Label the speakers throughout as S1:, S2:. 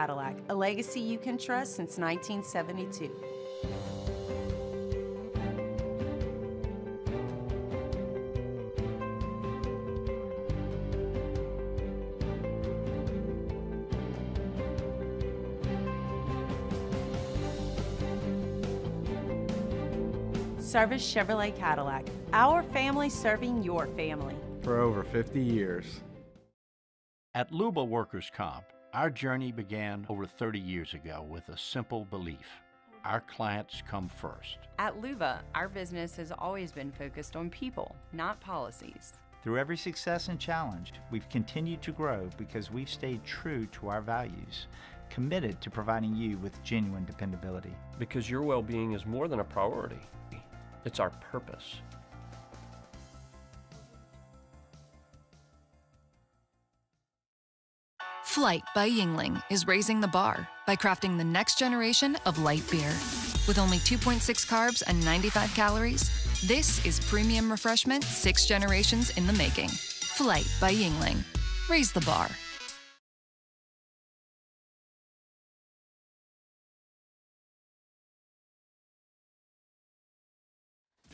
S1: Cadillac, a legacy you can trust since 1972. Service Chevrolet Cadillac, our family serving your family.
S2: For over 50 years.
S3: At Luba Workers' Comp, our journey began over 30 years ago with a simple belief. Our clients come first.
S4: At Luba, our business has always been focused on people, not policies.
S5: Through every success and challenge, we've continued to grow because we've stayed true to our values, committed to providing you with genuine dependability.
S6: Because your well-being is more than a priority. It's our purpose.
S7: Flight by Yingling is raising the bar by crafting the next generation of light beer. With only 2.6 carbs and 95 calories, this is premium refreshment 6 generations in the making. Flight by Yingling. Raise the bar.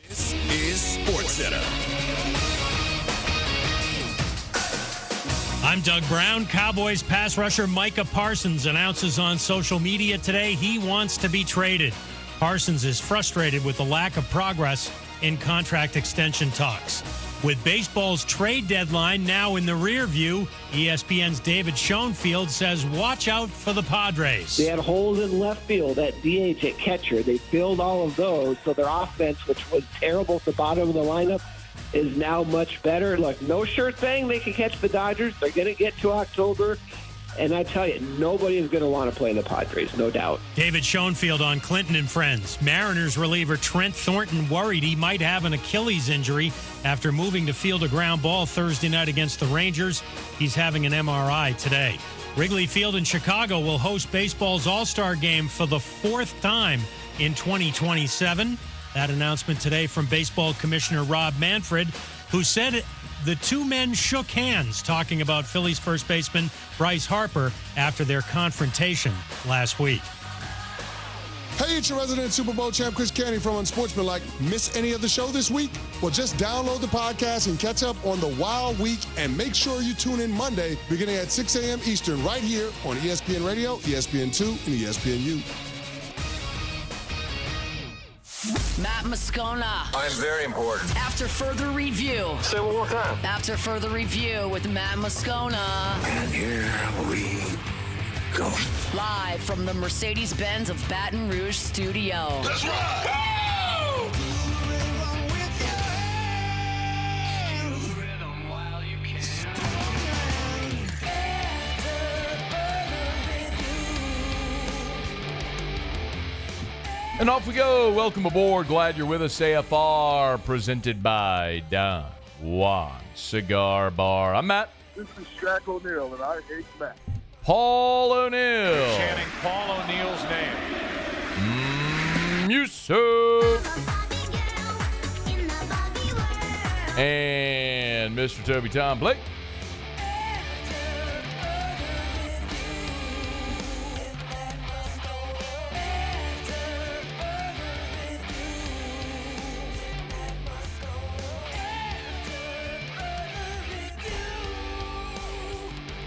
S8: This is SportsCenter.
S9: I'm Doug Brown. Cowboys pass rusher Micah Parsons announces on social media today he wants to be traded. Parsons is frustrated with the lack of progress in contract extension talks. With baseball's trade deadline now in the rear view, ESPN's David Schoenfield says watch out for the Padres.
S10: They had holes in left field at DH, at catcher. They filled all of those, so their offense, which was terrible at the bottom of the lineup, is now much better. Look, no sure thing they can catch the Dodgers. They're going to get to October. And I tell you, nobody is going to want to play in the Padres, no doubt.
S9: David Schoenfield on Clinton and Friends. Mariners reliever Trent Thornton worried he might have an Achilles injury after moving to field a ground ball Thursday night against the Rangers. He's having an MRI today. Wrigley Field in Chicago will host baseball's All-Star Game for the 4th time in 2027. That announcement today from Baseball Commissioner Rob Manfred, who said the two men shook hands talking about Phillies first baseman Bryce Harper after their confrontation last week.
S11: Hey, it's your resident Super Bowl champ, Chris Canty from Unsportsmanlike. Miss any of the show this week? Well, just download the podcast and catch up on the wild week, and make sure you tune in Monday beginning at 6 a.m. Eastern right here on ESPN Radio, ESPN2, and ESPNU.
S12: Matt Moscona.
S8: I'm very important.
S12: After further review.
S8: Say it one more time.
S12: After further review with Matt Moscona.
S8: And here we go.
S12: Live from the Mercedes-Benz of Baton Rouge studio.
S8: Let's ride! Go!
S13: And off we go. Welcome aboard. Glad you're with us. AFR presented by Don Juan Cigar Bar. I'm Matt.
S14: This is Shaq O'Neal, and I hate Matt.
S13: Paul O'Neal.
S15: Chanting Paul O'Neal's name.
S13: Yusuf. And Mr. Toby Tom Blake.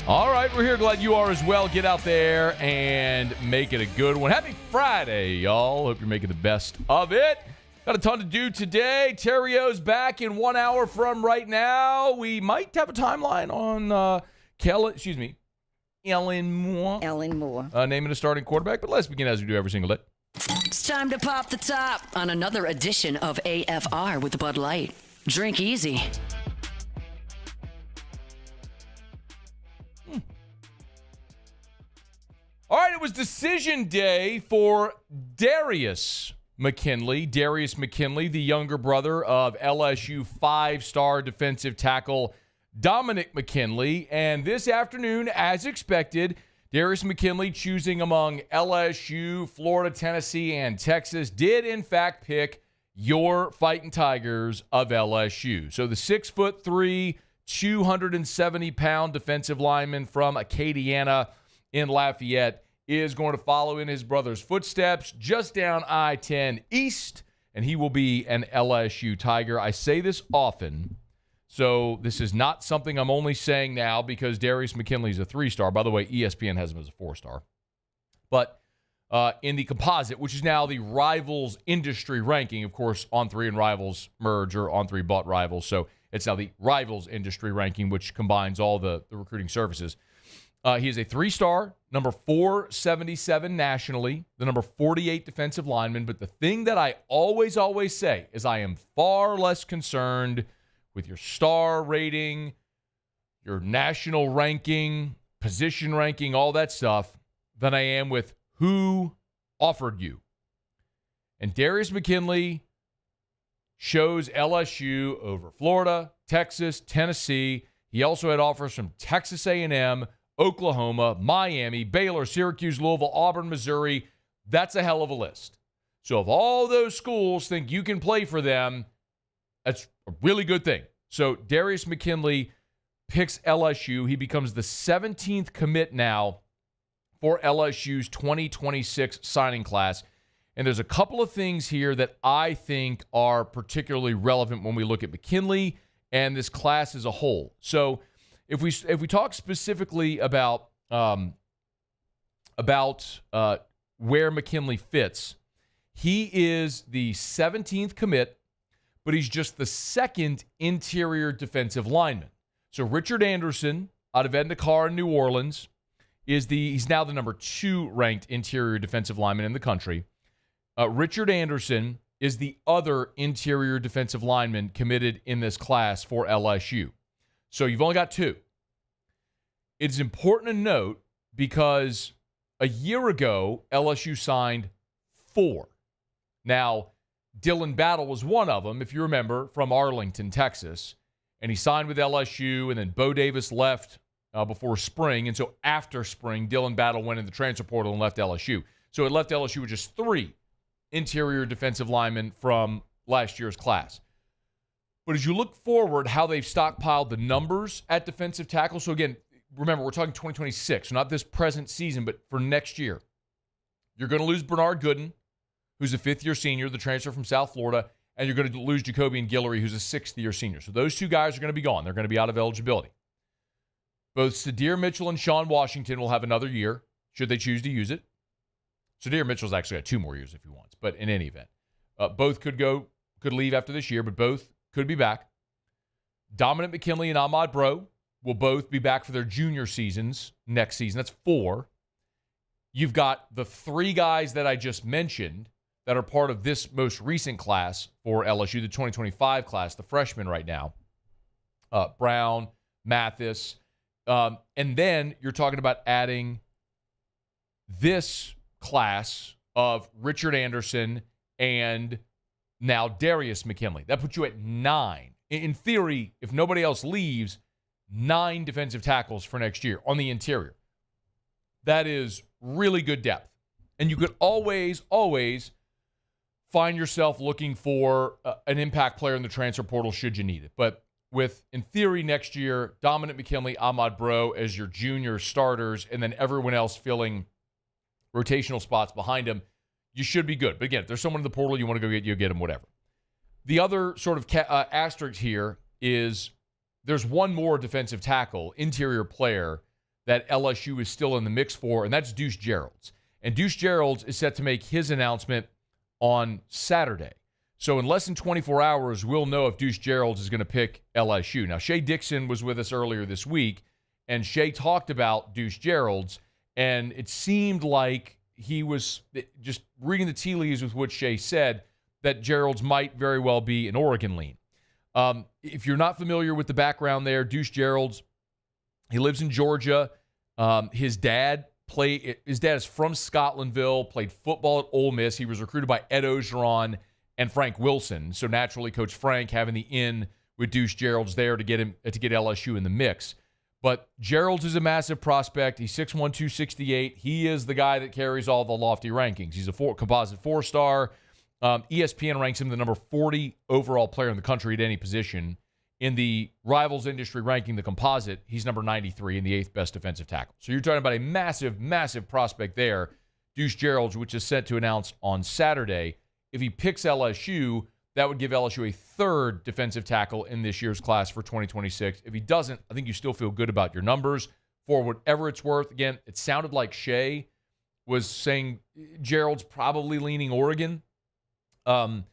S13: All right, we're here. Glad you are as well. Get out there and make it a good one. Happy Friday, y'all. Hope you're making the best of it. Got a ton to do today. Terrio's back in 1 hour from right now. We might have a timeline on Ellen Moore. Naming a starting quarterback, but let's begin as we do every single day.
S12: It's time to pop the top on another edition of AFR with Bud Light. Drink easy.
S13: All right, it was decision day for Darius McKinley. Darius McKinley, the younger brother of LSU five-star defensive tackle Dominic McKinley. And this afternoon, as expected, Darius McKinley, choosing among LSU, Florida, Tennessee, and Texas, did in fact pick your Fighting Tigers of LSU. So the 6'3", 270-pound defensive lineman from Acadiana in Lafayette is going to follow in his brother's footsteps just down I-10 East, and he will be an LSU Tiger. I say this often, so this is not something I'm only saying now because Darius McKinley is a 3-star. By the way, ESPN has him as a 4-star. But in the composite, which is now the Rivals industry ranking, of course, On3 and Rivals merge, or On3 bought Rivals, so it's now the Rivals industry ranking, which combines all the recruiting services. He is a 3-star, number 477 nationally, the number 48 defensive lineman. But the thing that I always say is I am far less concerned with your star rating, your national ranking, position ranking, all that stuff, than I am with who offered you. And Darius McKinley chose LSU over Florida, Texas, Tennessee. He also had offers from Texas A&M, Oklahoma, Miami, Baylor, Syracuse, Louisville, Auburn, Missouri. That's a hell of a list. So if all those schools think you can play for them, that's a really good thing. So Darius McKinley picks LSU. He becomes the 17th commit now for LSU's 2026 signing class. And there's a couple of things here that I think are particularly relevant when we look at McKinley and this class as a whole. So if we talk specifically about where McKinley fits, he is the 17th commit, but he's just the second interior defensive lineman. So Richard Anderson out of Endicott in New Orleans he's now the number 2 ranked interior defensive lineman in the country. Richard Anderson is the other interior defensive lineman committed in this class for LSU. So you've only got 2. It's important to note because a year ago, LSU signed 4. Now, Dylan Battle was one of them, if you remember, from Arlington, Texas. And he signed with LSU, and then Bo Davis left before spring. And so after spring, Dylan Battle went in the transfer portal and left LSU. So it left LSU with just 3 interior defensive linemen from last year's class. But as you look forward, how they've stockpiled the numbers at defensive tackle. So again, remember, we're talking 2026, so not this present season, but for next year. You're going to lose Bernard Gooden, who's a 5th-year senior, the transfer from South Florida, and you're going to lose Jacobian Guillory, who's a 6th-year senior. So those 2 guys are going to be gone. They're going to be out of eligibility. Both Sadir Mitchell and Sean Washington will have another year, should they choose to use it. Sadir Mitchell's actually got 2 more years if he wants, but in any event. Both could leave after this year, but both could be back. Dominic McKinley and Ahmad Bro will both be back for their junior seasons next season. That's 4. You've got the 3 guys that I just mentioned that are part of this most recent class for LSU, the 2025 class, the freshmen right now. Brown, Mathis. And then you're talking about adding this class of Richard Anderson and now Darius McKinley. That puts you at 9. In theory, if nobody else leaves, 9 defensive tackles for next year on the interior. That is really good depth. And you could always find yourself looking for an impact player in the transfer portal should you need it. But with, in theory, next year, Dominic McKinley, Ahmad Bro as your junior starters, and then everyone else filling rotational spots behind him, you should be good. But again, if there's someone in the portal you want to go get, you get him, whatever. The other sort of asterisk here is there's one more defensive tackle, interior player, that LSU is still in the mix for, and that's Deuce Geralds. And Deuce Geralds is set to make his announcement on Saturday. So in less than 24 hours, we'll know if Deuce Geralds is going to pick LSU. Now, Shea Dixon was with us earlier this week, and Shea talked about Deuce Geralds, and it seemed like he was just reading the tea leaves with what Shea said, that Geralds might very well be an Oregon lean. If you're not familiar with the background there, Deuce Geralds, he lives in Georgia. His dad is from Scotlandville, played football at Ole Miss. He was recruited by Ed Ogeron and Frank Wilson. So naturally, Coach Frank having the in with Deuce Geralds there to get LSU in the mix. But Geralds is a massive prospect. He's 6'1", 268. He is the guy that carries all the lofty rankings. He's a composite 4-star. ESPN ranks him the number 40 overall player in the country at any position In the Rivals Industry ranking, the composite, he's number 93 and the 8th best defensive tackle. So you're talking about a massive, massive prospect there. Deuce Gerald, which is set to announce on Saturday. If he picks LSU, that would give LSU a 3rd defensive tackle in this year's class for 2026. If he doesn't, I think you still feel good about your numbers. For whatever it's worth, again, it sounded like Shea was saying Gerald's probably leaning Oregon. I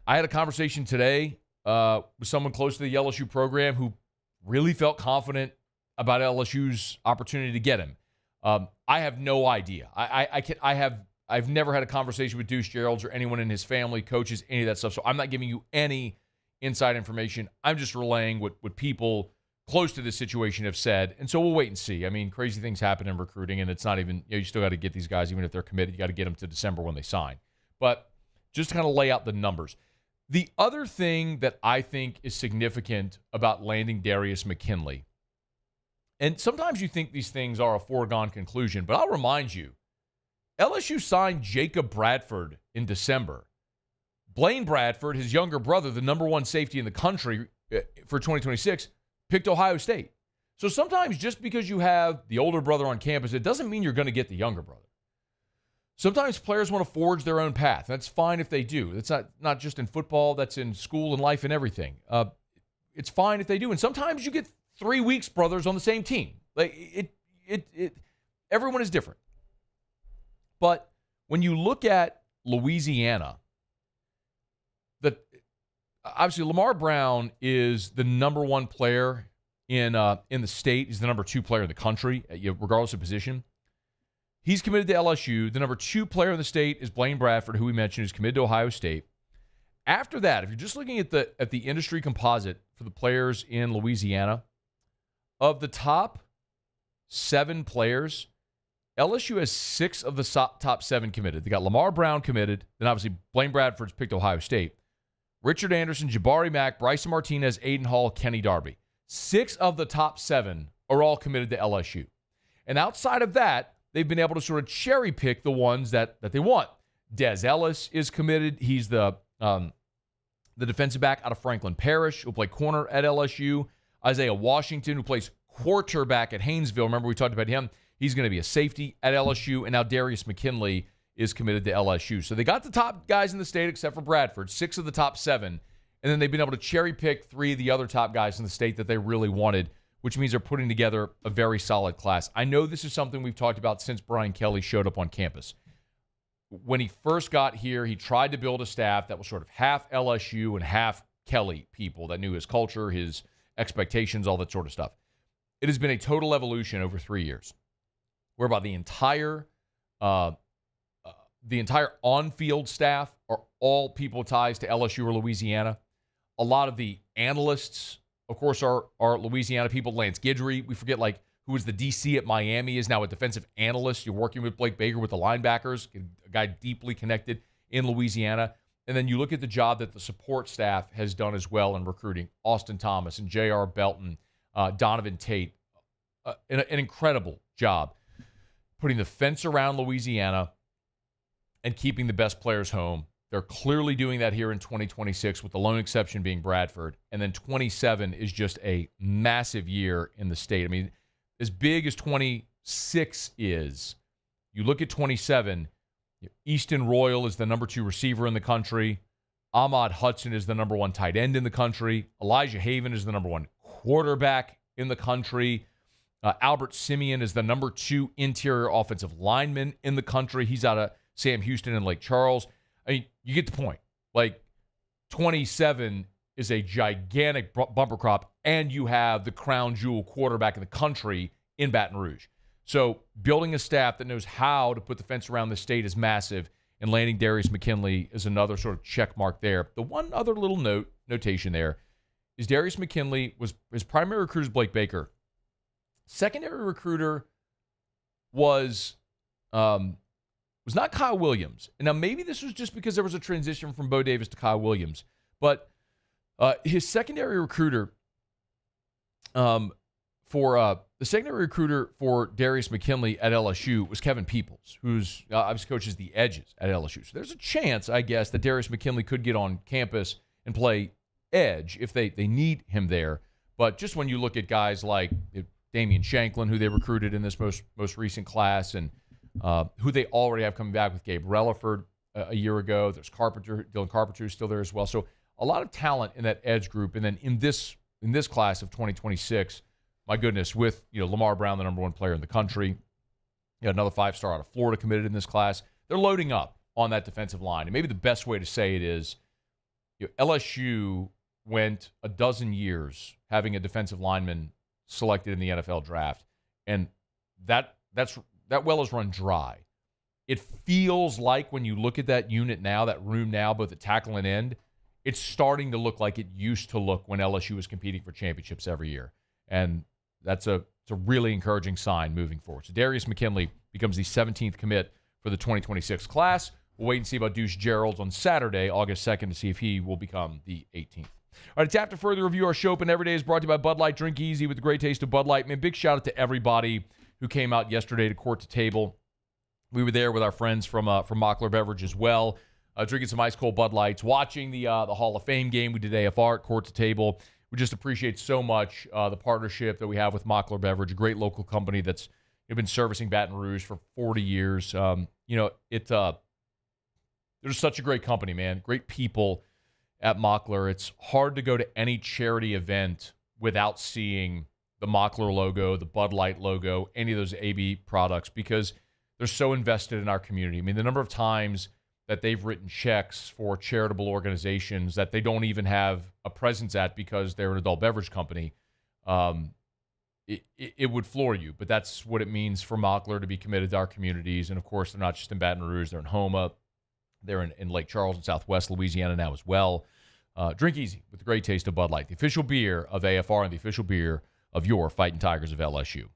S13: had a conversation today with someone close to the LSU program who really felt confident about LSU's opportunity to get him. I have no idea. I've never had a conversation with Deuce Geralds or anyone in his family, coaches, any of that stuff. So I'm not giving you any inside information. I'm just relaying what people close to this situation have said. And so we'll wait and see. I mean, crazy things happen in recruiting, and it's not even, you still got to get these guys, even if they're committed. You got to get them to December when they sign. But just to kind of lay out the numbers. The other thing that I think is significant about landing Darius McKinley, and sometimes you think these things are a foregone conclusion, but I'll remind you, LSU signed Jacob Bradford in December. Blaine Bradford, his younger brother, the number 1 safety in the country for 2026, picked Ohio State. So sometimes just because you have the older brother on campus, it doesn't mean you're going to get the younger brother. Sometimes players want to forge their own path. That's fine if they do. That's not just in football. That's in school and life and everything. It's fine if they do. And sometimes you get 3 weeks brothers on the same team. Like everyone is different. But when you look at Louisiana, obviously Lamar Brown is the number 1 player in the state. He's the number 2 player in the country, regardless of position. He's committed to LSU. The number 2 player in the state is Blaine Bradford, who we mentioned, is committed to Ohio State. After that, if you're just looking at the industry composite for the players in Louisiana, of the top 7 players, LSU has 6 of the top 7 committed. They got Lamar Brown committed. Then obviously Blaine Bradford's picked Ohio State. Richard Anderson, Jabari Mack, Bryson Martinez, Aiden Hall, Kenny Darby. 6 of the top 7 are all committed to LSU. And outside of that, they've been able to sort of cherry pick the ones that they want. Des Ellis is committed. He's the defensive back out of Franklin Parish, who'll play corner at LSU. Isaiah Washington, who plays quarterback at Haynesville. Remember, we talked about him. He's going to be a safety at LSU. And now Darius McKinley is committed to LSU. So they got the top guys in the state except for Bradford, 6 of the top 7. And then they've been able to cherry pick 3 of the other top guys in the state that they really wanted, which means they're putting together a very solid class. I know this is something we've talked about since Brian Kelly showed up on campus. When he first got here, he tried to build a staff that was sort of half LSU and half Kelly people that knew his culture, his expectations, all that sort of stuff. It has been a total evolution over 3 years, whereby the entire on-field staff are all people with ties to LSU or Louisiana. A lot of the analysts, of course, are Louisiana people. Lance Guidry, we forget, who was the DC at Miami, is now a defensive analyst. You're working with Blake Baker with the linebackers, a guy deeply connected in Louisiana. And then you look at the job that the support staff has done as well in recruiting. Austin Thomas and J.R. Belton, Donovan Tate, an incredible job putting the fence around Louisiana and keeping the best players home. They're clearly doing that here in 2026, with the lone exception being Bradford. And then 27 is just a massive year in the state. I mean, as big as 26 is, you look at 27, Easton Royal is the number 2 receiver in the country. Ahmad Hudson is the number 1 tight end in the country. Elijah Haven is the number 1 quarterback in the country. Albert Simeon is the number 2 interior offensive lineman in the country. He's out of Sam Houston and Lake Charles. I mean, you get the point. 27 is a gigantic bumper crop, and you have the crown jewel quarterback in the country in Baton Rouge. So building a staff that knows how to put the fence around the state is massive, and landing Darius McKinley is another sort of check mark there. The one other little notation there is Darius McKinley was his primary recruiter is Blake Baker. Secondary recruiter was not Kyle Williams. And now maybe this was just because there was a transition from Bo Davis to Kyle Williams, but his secondary recruiter for Darius McKinley at LSU was Kevin Peoples, who's obviously coaches the edges at LSU. So there's a chance, I guess, that Darius McKinley could get on campus and play edge if they need him there. But just when you look at guys like Damian Shanklin, who they recruited in this most recent class, and who they already have coming back with Gabe Relaford a year ago. There's Dylan Carpenter, who's still there as well. So a lot of talent in that edge group. And then in this class of 2026, my goodness, with Lamar Brown, the number one player in the country, another 5-star out of Florida committed in this class. They're loading up on that defensive line. And maybe the best way to say it is LSU went a dozen years having a defensive lineman selected in the NFL draft. And that well is run dry. It feels like when you look at that unit now, that room now, both at tackle and end, it's starting to look like it used to look when LSU was competing for championships every year. And it's a really encouraging sign moving forward. So Darius McKinley becomes the 17th commit for the 2026 class. We'll wait and see about Deuce Gerald's on Saturday, August 2nd, to see if he will become the 18th. All right, it's time to further review our show. And Every Day is brought to you by Bud Light. Drink easy with the great taste of Bud Light. Man, big shout out to everybody who came out yesterday to Court to Table. We were there with our friends from Mockler Beverage as well, drinking some ice cold Bud Lights, watching the Hall of Fame game. We did AFR at Court to Table. We just appreciate so much the partnership that we have with Mockler Beverage, a great local company that's been servicing Baton Rouge for 40 years. They're such a great company, man. Great people at Mockler. It's hard to go to any charity event without seeing the Mockler logo, the Bud Light logo, any of those AB products, because they're so invested in our community. I mean, the number of times that they've written checks for charitable organizations that they don't even have a presence at because they're an adult beverage company, it would floor you. But that's what it means for Mockler to be committed to our communities. And, of course, they're not just in Baton Rouge. They're in Houma. They're in Lake Charles and Southwest Louisiana now as well. Drink easy with the great taste of Bud Light, the official beer of AFR and the official beer of your Fighting Tigers of LSU. All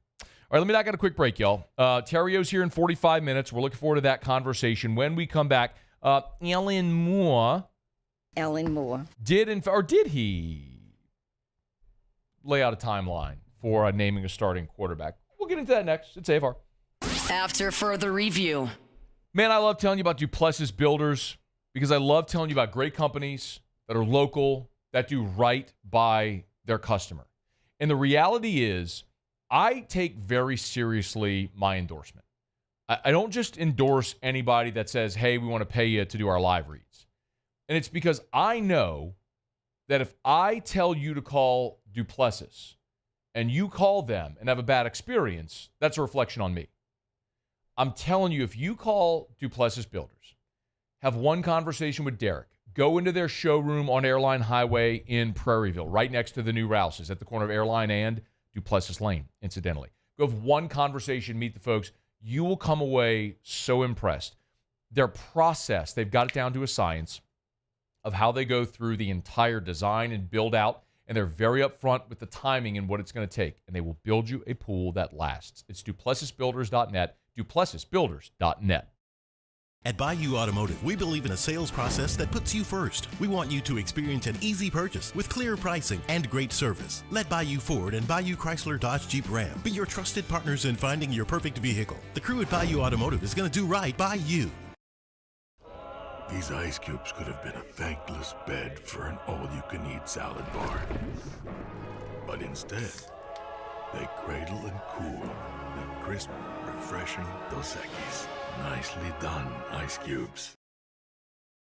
S13: right, let me knock out a quick break, y'all. Terrio's here in 45 minutes. We're looking forward to that conversation. When we come back, Ellen Moore did he lay out a timeline for naming a starting quarterback? We'll get into that next. It's AFR.
S12: After further review.
S13: Man, I love telling you about Duplessis Builders because I love telling you about great companies that are local, that do right by their customer. And the reality is, I take very seriously my endorsement. I don't just endorse anybody that says, hey, we want to pay you to do our live reads. And it's because I know that if I tell you to call Duplessis and you call them and have a bad experience, that's a reflection on me. I'm telling you, if you call Duplessis Builders, have one conversation with Derek, go into their showroom on Airline Highway in Prairieville, right next to the new Rouse's at the corner of Airline and Duplessis Lane, incidentally. Go have one conversation, meet the folks. You will come away so impressed. Their process, they've got it down to a science of how they go through the entire design and build out, and they're very upfront with the timing and what it's going to take, and they will build you a pool that lasts. It's DuplessisBuilders.net, DuplessisBuilders.net.
S16: At Bayou Automotive, we believe in a sales process that puts you first. We want you to experience an easy purchase with clear pricing and great service. Let Bayou Ford and Bayou Chrysler Dodge Jeep Ram be your trusted partners in finding your perfect vehicle. The crew at Bayou Automotive is going to do right by you.
S8: These ice cubes could have been a thankless bed for an all-you-can-eat salad bar. But instead, they cradle and cool the crisp, refreshing Dos Equis. Nicely done, ice cubes.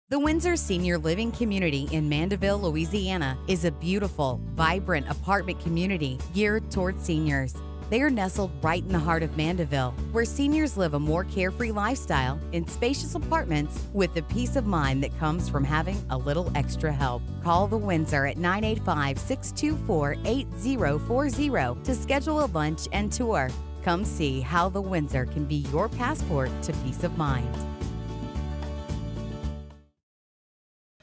S17: The Windsor Senior Living Community in Mandeville, Louisiana is a beautiful, vibrant apartment community geared toward seniors. They are nestled right in the heart of Mandeville, where seniors live a more carefree lifestyle in spacious apartments with the peace of mind that comes from having a little extra help. Call the Windsor at 985-624-8040 to schedule a lunch and tour. Come see how the Windsor can be your passport to peace of mind.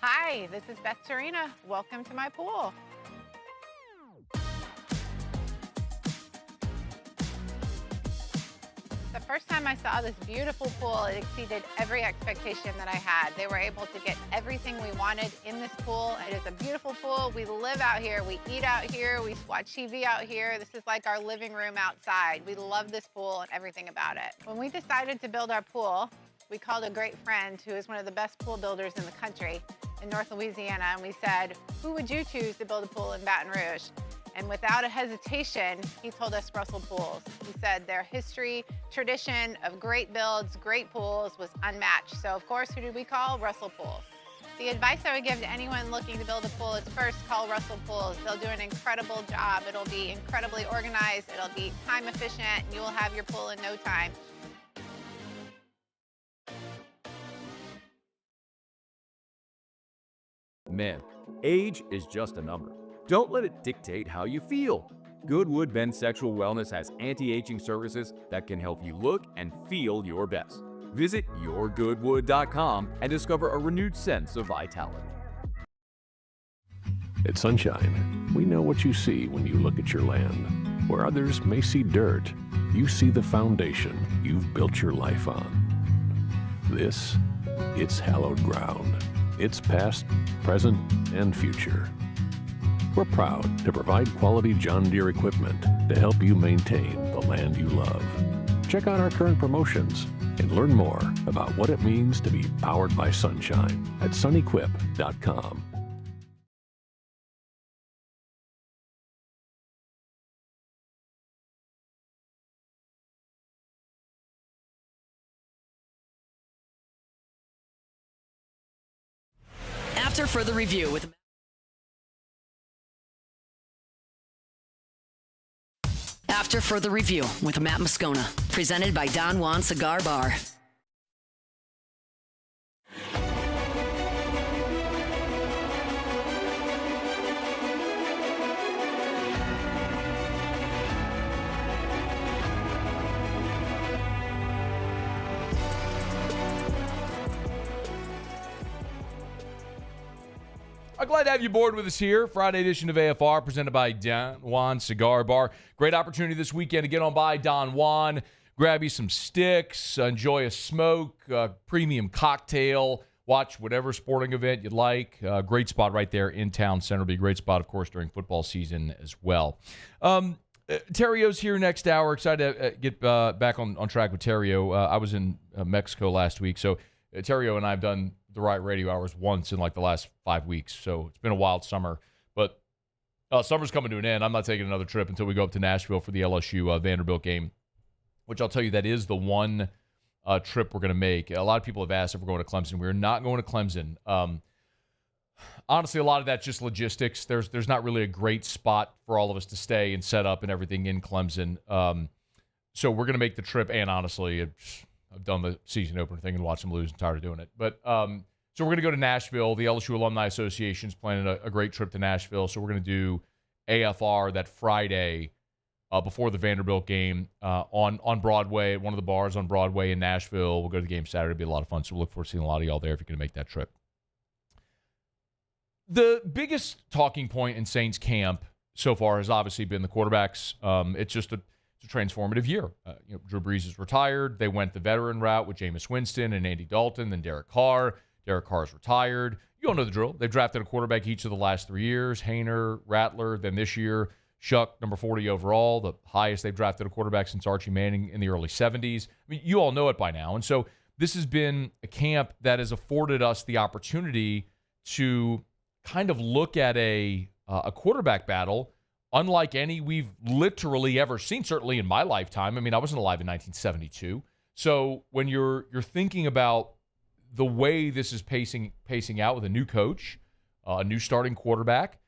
S18: Hi, this is Beth Serena. Welcome to my pool. The first time I saw this beautiful pool, it exceeded every expectation that I had. They were able to get everything we wanted in this pool. It is a beautiful pool. We live out here, we eat out here, we watch TV out here. This is like our living room outside. We love this pool and everything about it. When we decided to build our pool, we called a great friend who is one of the best pool builders in the country. in North Louisiana, and we said, who would you choose to build a pool in Baton Rouge? And without a hesitation, he told us Russell Pools. He said their history, tradition of great builds, great pools was unmatched. So of course, who did we call? Russell Pools. The advice I would give to anyone looking to build a pool is first call Russell Pools. They'll do an incredible job. It'll be incredibly organized. It'll be time efficient, and you will have your pool in no time.
S19: Men, age is just a number. Don't let it dictate how you feel. Goodwood Men's Sexual Wellness has anti-aging services that can help you look and feel your best. Visit yourgoodwood.com and discover a renewed sense of vitality.
S20: At Sunshine, we know what you see when you look at your land. Where others may see dirt, you see the foundation you've built your life on. This, it's hallowed ground. It's past, present, and future. We're proud to provide quality John Deere equipment to help you maintain the land you love. Check out our current promotions and learn more about what it means to be powered by sunshine at sunequip.com.
S12: After further review with Matt Moscona, presented by Don Juan Cigar Bar.
S13: I'm glad to have you aboard with us here. Friday edition of AFR presented by Don Juan Cigar Bar. Great opportunity this weekend to get on by Don Juan, grab you some sticks, enjoy a smoke, premium cocktail, watch whatever sporting event you'd like. Great spot right there in town center. Be a great spot, of course, during football season as well. Terrio's here next hour. Excited to get back on track with Terrio. I was in Mexico last week, so Terrio and I have done the Right Radio Hours once in like the last 5 weeks, so it's been a wild summer. But summer's coming to an end. I'm not taking another trip until we go up to Nashville for the LSU Vanderbilt game, which I'll tell you that is the one trip we're going to make. A lot of people have asked if we're going to Clemson. We're not going to Clemson. Honestly, a lot of that's just logistics. There's not really a great spot for all of us to stay and set up and everything in Clemson. So we're going to make the trip, and honestly, I've done the season opener thing and watched them lose. I'm tired of doing it. But so we're going to go to Nashville. The LSU Alumni Association is planning a great trip to Nashville. So we're going to do AFR that Friday before the Vanderbilt game on Broadway, at one of the bars on Broadway in Nashville. We'll go to the game Saturday. It'll be a lot of fun. So we'll look forward to seeing a lot of y'all there if you're going to make that trip. The biggest talking point in Saints camp so far has obviously been the quarterbacks. It's just a transformative year. Drew Brees is retired. They went the veteran route with Jameis Winston and Andy Dalton, then Derek Carr. Derek Carr is retired. You all know the drill. They've drafted a quarterback each of the last 3 years. Hayner, Rattler, then this year, Shuck, number 40 overall, the highest they've drafted a quarterback since Archie Manning in the early 70s. I mean, you all know it by now. And so this has been a camp that has afforded us the opportunity to kind of look at a quarterback battle unlike any we've literally ever seen, certainly in my lifetime. I mean, I wasn't alive in 1972. So when you're thinking about the way this is pacing out with a new coach, a new starting quarterback,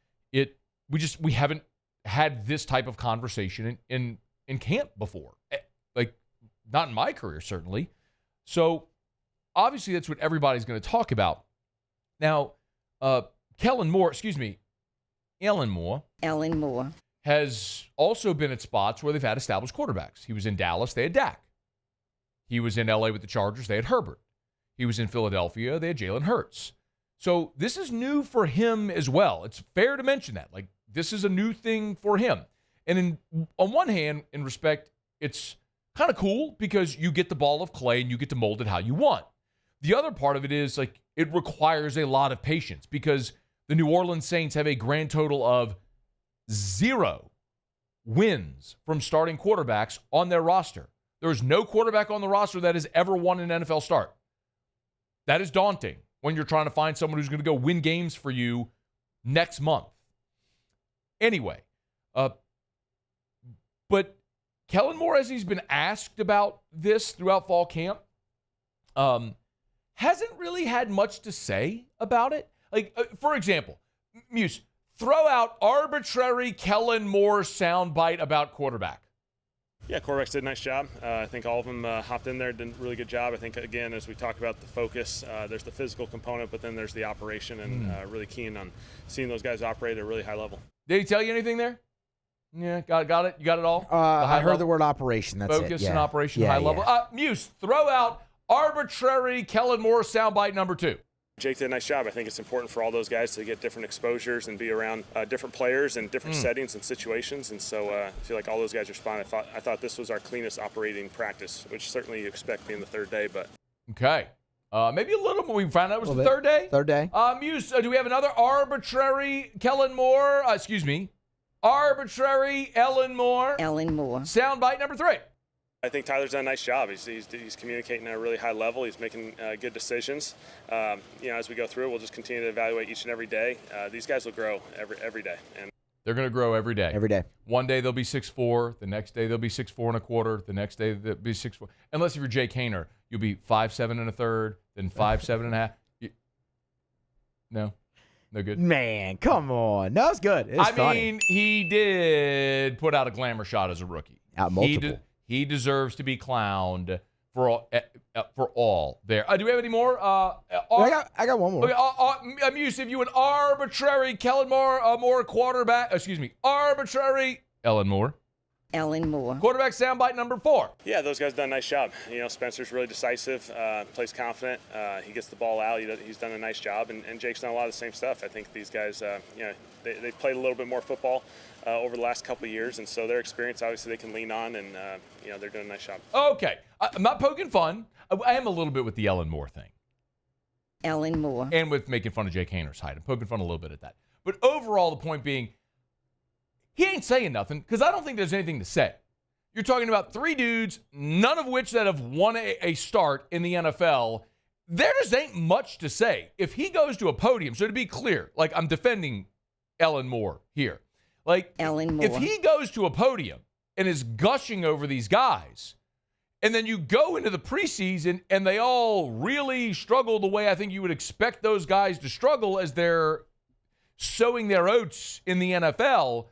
S13: we haven't had this type of conversation in camp before. Like, not in my career, certainly. So obviously that's what everybody's going to talk about. Now, Ellen Moore has also been at spots where they've had established quarterbacks. He was in Dallas, they had Dak. He was in LA with the Chargers, they had Herbert. He was in Philadelphia, they had Jalen Hurts. So this is new for him as well. It's fair to mention that. Like, this is a new thing for him. And on one hand, in respect, it's kind of cool because you get the ball of clay and you get to mold it how you want. The other part of it is, like, it requires a lot of patience because the New Orleans Saints have a grand total of 0 wins from starting quarterbacks on their roster. There is no quarterback on the roster that has ever won an NFL start. That is daunting. when you're trying to find someone who's going to go win games for you next month. Anyway, but Kellen Moore, as he's been asked about this throughout fall camp, hasn't really had much to say about it. Like, for example, Muse, throw out arbitrary Kellen Moore soundbite about quarterback.
S21: Yeah, quarterbacks did a nice job. I think all of them hopped in there, did a really good job. I think, again, as we talk about the focus, there's the physical component, but then there's the operation, and really keen on seeing those guys operate at a really high level.
S13: Did he tell you anything there? Yeah, got it? You got it all?
S22: I heard the word operation. That's
S13: focus
S22: it. Yeah.
S13: and operation,
S22: Yeah,
S13: high
S22: yeah.
S13: level. Muse, throw out arbitrary Kellen Moore soundbite number 2.
S21: Jake did a nice job. I think it's important for all those guys to get different exposures and be around different players and different settings and situations. And so I feel like all those guys responded. I thought this was our cleanest operating practice, which certainly you expect being the third day. But
S13: okay. Maybe a little more. We found out it was the third day?
S22: Third day.
S13: Muse, do we have another arbitrary Kellen Moore? Arbitrary Ellen Moore. Soundbite number 3.
S21: I think Tyler's done a nice job. He's communicating at a really high level. He's making good decisions. As we go through, we'll just continue to evaluate each and every day. These guys will grow every day. And
S13: they're going to grow every day.
S22: Every day.
S13: One day they'll be 6'4". The next day they'll be 6'4 1/4. The next day they'll be 6'4". Unless if you're Jake Haener, you'll be 5'7 1/3, then 5'7 1/2. No good.
S22: Man, come on. No, it's good. It's funny.
S13: mean, he did put out a glamour shot as a rookie.
S22: Multiple.
S13: He deserves to be clowned for all there. Do we have any more?
S22: I got one more.
S13: Okay, Muse, if you an arbitrary Kellen Moore quarterback, arbitrary Ellen Moore. Quarterback soundbite number 4.
S21: Yeah, those guys done a nice job. Spencer's really decisive, plays confident. He gets the ball out. He's done a nice job, and Jake's done a lot of the same stuff. I think these guys, they've played a little bit more football over the last couple of years, and so their experience, obviously, they can lean on, and they're doing a nice job.
S13: Okay, I'm not poking fun. I am a little bit with the Ellen Moore thing. And with making fun of Jake Haener's height. I'm poking fun a little bit at that. But overall, the point being, he ain't saying nothing because I don't think there's anything to say. You're talking about 3 dudes, none of which that have won a start in the NFL. There just ain't much to say. If he goes to a podium, so to be clear, like I'm defending Ellen Moore here. Like if he goes to a podium and is gushing over these guys, and then you go into the preseason and they all really struggle the way I think you would expect those guys to struggle as they're sowing their oats in the NFL,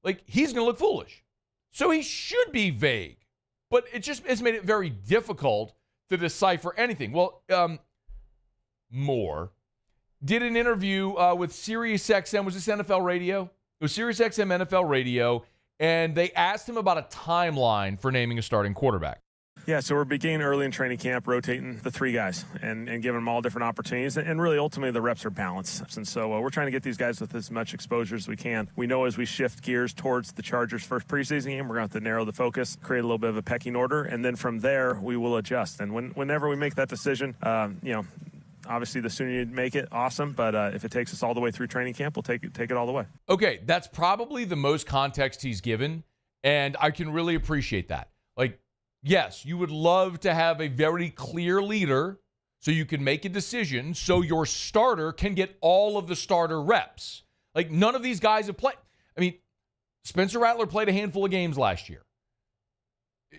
S13: like he's going to look foolish. So he should be vague, but it's made it very difficult to decipher anything. Well, Moore did an interview with SiriusXM. Was this NFL Radio? It was SiriusXM NFL Radio, and they asked him about a timeline for naming a starting quarterback.
S21: Yeah, so we're beginning early in training camp, rotating the 3 guys and giving them all different opportunities. And really, ultimately, the reps are balanced. And so we're trying to get these guys with as much exposure as we can. We know as we shift gears towards the Chargers' first preseason game, we're going to have to narrow the focus, create a little bit of a pecking order, and then from there, we will adjust. And whenever we make that decision, obviously, the sooner you make it, awesome. But if it takes us all the way through training camp, we'll take it all the way.
S13: Okay, that's probably the most context he's given, and I can really appreciate that. Like, yes, you would love to have a very clear leader so you can make a decision so your starter can get all of the starter reps. Like, none of these guys have played. I mean, Spencer Rattler played a handful of games last year.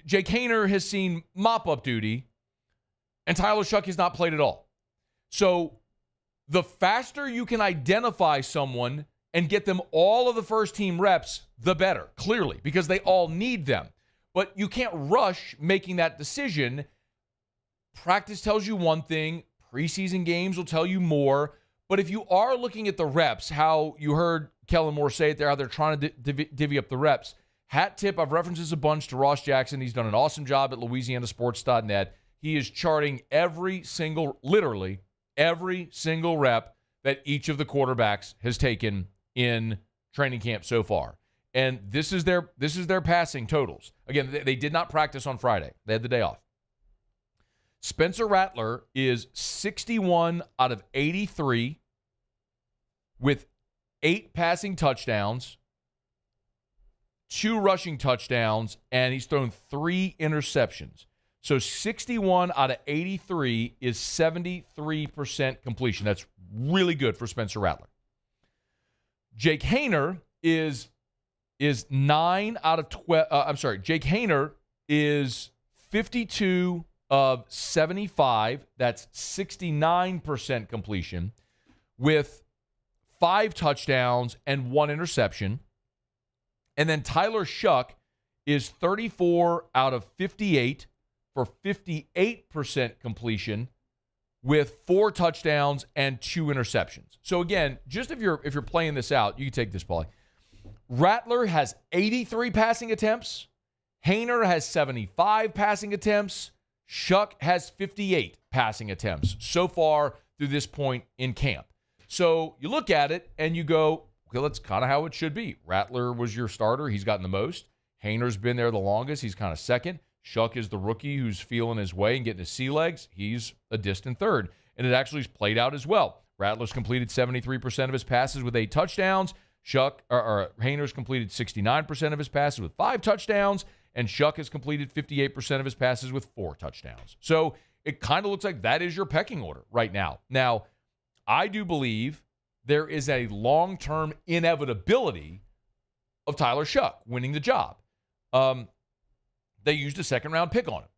S13: Jake Haener has seen mop-up duty, and Tyler Shuck has not played at all. So the faster you can identify someone and get them all of the first-team reps, the better, clearly, because they all need them. But you can't rush making that decision. Practice tells you one thing. Preseason games will tell you more. But if you are looking at the reps, how you heard Kellen Moore say it there, how they're trying to divvy up the reps, hat tip, I've referenced this a bunch to Ross Jackson. He's done an awesome job at LouisianaSports.net. He is charting literally every single rep that each of the quarterbacks has taken in training camp so far. And this is their passing totals. Again, they did not practice on Friday. They had the day off. Spencer Rattler is 61 out of 83 with 8 passing touchdowns, 2 rushing touchdowns, and he's thrown 3 interceptions. So 61 out of 83 is 73% completion. That's really good for Spencer Rattler. Jake Haener is 9 out of 12. Jake Haener is 52 of 75. That's 69% completion with 5 touchdowns and 1 interception. And then Tyler Shuck is 34 out of 58 for 58% completion with 4 touchdowns and 2 interceptions. So again, just if you're playing this out, you can take this, Paulie. Rattler has 83 passing attempts. Haener has 75 passing attempts. Shuck has 58 passing attempts so far through this point in camp. So you look at it and you go, okay, that's kind of how it should be. Rattler was your starter. He's gotten the most. Haener's been there the longest. He's kind of second. Shuck is the rookie who's feeling his way and getting his sea legs. He's a distant third. And it actually has played out as well. Rattler's completed 73% of his passes with 8 touchdowns. Haener's completed 69% of his passes with 5 touchdowns. And Shuck has completed 58% of his passes with 4 touchdowns. So it kind of looks like that is your pecking order right now. Now, I do believe there is a long-term inevitability of Tyler Shuck winning the job. They used a second-round pick on him.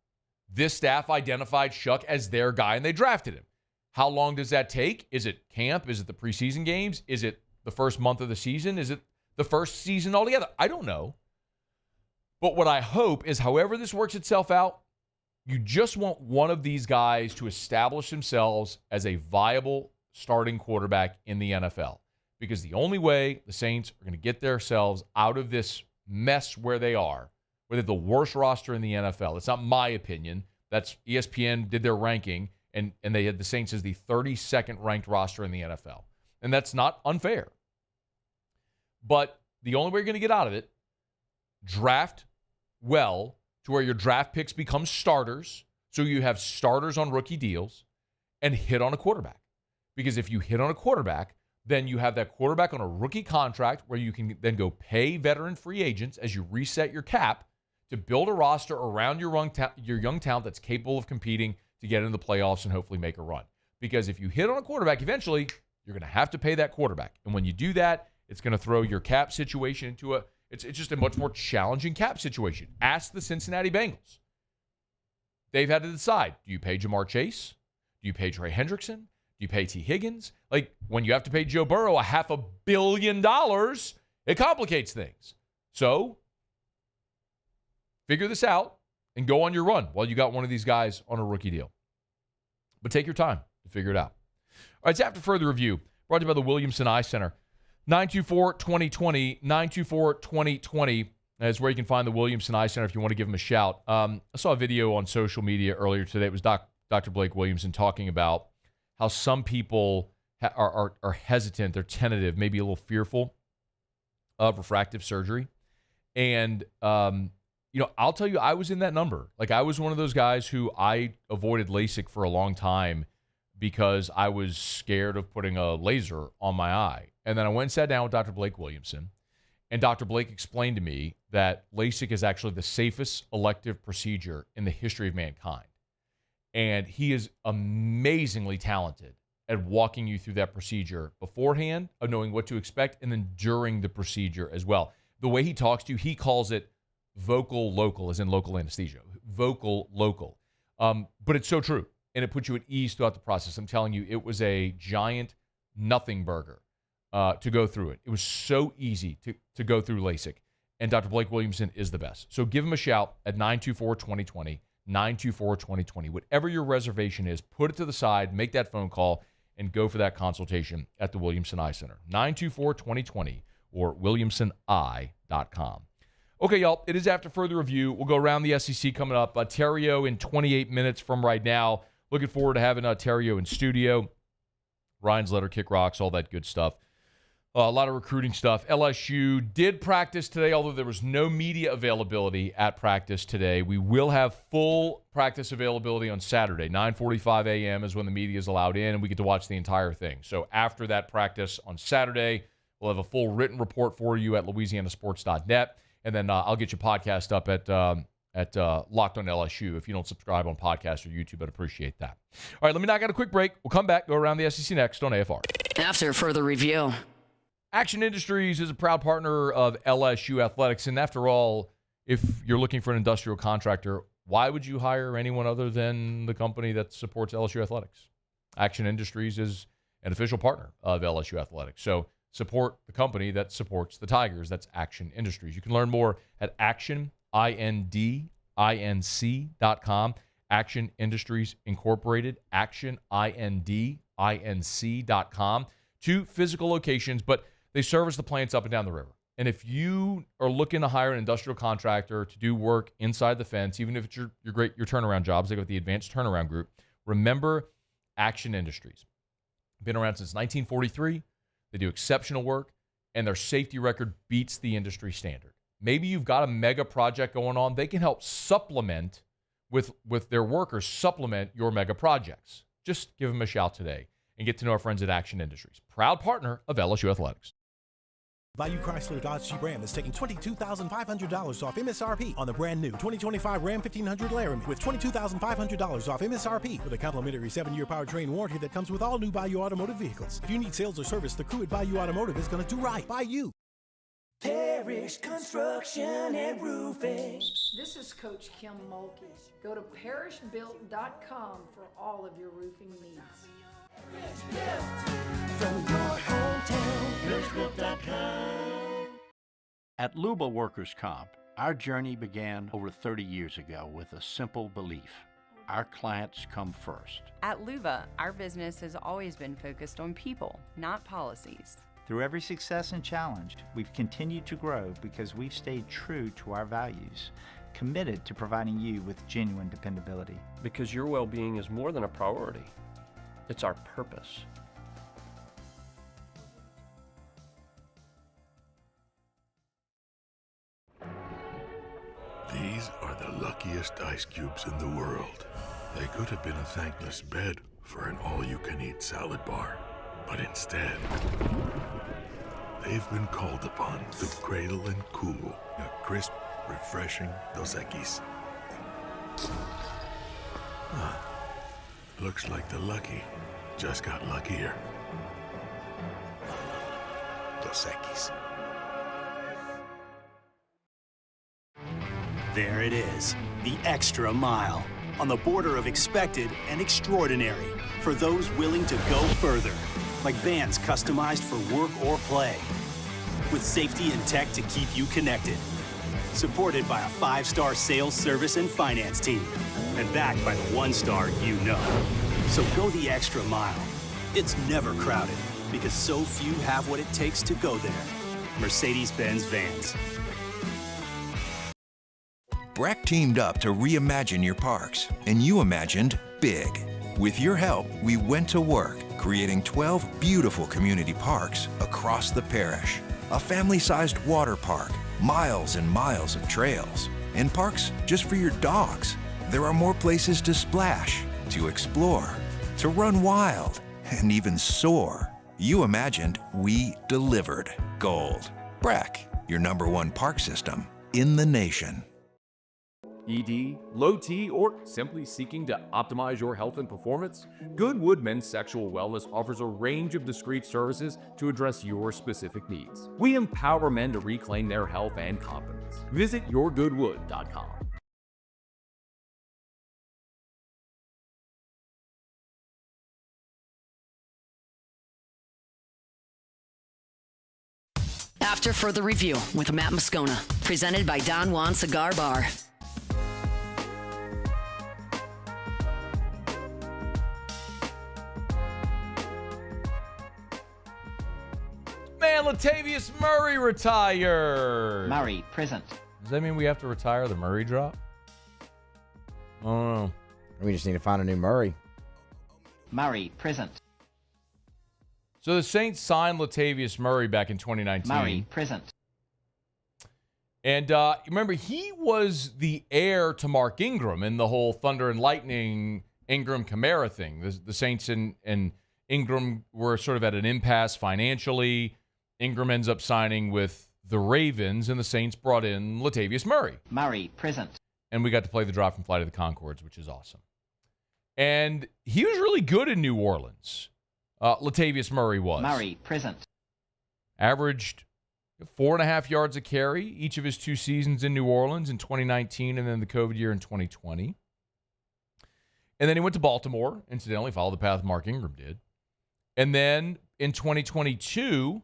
S13: This staff identified Shuck as their guy, and they drafted him. How long does that take? Is it camp? Is it the preseason games? Is it the first month of the season? Is it the first season altogether? I don't know. But what I hope is however this works itself out, you just want one of these guys to establish themselves as a viable starting quarterback in the NFL. Because the only way the Saints are going to get themselves out of this mess where they are, where they have the worst roster in the NFL. It's not my opinion. That's ESPN did their ranking, and they had the Saints as the 32nd ranked roster in the NFL. And that's not unfair. But the only way you're going to get out of it, draft well to where your draft picks become starters, so you have starters on rookie deals, and hit on a quarterback. Because if you hit on a quarterback, then you have that quarterback on a rookie contract where you can then go pay veteran free agents as you reset your cap to build a roster around your young talent that's capable of competing to get into the playoffs and hopefully make a run. Because if you hit on a quarterback, eventually you're going to have to pay that quarterback. And when you do that, it's going to throw your cap situation into it's just a much more challenging cap situation. Ask the Cincinnati Bengals. They've had to decide, do you pay Jamar Chase? Do you pay Trey Hendrickson? Do you pay T. Higgins? Like, when you have to pay Joe Burrow $500 million, it complicates things. So, figure this out and go on your run while you got one of these guys on a rookie deal. But take your time to figure it out. All right, it's After Further Review, brought to you by the Williamson Eye Center. 924-2020, 924-2020 is where you can find the Williamson Eye Center if you want to give them a shout. I saw a video on social media earlier today. It was Dr. Blake Williamson talking about how some people are hesitant, they're tentative, maybe a little fearful of refractive surgery. And, I'll tell you, I was in that number. Like, I was one of those guys who I avoided LASIK for a long time because I was scared of putting a laser on my eye. And then I went and sat down with Dr. Blake Williamson, and Dr. Blake explained to me that LASIK is actually the safest elective procedure in the history of mankind. And he is amazingly talented at walking you through that procedure beforehand, of knowing what to expect, and then during the procedure as well. The way he talks to you, he calls it vocal local, as in local anesthesia. Vocal local. But it's so true, and it puts you at ease throughout the process. I'm telling you, it was a giant nothing burger to go through it. It was so easy to go through LASIK, and Dr. Blake Williamson is the best. So give him a shout at 924-2020. 924-2020. Whatever your reservation is, put it to the side, make that phone call, and go for that consultation at the Williamson Eye Center. 924-2020 or williamsoneye.com. Okay, y'all, it is After Further Review. We'll go around the SEC coming up. Terrio in 28 minutes from right now. Looking forward to having Terrio in studio. Ryan's Letter, Kick Rocks, all that good stuff. A lot of recruiting stuff. LSU did practice today, although there was no media availability at practice today. We will have full practice availability on Saturday. 9:45 a.m. is when the media is allowed in, and we get to watch the entire thing. So after that practice on Saturday, we'll have a full written report for you at louisianasports.net, and then I'll get your podcast up at at Locked on LSU. If you don't subscribe on podcast or YouTube, I'd appreciate that. All right, let me knock out a quick break. We'll come back, go around the SEC next on AFR.
S12: After further review.
S13: Action Industries is a proud partner of LSU Athletics. And after all, if you're looking for an industrial contractor, why would you hire anyone other than the company that supports LSU Athletics? Action Industries is an official partner of LSU Athletics. So support the company that supports the Tigers. That's Action Industries. You can learn more at actionindinc.com. Action Industries Incorporated, actionindinc.com. 2 physical locations, but they service the plants up and down the river. And if you are looking to hire an industrial contractor to do work inside the fence, even if it's your turnaround jobs, they got the Advanced Turnaround Group, remember Action Industries. Been around since 1943. They do exceptional work, and their safety record beats the industry standard. Maybe you've got a mega project going on. They can help supplement with their workers, supplement your mega projects. Just give them a shout today and get to know our friends at Action Industries, proud partner of LSU Athletics.
S16: Bayou Chrysler Dodge Jeep Ram is taking $22,500 off MSRP on the brand new 2025 Ram 1500 Laramie with $22,500 off MSRP with a complimentary 7-year powertrain warranty that comes with all new Bayou Automotive vehicles. If you need sales or service, the crew at Bayou Automotive is going to do right by you.
S1: Parish Construction and Roofing.
S2: This is Coach Kim Mulkey. Go to parishbuilt.com for all of your roofing needs.
S1: From your hometown, parishbuilt.com.
S3: At Luba Workers Comp, our journey began over 30 years ago with a simple belief. Our clients come first.
S4: At Luba, our business has always been focused on people, not policies.
S5: Through every success and challenge, we've continued to grow because we've stayed true to our values, committed to providing you with genuine dependability.
S6: Because your well-being is more than a priority. It's our purpose.
S8: These are the luckiest ice cubes in the world. They could have been a thankless bed for an all-you-can-eat salad bar. But instead, they've been called upon to cradle and cool a crisp, refreshing Dos Equis. Looks like the lucky just got luckier. Dos Equis.
S23: There it is, the extra mile, on the border of expected and extraordinary for those willing to go further. Like vans customized for work or play, with safety and tech to keep you connected. Supported by a 5-star sales, service, and finance team, and backed by the 1-star you know. So go the extra mile. It's never crowded, because so few have what it takes to go there. Mercedes-Benz Vans.
S24: Breck teamed up to reimagine your parks, and you imagined big. With your help, we went to work, creating 12 beautiful community parks across the parish. A family-sized water park, miles and miles of trails, and parks just for your dogs. There are more places to splash, to explore, to run wild, and even soar. You imagined, we delivered. Gold. Breck, your #1 park system in the nation.
S19: ED, low T, or simply seeking to optimize your health and performance? Goodwood Men's Sexual Wellness offers a range of discreet services to address your specific needs. We empower men to reclaim their health and confidence. Visit yourgoodwood.com.
S12: After further review with Matt Moscona, presented by Don Juan Cigar Bar.
S13: Man, Latavius Murray retired.
S25: Murray, present.
S13: Does that mean we have to retire the Murray drop? I don't know.
S22: We just need to find a new Murray.
S25: Murray, present.
S13: So the Saints signed Latavius Murray back in 2019.
S25: Murray, present.
S13: And remember, he was the heir to Mark Ingram in the whole Thunder and Lightning Ingram-Kamara thing. The Saints and Ingram were sort of at an impasse financially. Ingram ends up signing with the Ravens, and the Saints brought in Latavius Murray.
S25: Murray, present.
S13: And we got to play the drop from Flight of the Conchords, which is awesome. And he was really good in New Orleans. Latavius Murray was.
S25: Murray, present.
S13: Averaged 4.5 yards a carry each of his 2 seasons in New Orleans in 2019 and then the COVID year in 2020. And then he went to Baltimore, incidentally, followed the path Mark Ingram did. And then in 2022,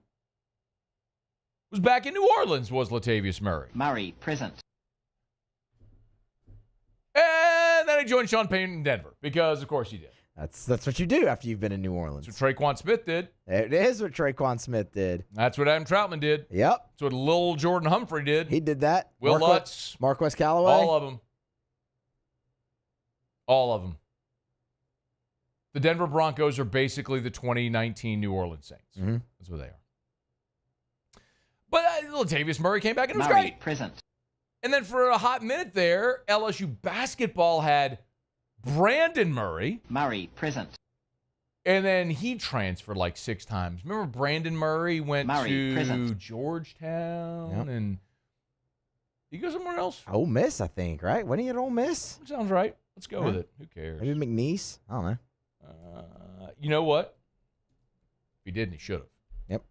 S13: was back in New Orleans, was Latavius Murray.
S25: Murray, present.
S13: And then he joined Sean Payton in Denver, because of course he did.
S22: That's what you do after you've been in New Orleans.
S13: That's what Traquan Smith did.
S22: It is what Traquan Smith did.
S13: That's what Adam Troutman did.
S22: Yep.
S13: That's what little Jordan Humphrey did.
S22: He did that.
S13: Will Lutz.
S22: Marquez Callaway.
S13: All of them. All of them. The Denver Broncos are basically the 2019 New Orleans Saints.
S22: Mm-hmm.
S13: That's what they are. But Latavius Murray came back and it was
S25: Murray,
S13: great.
S25: present.
S13: And then for a hot minute there, LSU basketball had Brandon Murray.
S25: Murray, present.
S13: And then he transferred like 6 times. Remember Brandon Murray went to
S25: present.
S13: Georgetown and he goes somewhere else?
S22: Ole Miss, I think, right? Wasn't he at Ole Miss?
S13: Sounds right. Let's go with it. Who cares?
S22: Maybe McNeese? I don't know.
S13: You know what? If he didn't, he should have.
S22: Yep.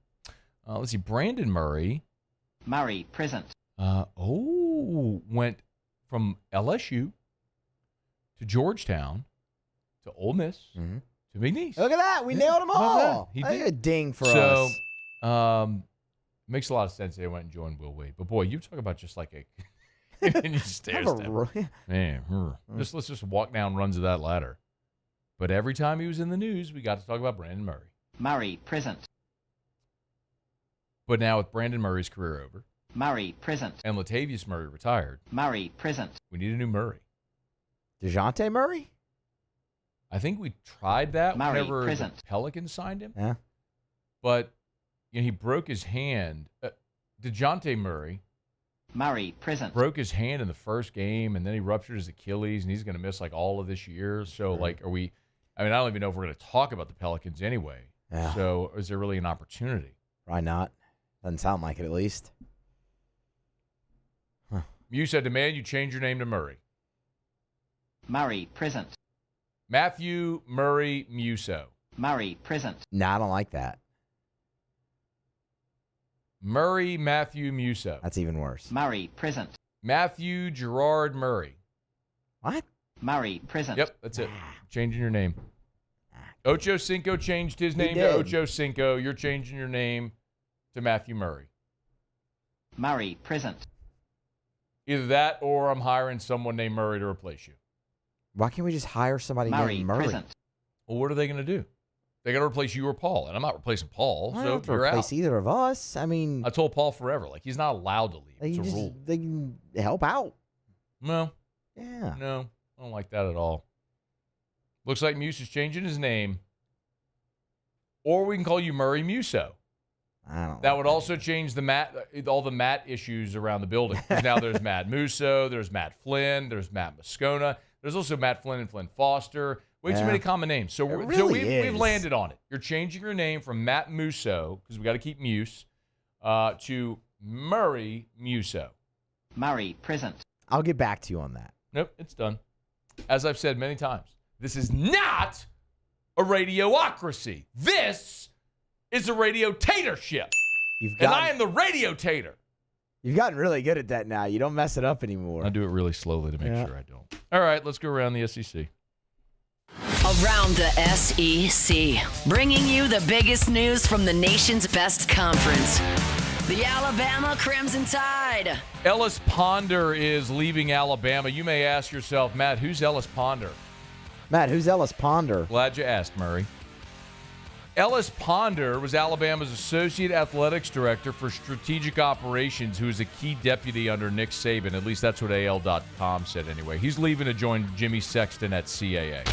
S13: Let's see. Brandon Murray.
S25: Murray, present.
S13: Went from LSU to Georgetown to Ole Miss to McNeese.
S22: Look at that. We nailed them all.
S13: He
S22: That's
S13: did.
S22: a ding for
S13: So,
S22: us.
S13: makes a lot of sense they went and joined Will Wade. But, boy, you talk about just like a and you stare Man, let's just walk down runs of that ladder. But every time he was in the news, we got to talk about Brandon Murray.
S25: Murray, present.
S13: But now with Brandon Murray's career over.
S25: Murray, present.
S13: And Latavius Murray retired.
S25: Murray, present.
S13: We need a new Murray.
S22: DeJounte Murray?
S13: I think we tried that
S25: Murray,
S13: whenever
S25: present.
S13: the Pelicans signed him.
S22: Yeah.
S13: But he broke his hand. DeJounte Murray.
S25: Murray, present.
S13: Broke his hand in the first game, and then he ruptured his Achilles, and he's going to miss like all of this year. So, are we – I don't even know if we're going to talk about the Pelicans anyway.
S22: Yeah.
S13: So, is there really an opportunity?
S22: Why not? Doesn't sound like it, at least.
S13: You said, demand you change your name to Murray.
S25: Murray, present.
S13: Matthew Murray Musso.
S25: Murray, present.
S22: No, I don't like that.
S13: Murray Matthew Musso.
S22: That's even worse.
S25: Murray, present.
S13: Matthew Gerard Murray.
S22: What?
S25: Murray, present.
S13: Yep, that's it. Changing your name. Ocho Cinco changed his name to
S22: did.
S13: Ocho Cinco. You're changing your name to Matthew Murray.
S25: Murray, present.
S13: Either that or I'm hiring someone named Murray to replace you.
S22: Why can't we just hire somebody named Murray?
S25: Present.
S13: Well, what are they going to do? They got to replace you or Paul, and I'm not replacing Paul,
S22: I
S13: so
S22: don't have to
S13: you're
S22: replace
S13: out.
S22: either of us. I mean,
S13: I told Paul forever, he's not allowed to leave. It's a rule.
S22: they can help out.
S13: No.
S22: Yeah.
S13: No, I don't like that at all. Looks like Muse is changing his name. Or we can call you Murray Musso.
S22: I don't.
S13: That would also change all the Matt issues around the building. Because now there's Matt Musso, there's Matt Flynn, there's Matt Moscona, there's also Matt Flynn and Flynn Foster. Way too many common names. So, we've landed on it. You're changing your name from Matt Musso, because we got to keep Muse, to Murray Musso.
S25: Murray, present.
S22: I'll get back to you on that.
S13: Nope, it's done. As I've said many times, this is not a radiocracy. This is a radiotatorship. And I am the radiotator.
S22: You've gotten really good at that now. You don't mess it up anymore.
S13: I do it really slowly to make sure I don't. All right, let's go around the SEC.
S12: Around the SEC, bringing you the biggest news from the nation's best conference. The Alabama Crimson Tide.
S13: Ellis Ponder is leaving Alabama. You may ask yourself, Matt, who's Ellis Ponder?
S22: Matt, who's Ellis Ponder?
S13: Glad you asked, Murray. Ellis Ponder was Alabama's Associate Athletics Director for Strategic Operations, who is a key deputy under Nick Saban. At least that's what AL.com said anyway. He's leaving to join Jimmy Sexton at CAA.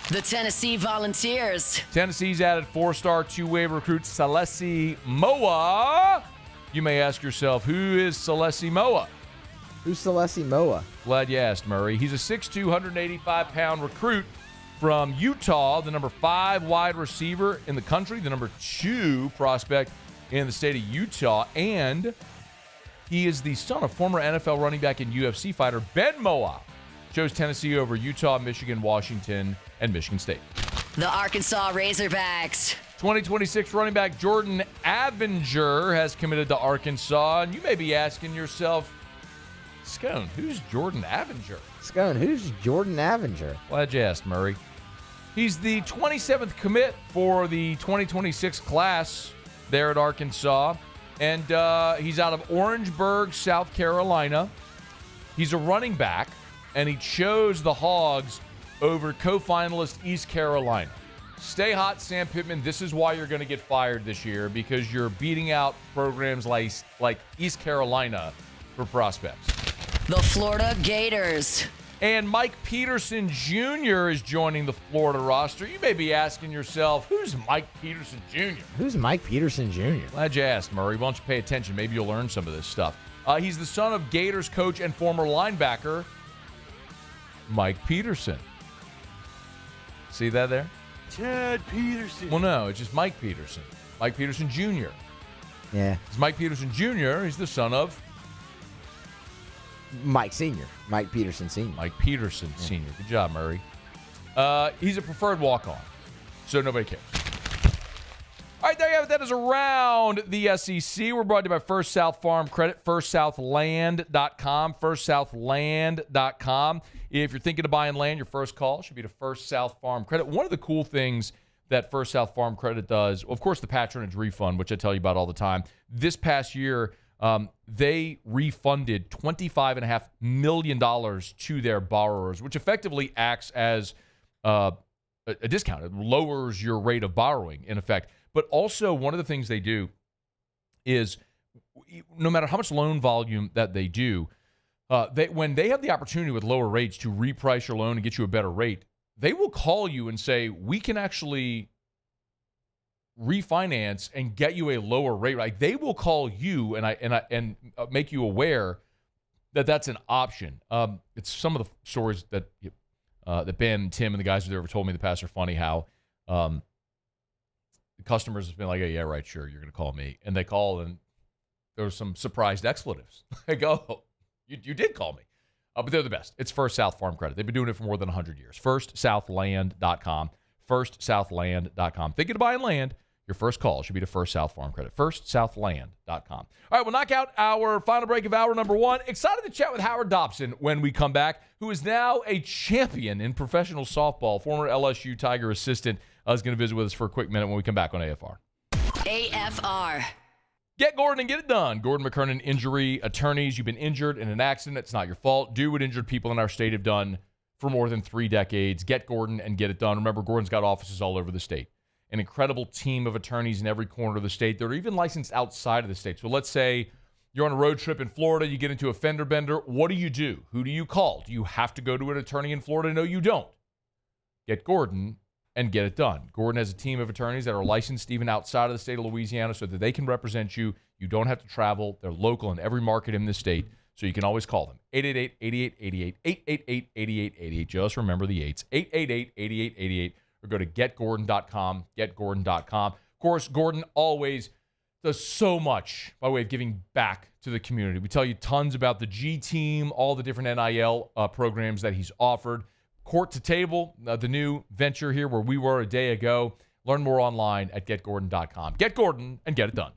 S12: The Tennessee Volunteers.
S13: Tennessee's added 4-star two-way recruit Celesi Moa. You may ask yourself, who is Celesi Moa?
S22: Who's Celesi Moa?
S13: Glad you asked, Murray. He's a 6'2", 185-pound recruit from Utah, the number 5 wide receiver in the country, the number 2 prospect in the state of Utah, and He is the son of former NFL running back and UFC fighter Ben Moab. Chose Tennessee over Utah, Michigan, Washington, and Michigan State.
S12: The Arkansas Razorbacks.
S13: 2026 running back Jordan Avenger has committed to Arkansas. And you may be asking yourself, Scone, who's Jordan Avenger?
S22: Scone, who's Jordan Avenger?
S13: Glad you asked, Murray. He's the 27th commit for the 2026 class there at Arkansas. And he's out of Orangeburg, South Carolina. He's a running back, and he chose the Hogs over co-finalist East Carolina. Stay hot, Sam Pittman. This is why you're going to get fired this year, because you're beating out programs like East Carolina for prospects.
S12: The Florida Gators.
S13: And Mike Peterson Jr. is joining the Florida roster. You may be asking yourself, who's Mike Peterson Jr.?
S22: Who's Mike Peterson Jr.?
S13: Glad you asked, Murray. Why don't you pay attention? Maybe you'll learn some of this stuff. He's the son of Gators coach and former linebacker Mike Peterson. See that there?
S22: Ted Peterson.
S13: Well, no, it's just Mike Peterson. Mike Peterson Jr.
S22: Yeah.
S13: It's Mike Peterson Jr. He's the son of
S22: Mike Sr. Mike Peterson Sr.
S13: Mike Peterson Sr. Good job, Murray. He's a preferred walk-on, so nobody cares. All right, there you have it. That is Around the SEC. We're brought to you by First South Farm Credit, firstsouthland.com, firstsouthland.com. If you're thinking of buying land, your first call should be to First South Farm Credit. One of the cool things that First South Farm Credit does, of course, the patronage refund, which I tell you about all the time. This past year, they refunded $25.5 million to their borrowers, which effectively acts as a discount. It lowers your rate of borrowing, in effect. But also, one of the things they do is, no matter how much loan volume that they do, when they have the opportunity with lower rates to reprice your loan and get you a better rate, they will call you and say, we can actually refinance and get you a lower rate. Like, they will call you and make you aware that that's an option. It's some of the stories that Ben, Tim, and the guys who ever told me in the past are funny. How the customers have been like, "Hey, yeah, right, sure, you're going to call me," and they call and there's some surprised expletives. They go, oh, "You did call me," but they're the best. It's First South Farm Credit. They've been doing it for more than 100 years. FirstSouthland.com. FirstSouthland.com. Thinking of buying land? Your first call should be to First South Farm Credit. FirstSouthland.com. All right, we'll knock out our final break of hour number one. Excited to chat with Howard Dobson when we come back, who is now a champion in professional softball. Former LSU Tiger assistant is going to visit with us for a quick minute when we come back on AFR.
S12: AFR.
S13: Get Gordon and get it done. Gordon McKernan Injury Attorneys. You've been injured in an accident. It's not your fault. Do what injured people in our state have done for more than 3 decades. Get Gordon and get it done. Remember, Gordon's got offices all over the state. An incredible team of attorneys in every corner of the state. They're even licensed outside of the state. So let's say you're on a road trip in Florida. You get into a fender bender. What do? Who do you call? Do you have to go to an attorney in Florida? No, you don't. Get Gordon and get it done. Gordon has a team of attorneys that are licensed even outside of the state of Louisiana so that they can represent you. You don't have to travel. They're local in every market in the state, so you can always call them. 888-8888, 888-8888. Just remember the 8s. 888-8888, or go to getgordon.com, getgordon.com. Of course, Gordon always does so much by way of giving back to the community. We tell you tons about the G Team, all the different NIL programs that he's offered. Court to Table, the new venture here where we were a day ago. Learn more online at getgordon.com. Get Gordon and get it done.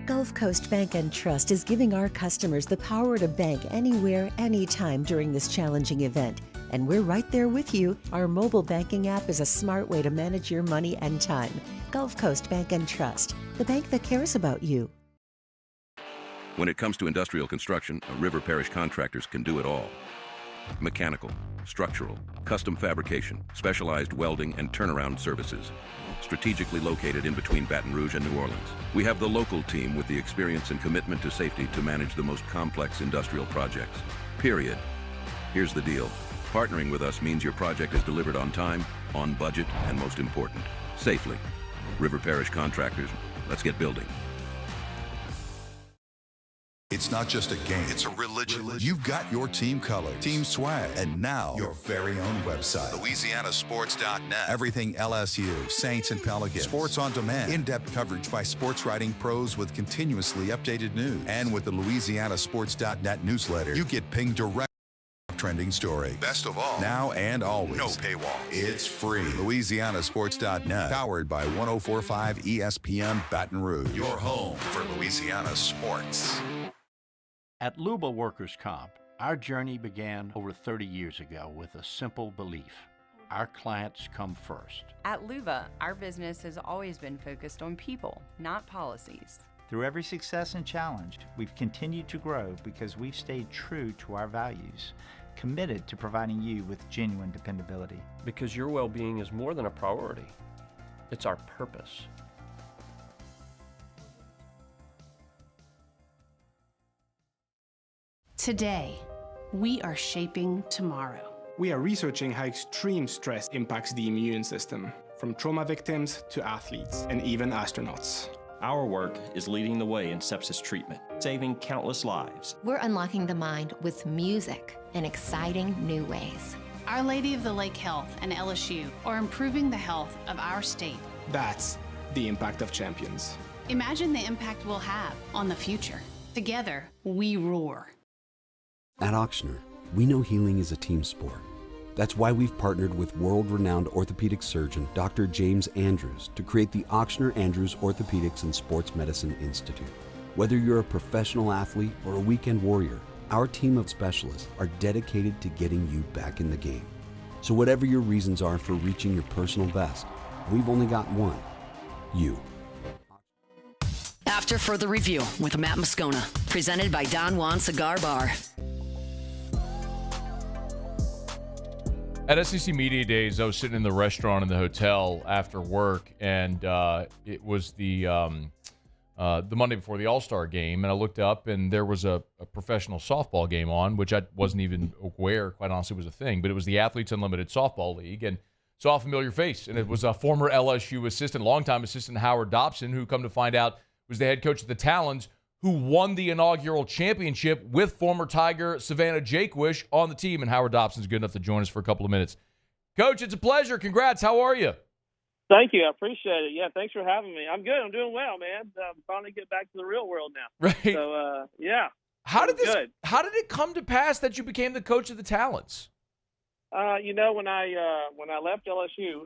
S7: Gulf Coast Bank and Trust is giving our customers the power to bank anywhere, anytime during this challenging event. And we're right there with you. Our mobile banking app is a smart way to manage your money and time. Gulf Coast Bank and Trust, the bank that cares about you.
S9: When it comes to industrial construction, River Parish Contractors can do it all. Mechanical, structural, custom fabrication, specialized welding and turnaround services. Strategically located in between Baton Rouge and New Orleans, we have the local team with the experience and commitment to safety to manage the most complex industrial projects. Period. Here's the deal. Partnering with us means your project is delivered on time, on budget, and most important, safely. River Parish Contractors, let's get building.
S24: It's not just a game, it's a religion. You've got your team colors, team swag, and now your very own website. LouisianaSports.net. Everything LSU, Saints, and Pelicans. Sports on demand. In-depth coverage by sports writing pros with continuously updated news. And with the LouisianaSports.net newsletter, you get pinged direct trending story. Best of all, now and always, no paywall. It's free. LouisianaSports.net, powered by 104.5 ESPN Baton Rouge. Your home for Louisiana sports.
S3: At Luba Workers Comp, our journey began over 30 years ago with a simple belief. Our clients come first.
S4: At Luba, our business has always been focused on people, not policies.
S5: Through every success and challenge, we've continued to grow because we've stayed true to our values, committed to providing you with genuine dependability.
S6: Because your well-being is more than a priority. It's our purpose.
S10: Today, we are shaping tomorrow.
S11: We are researching how extreme stress impacts the immune system, from trauma victims to athletes and even astronauts.
S14: Our work is leading the way in sepsis treatment, saving countless lives.
S15: We're unlocking the mind with music in exciting new ways.
S10: Our Lady of the Lake Health and LSU are improving the health of our state.
S11: That's the impact of champions.
S10: Imagine the impact we'll have on the future. Together, we roar.
S17: At Ochsner, we know healing is a team sport. That's why we've partnered with world-renowned orthopedic surgeon Dr. James Andrews to create the Ochsner Andrews Orthopedics and Sports Medicine Institute. Whether you're a professional athlete or a weekend warrior, our team of specialists are dedicated to getting you back in the game. So whatever your reasons are for reaching your personal best, we've only got one: you.
S12: After Further Review with Matt Moscona, presented by Don Juan Cigar Bar.
S13: At SEC Media Days, I was sitting in the restaurant in the hotel after work, and it was the Monday before the All-Star game, and I looked up, and there was a professional softball game on, which I wasn't even aware, quite honestly, was a thing, but it was the Athletes Unlimited Softball League, and saw a familiar face, and it was a former LSU assistant, longtime assistant Howard Dobson, who, come to find out, was the head coach of the Talons, who won the inaugural championship with former Tiger Savannah Jakewish on the team. And Howard Dobson's good enough to join us for a couple of minutes. Coach, it's a pleasure. Congrats. How are you?
S26: Thank you. I appreciate it. Yeah, thanks for having me. I'm good. I'm doing well, man. Finally get back to the real world now.
S13: Right.
S26: So, yeah.
S13: How did it come to pass that you became the coach of the Talons?
S26: When I left LSU,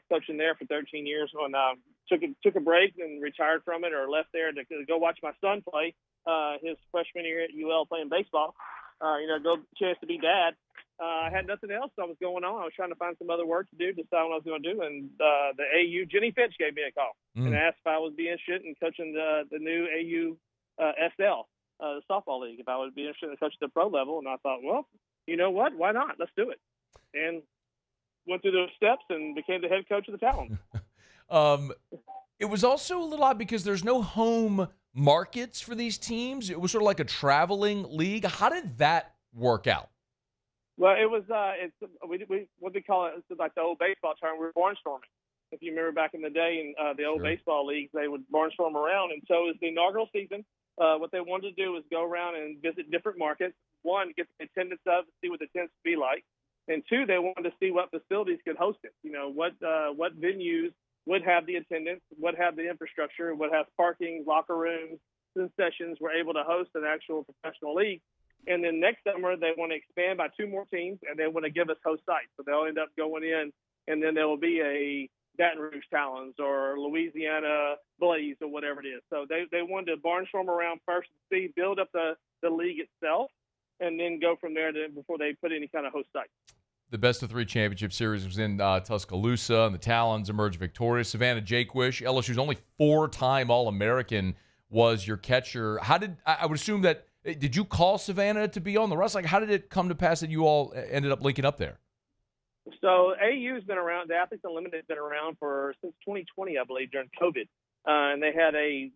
S26: coaching there for 13 years, when I took a break and retired from it, or left there to go watch my son play his freshman year at UL playing baseball. Go chance to be dad. I had nothing else that was going on. I was trying to find some other work to do, decide what I was going to do, and the AU Jenny Finch gave me a call and asked if I would be interested in coaching the new AU SL, the softball league, if I would be interested in coaching the pro level. And I thought, well, you know what? Why not? Let's do it. And went through those steps and became the head coach of the Talons.
S13: It was also a little odd because there's no home markets for these teams. It was sort of like a traveling league. How did that work out?
S26: Well, it was we what they call it, it's like the old baseball term. We were barnstorming. If you remember back in the day in the old baseball leagues, they would barnstorm around. And so it was the inaugural season. What they wanted to do was go around and visit different markets. One, get the attendance of, see what the tents would be like. And two, they wanted to see what facilities could host it. What venues would have the attendance, would have the infrastructure, would have parking, locker rooms, concessions, were able to host an actual professional league. And then next summer, they want to expand by 2 more teams, and they want to give us host sites. So they'll end up going in, and then there will be a Baton Rouge Talons or Louisiana Blaze or whatever it is. So they wanted to barnstorm around first to see, build up the league itself, and then go from there before they put any kind of host site.
S13: The best of 3 championship series was in Tuscaloosa, and the Talons emerged victorious. Savannah Jakewish, LSU's only 4-time All-American, was your catcher. I would assume that, did you call Savannah to be on the roster? Like, how did it come to pass that you all ended up linking up there?
S26: So AU's been around, the Athletes Unlimited has been around since 2020, I believe, during COVID. And they had a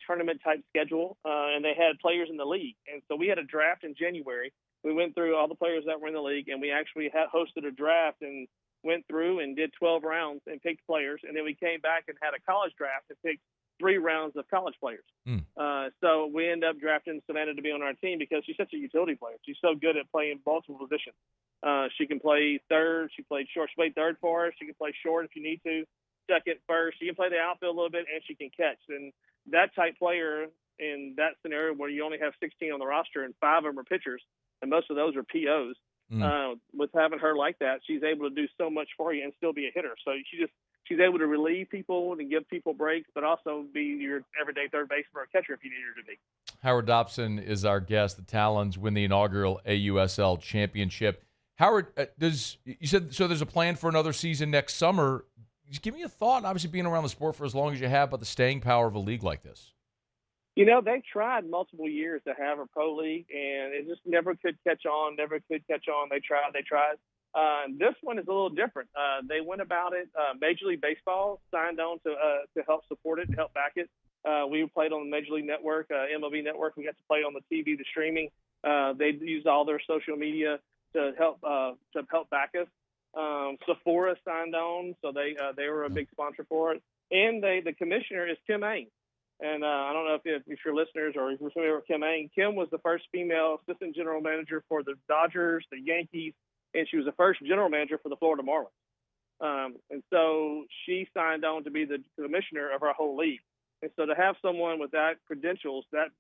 S26: tournament type schedule, and they had players in the league. And so we had a draft in January. We went through all the players that were in the league, and we actually hosted a draft and went through and did 12 rounds and picked players. And then we came back and had a college draft and picked 3 rounds of college players. So we end up drafting Savannah to be on our team because she's such a utility player. She's so good at playing multiple positions. She can play third. She played short. She played third for us. She can play short if you need to, second, first. She can play the outfield a little bit, and she can catch. And that type player in that scenario where you only have 16 on the roster and 5 of them are pitchers, and most of those are POs, with having her like that, she's able to do so much for you and still be a hitter. So she's able to relieve people and give people breaks, but also be your everyday third baseman or catcher if you need her to be.
S13: Howard Dobson is our guest. The Talons win the inaugural AUSL championship. Howard, you said so there's a plan for another season next summer. Just give me a thought, obviously being around the sport for as long as you have, about the staying power of a league like this.
S26: You know, they've tried multiple years to have a pro league, and it just never could catch on. They tried. This one is a little different. They went about it. Major League Baseball signed on to help support it and help back it. We played on the Major League Network, MLB Network. We got to play on the TV, the streaming. They used all their social media to help back us. Sephora signed on, so they were a big sponsor for it. And the commissioner is Kim Aing. And I don't know if your listeners or if you're familiar with Kim Aing. Kim was the first female assistant general manager for the Dodgers, the Yankees, and she was the first general manager for the Florida Marlins. And so she signed on to be the commissioner of our whole league. And so to have someone with that credentials, that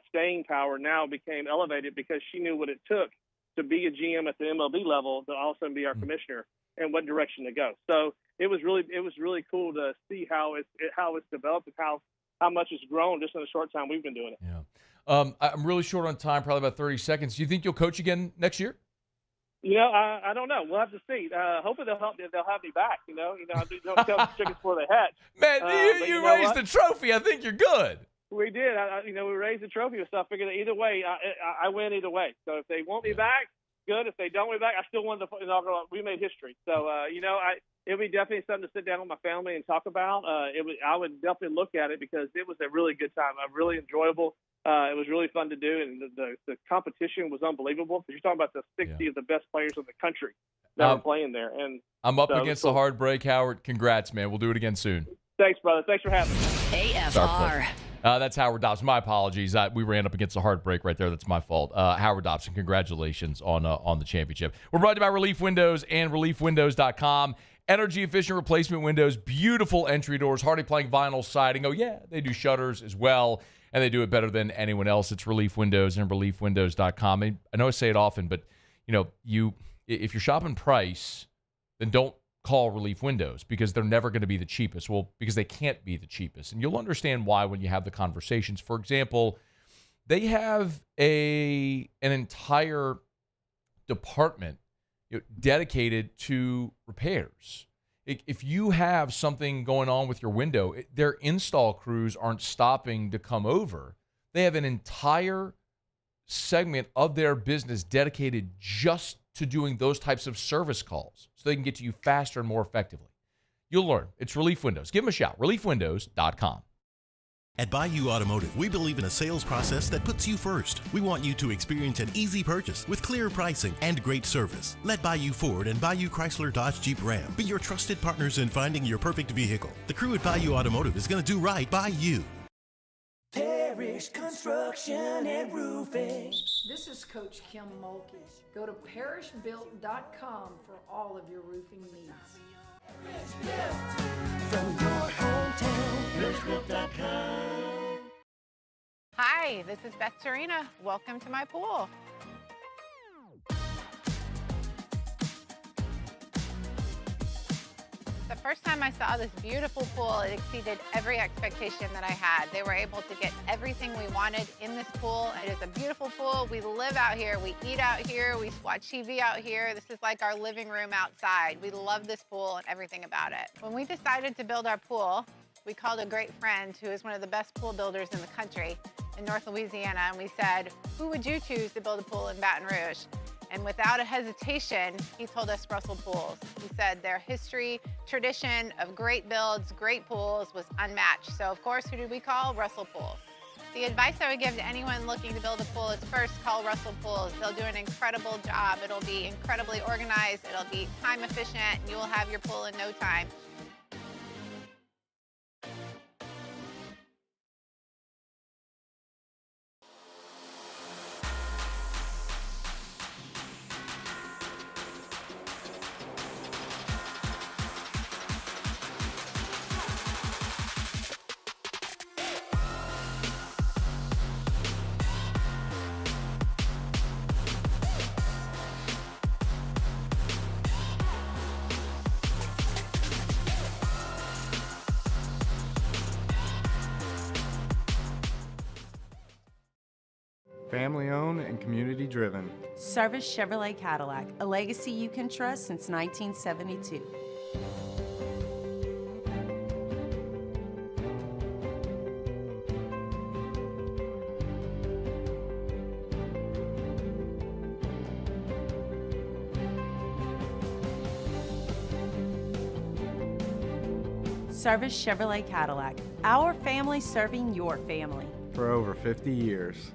S26: staying power now became elevated because she knew what it took to be a GM at the MLB level to also be our commissioner and what direction to go. So it was really cool to see how it's developed and how much it's grown just in the short time we've been doing it.
S13: Yeah. I'm really short on time, probably about 30 seconds. Do you think you'll coach again next year?
S26: You know, I don't know. We'll have to see. Hopefully they'll have me back. You know, don't tell the chickens before they hatch.
S13: Man, you raised the trophy. I think you're good.
S26: We did. We raised the trophy and stuff. Figured that either way, I win either way. So if they want me back, good. If they don't want me back, I still won the inaugural. We made history. So it'll be definitely something to sit down with my family and talk about. I would definitely look at it because it was a really good time. Really enjoyable. It was really fun to do, and the competition was unbelievable because you're talking about the 60 of the best players in the country that were playing there. And
S13: I'm up against the hard break, Howard. Congrats, man. We'll do it again soon.
S26: Thanks, brother. Thanks for having me.
S12: AFR.
S13: That's Howard Dobson. My apologies. We ran up against a hard break right there. That's my fault. Howard Dobson, congratulations on the championship. We're brought to you by Relief Windows and ReliefWindows.com. Energy-efficient replacement windows, beautiful entry doors, Hardy Plank vinyl siding. Oh, yeah, they do shutters as well, and they do it better than anyone else. It's Relief Windows and ReliefWindows.com. I know I say it often, but if you're shopping price, then don't call Relief Windows because they're never going to be the cheapest. Well, because they can't be the cheapest. And you'll understand why when you have the conversations. For example, they have an entire department dedicated to repairs. If you have something going on with your window, their install crews aren't stopping to come over. They have an entire segment of their business dedicated just to doing those types of service calls so they can get to you faster and more effectively. You'll learn. It's Relief Windows. Give them a shout. ReliefWindows.com.
S1: At Bayou Automotive, we believe in a sales process that puts you first. We want you to experience an easy purchase with clear pricing and great service. Let Bayou Ford and Bayou Chrysler Dodge Jeep Ram be your trusted partners in finding your perfect vehicle. The crew at Bayou Automotive is going to do right by you.
S2: Parish Construction and Roofing.
S16: This is Coach Kim Mulkey. Go to parishbuilt.com for all of your roofing needs.
S2: From your hometown, parishbuilt.com.
S18: Hi, this is Beth Serena. Welcome to my pool. The first time I saw this beautiful pool, it exceeded every expectation that I had. They were able to get everything we wanted in this pool. It is a beautiful pool. We live out here, we eat out here, we watch TV out here. This is like our living room outside. We love this pool and everything about it. When we decided to build our pool, we called a great friend who is one of the best pool builders in the country in North Louisiana, and we said, who would you choose to build a pool in Baton Rouge? And without a hesitation, he told us Russell Pools. He said their history, tradition of great builds, great pools was unmatched. So of course, who did we call? Russell Pools. The advice I would give to anyone looking to build a pool is first call Russell Pools. They'll do an incredible job. It'll be incredibly organized. It'll be time efficient, and you will have your pool in no time.
S11: Family owned and community driven.
S4: Service Chevrolet Cadillac, a legacy you can trust since 1972. Service Chevrolet Cadillac, our family serving your family.
S11: For over 50 years.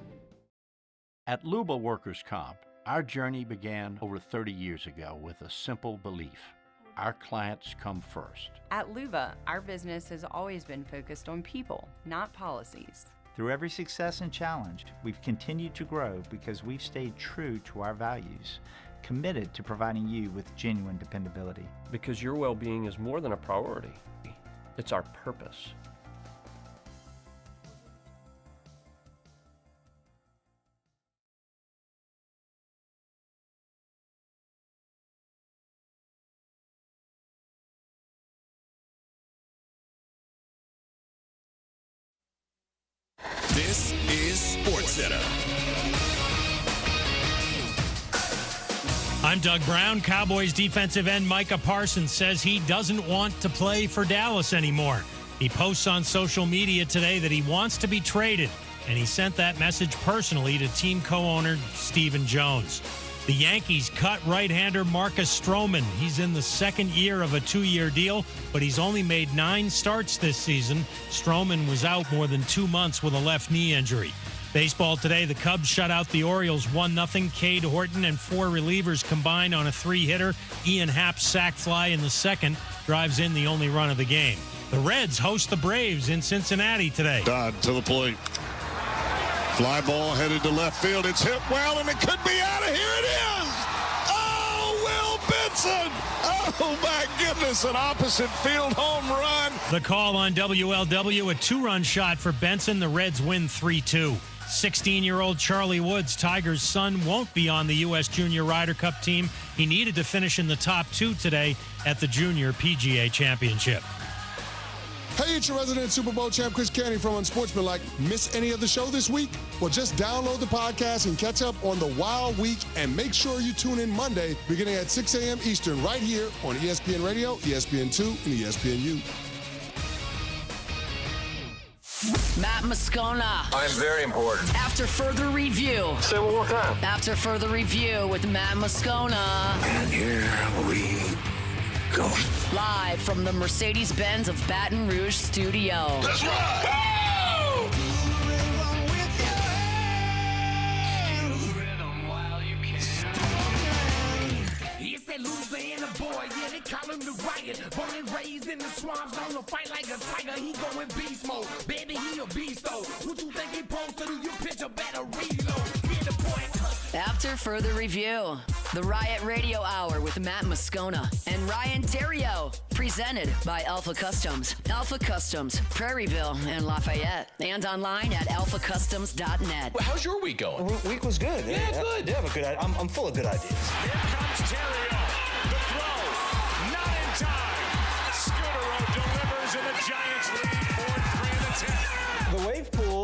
S3: At Luba Workers Comp, our journey began over 30 years ago with a simple belief. Our clients come first.
S4: At Luba, our business has always been focused on people, not policies.
S5: Through every success and challenge, we've continued to grow because we've stayed true to our values, committed to providing you with genuine dependability.
S6: Because your well-being is more than a priority. It's our purpose.
S8: This is SportsCenter.
S19: I'm Doug Brown. Cowboys defensive end Micah Parsons says he doesn't want to play for Dallas anymore. He posts on social media today that he wants to be traded, and he sent that message personally to team co-owner Stephen Jones. The Yankees cut right-hander Marcus Stroman. He's in the second year of a 2-year deal, but he's only made 9 starts this season. Stroman was out more than 2 months with a left knee injury. Baseball today, the Cubs shut out the Orioles 1-0. Cade Horton and 4 relievers combined on a 3-hitter. Ian Happ's sac fly in the second drives in the only run of the game. The Reds host the Braves in Cincinnati today.
S20: Dodd to the plate. Fly ball headed to left field. It's hit well, and it could be out of here. It is! Oh, Will Benson! Oh, my goodness, an opposite field home run.
S19: The call on WLW, a 2-run shot for Benson. The Reds win 3-2. 16-year-old Charlie Woods, Tiger's son, won't be on the U.S. Junior Ryder Cup team. He needed to finish in the top 2 today at the Junior PGA Championship.
S20: Hey, it's your resident Super Bowl champ, Chris Canty from Unsportsmanlike. Miss any of the show this week? Well, just download the podcast and catch up on the wild week, and make sure you tune in Monday beginning at 6 a.m. Eastern right here on ESPN Radio, ESPN2, and ESPNU.
S12: Matt Moscona.
S21: I'm very important.
S12: After further review.
S21: Say it one more time.
S12: After further review with Matt Moscona.
S21: And here we go.
S12: Live from the Mercedes-Benz of Baton Rouge studio.
S21: That's right. Woo!
S2: It's that Louisiana boy, yeah, they call him the Riot. Born and raised in the swamps, on the fight like a tiger. He going beast mode, baby, he a beast though. What you think he supposed to do? You pitch a better reload. Get the point.
S12: After further review, the Riot Radio Hour with Matt Moscona and Ryan Terrio, presented by Alpha Customs. Alpha Customs, Prairieville and Lafayette, and online at alphacustoms.net.
S21: Well, how's your week going?
S23: Week was good.
S21: Yeah, good.
S23: Yeah, but good. I'm full of good ideas.
S21: Here comes Terrio. The throw. Not in time. Scudero delivers, and the Giants lead 4-3 in the 10th.
S23: The wave pool,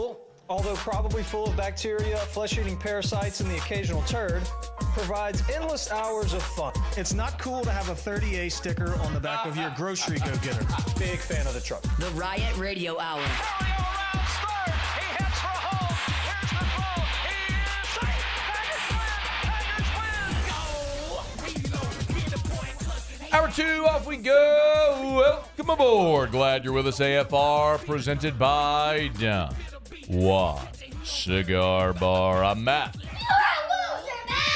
S23: although probably full of bacteria, flesh-eating parasites, and the occasional turd, provides endless hours of fun. It's not cool to have a 30A sticker on the back of your grocery go-getter. Big fan of the truck.
S12: The Riot Radio Hour.
S13: Hour 2, off we go. Welcome aboard. Glad you're with us. AFR presented by Don Juan Cigar Bar. I'm Matt.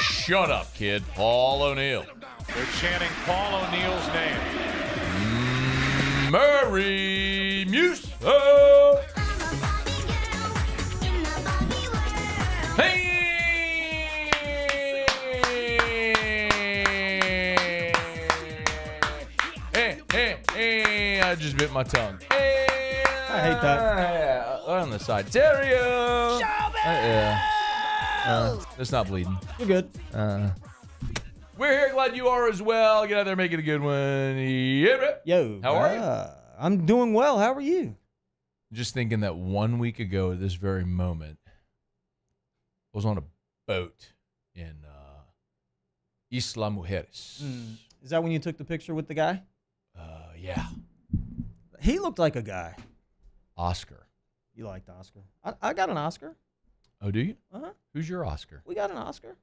S13: Shut up, kid. Paul O'Neill.
S25: They're chanting Paul O'Neill's name.
S13: Murray Musso. Hey! I just bit my tongue. Hey!
S23: I hate that.
S13: On the side. Terrio! It's not bleeding.
S23: You're good.
S13: We're here. Glad you are as well. Get out there, make it a good one. Yeah.
S23: Yo.
S13: How are you?
S23: I'm doing well. How are you?
S13: Just thinking that 1 week ago at this very moment, was on a boat in Isla Mujeres.
S7: Is that when you took the picture with the guy?
S13: Yeah.
S7: He looked like a guy.
S13: Oscar.
S7: You liked Oscar. I got an Oscar.
S13: Oh, do you?
S7: Uh-huh.
S13: Who's your Oscar?
S7: We got an Oscar.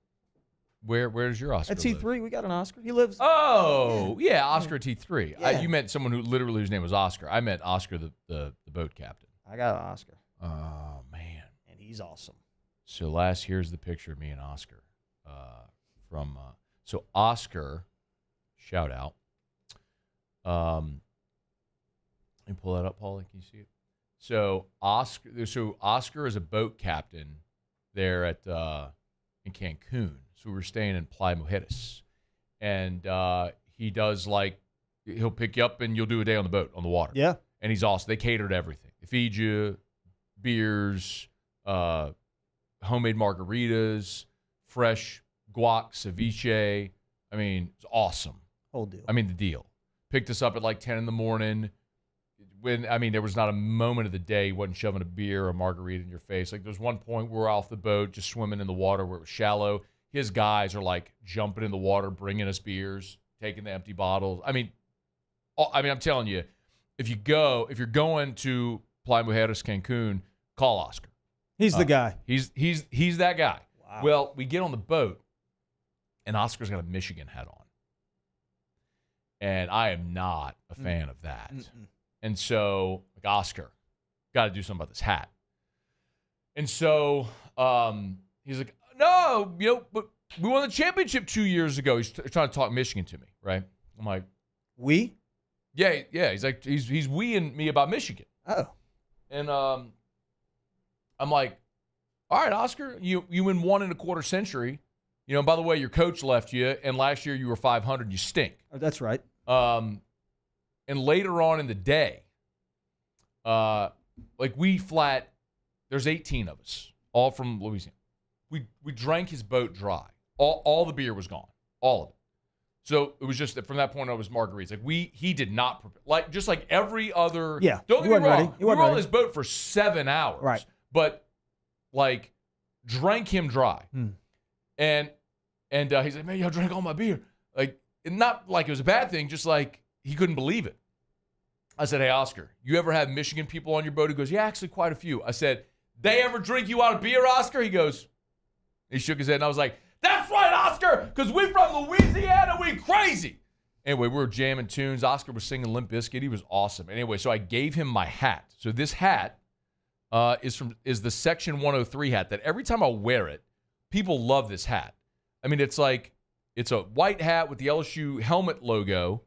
S13: Where's your Oscar?
S7: At T3, we got an Oscar. He lives.
S13: Oh, yeah, Oscar at T3.
S7: Yeah.
S13: You meant someone whose name was Oscar. I meant Oscar, the boat captain.
S7: I got an Oscar.
S13: Oh, man.
S7: And he's awesome.
S13: So here's the picture of me and Oscar. So Oscar, shout out. Let me pull that up, Paulie. Can you see it? So Oscar is a boat captain there at in Cancun. So we were staying in Playa Mujeres, and he does he'll pick you up and you'll do a day on the boat on the water.
S7: Yeah,
S13: and he's awesome. They cater to everything. They feed you beers, homemade margaritas, fresh guac ceviche. I mean, it's awesome.
S7: Whole deal.
S13: I mean, the deal. Picked us up at 10 in the morning. There was not a moment of the day he wasn't shoving a beer or a margarita in your face. There was one point we were off the boat, just swimming in the water where it was shallow. His guys are jumping in the water, bringing us beers, taking the empty bottles. I'm telling you, if you're going to Playa Mujeres, Cancun, call Oscar.
S7: He's the guy.
S13: He's that guy.
S7: Wow.
S13: Well, we get on the boat, and Oscar's got a Michigan hat on. And I am not a fan of that. And so, Oscar, got to do something about this hat. And so he's like, no, but we won the championship 2 years ago. He's trying to talk Michigan to me, right? I'm like,
S7: we?
S13: Yeah. He's like, he's weeing me about Michigan.
S7: Oh.
S13: And I'm like, all right, Oscar, you win 1 1/4 century. By the way, your coach left you, and last year you were 500. You stink.
S7: Oh, that's right.
S13: And later on in the day, there's 18 of us, all from Louisiana. We drank his boat dry. All the beer was gone, all of it. So it was just that from that point on, it was margaritas. He did not prepare, just like every other.
S7: Yeah.
S13: Don't get me wrong. We were on
S7: ready.
S13: this boat for 7 hours.
S7: Right.
S13: But drank him dry. And he's like, man, y'all drank all my beer. Not like it was a bad thing, just he couldn't believe it. I said, hey, Oscar, you ever have Michigan people on your boat? He goes, yeah, actually quite a few. I said, they ever drink you out of beer, Oscar? He goes, he shook his head, and I was like, that's right, Oscar, because we from Louisiana, we crazy. Anyway, we were jamming tunes. Oscar was singing Limp Bizkit. He was awesome. Anyway, so I gave him my hat. So this hat is the Section 103 hat that every time I wear it, people love this hat. It's a white hat with the LSU helmet logo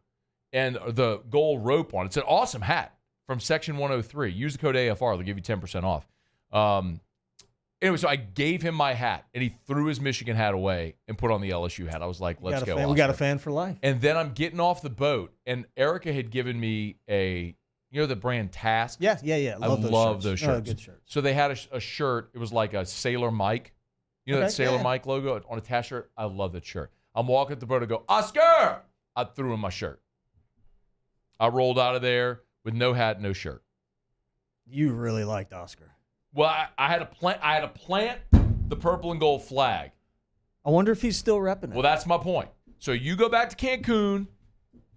S13: and the gold rope on it. It's an awesome hat from Section 103. Use the code AFR. They'll give you 10% off. Anyway, so I gave him my hat, and he threw his Michigan hat away and put on the LSU hat. I was like, let's go, Oscar.
S7: We got a fan for life.
S13: And then I'm getting off the boat, and Erica had given me the brand Task?
S7: Yeah.
S13: I love those shirts.
S7: Good shirts.
S13: So they had a shirt. It was like a Sailor Mike. That Sailor Mike logo on a task shirt? I love that shirt. I'm walking at the boat and go, Oscar! I threw him my shirt. I rolled out of there with no hat, no shirt.
S7: You really liked Oscar.
S13: Well, I had to plant the purple and gold flag.
S7: I wonder if he's still repping it.
S13: Well, that's my point. So you go back to Cancun,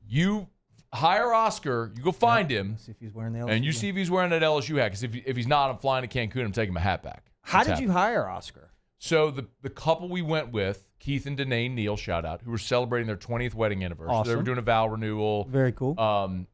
S13: you hire Oscar, you go find him,
S7: see if he's wearing the LSU
S13: and you see if he's wearing that LSU hat. Because if he's not, I'm flying to Cancun. I'm taking my hat back.
S7: How did you hire Oscar?
S13: So the couple we went with, Keith and Danae Neal, shout out, who were celebrating their 20th wedding anniversary.
S7: Awesome.
S13: They were doing a vow renewal.
S7: Very cool.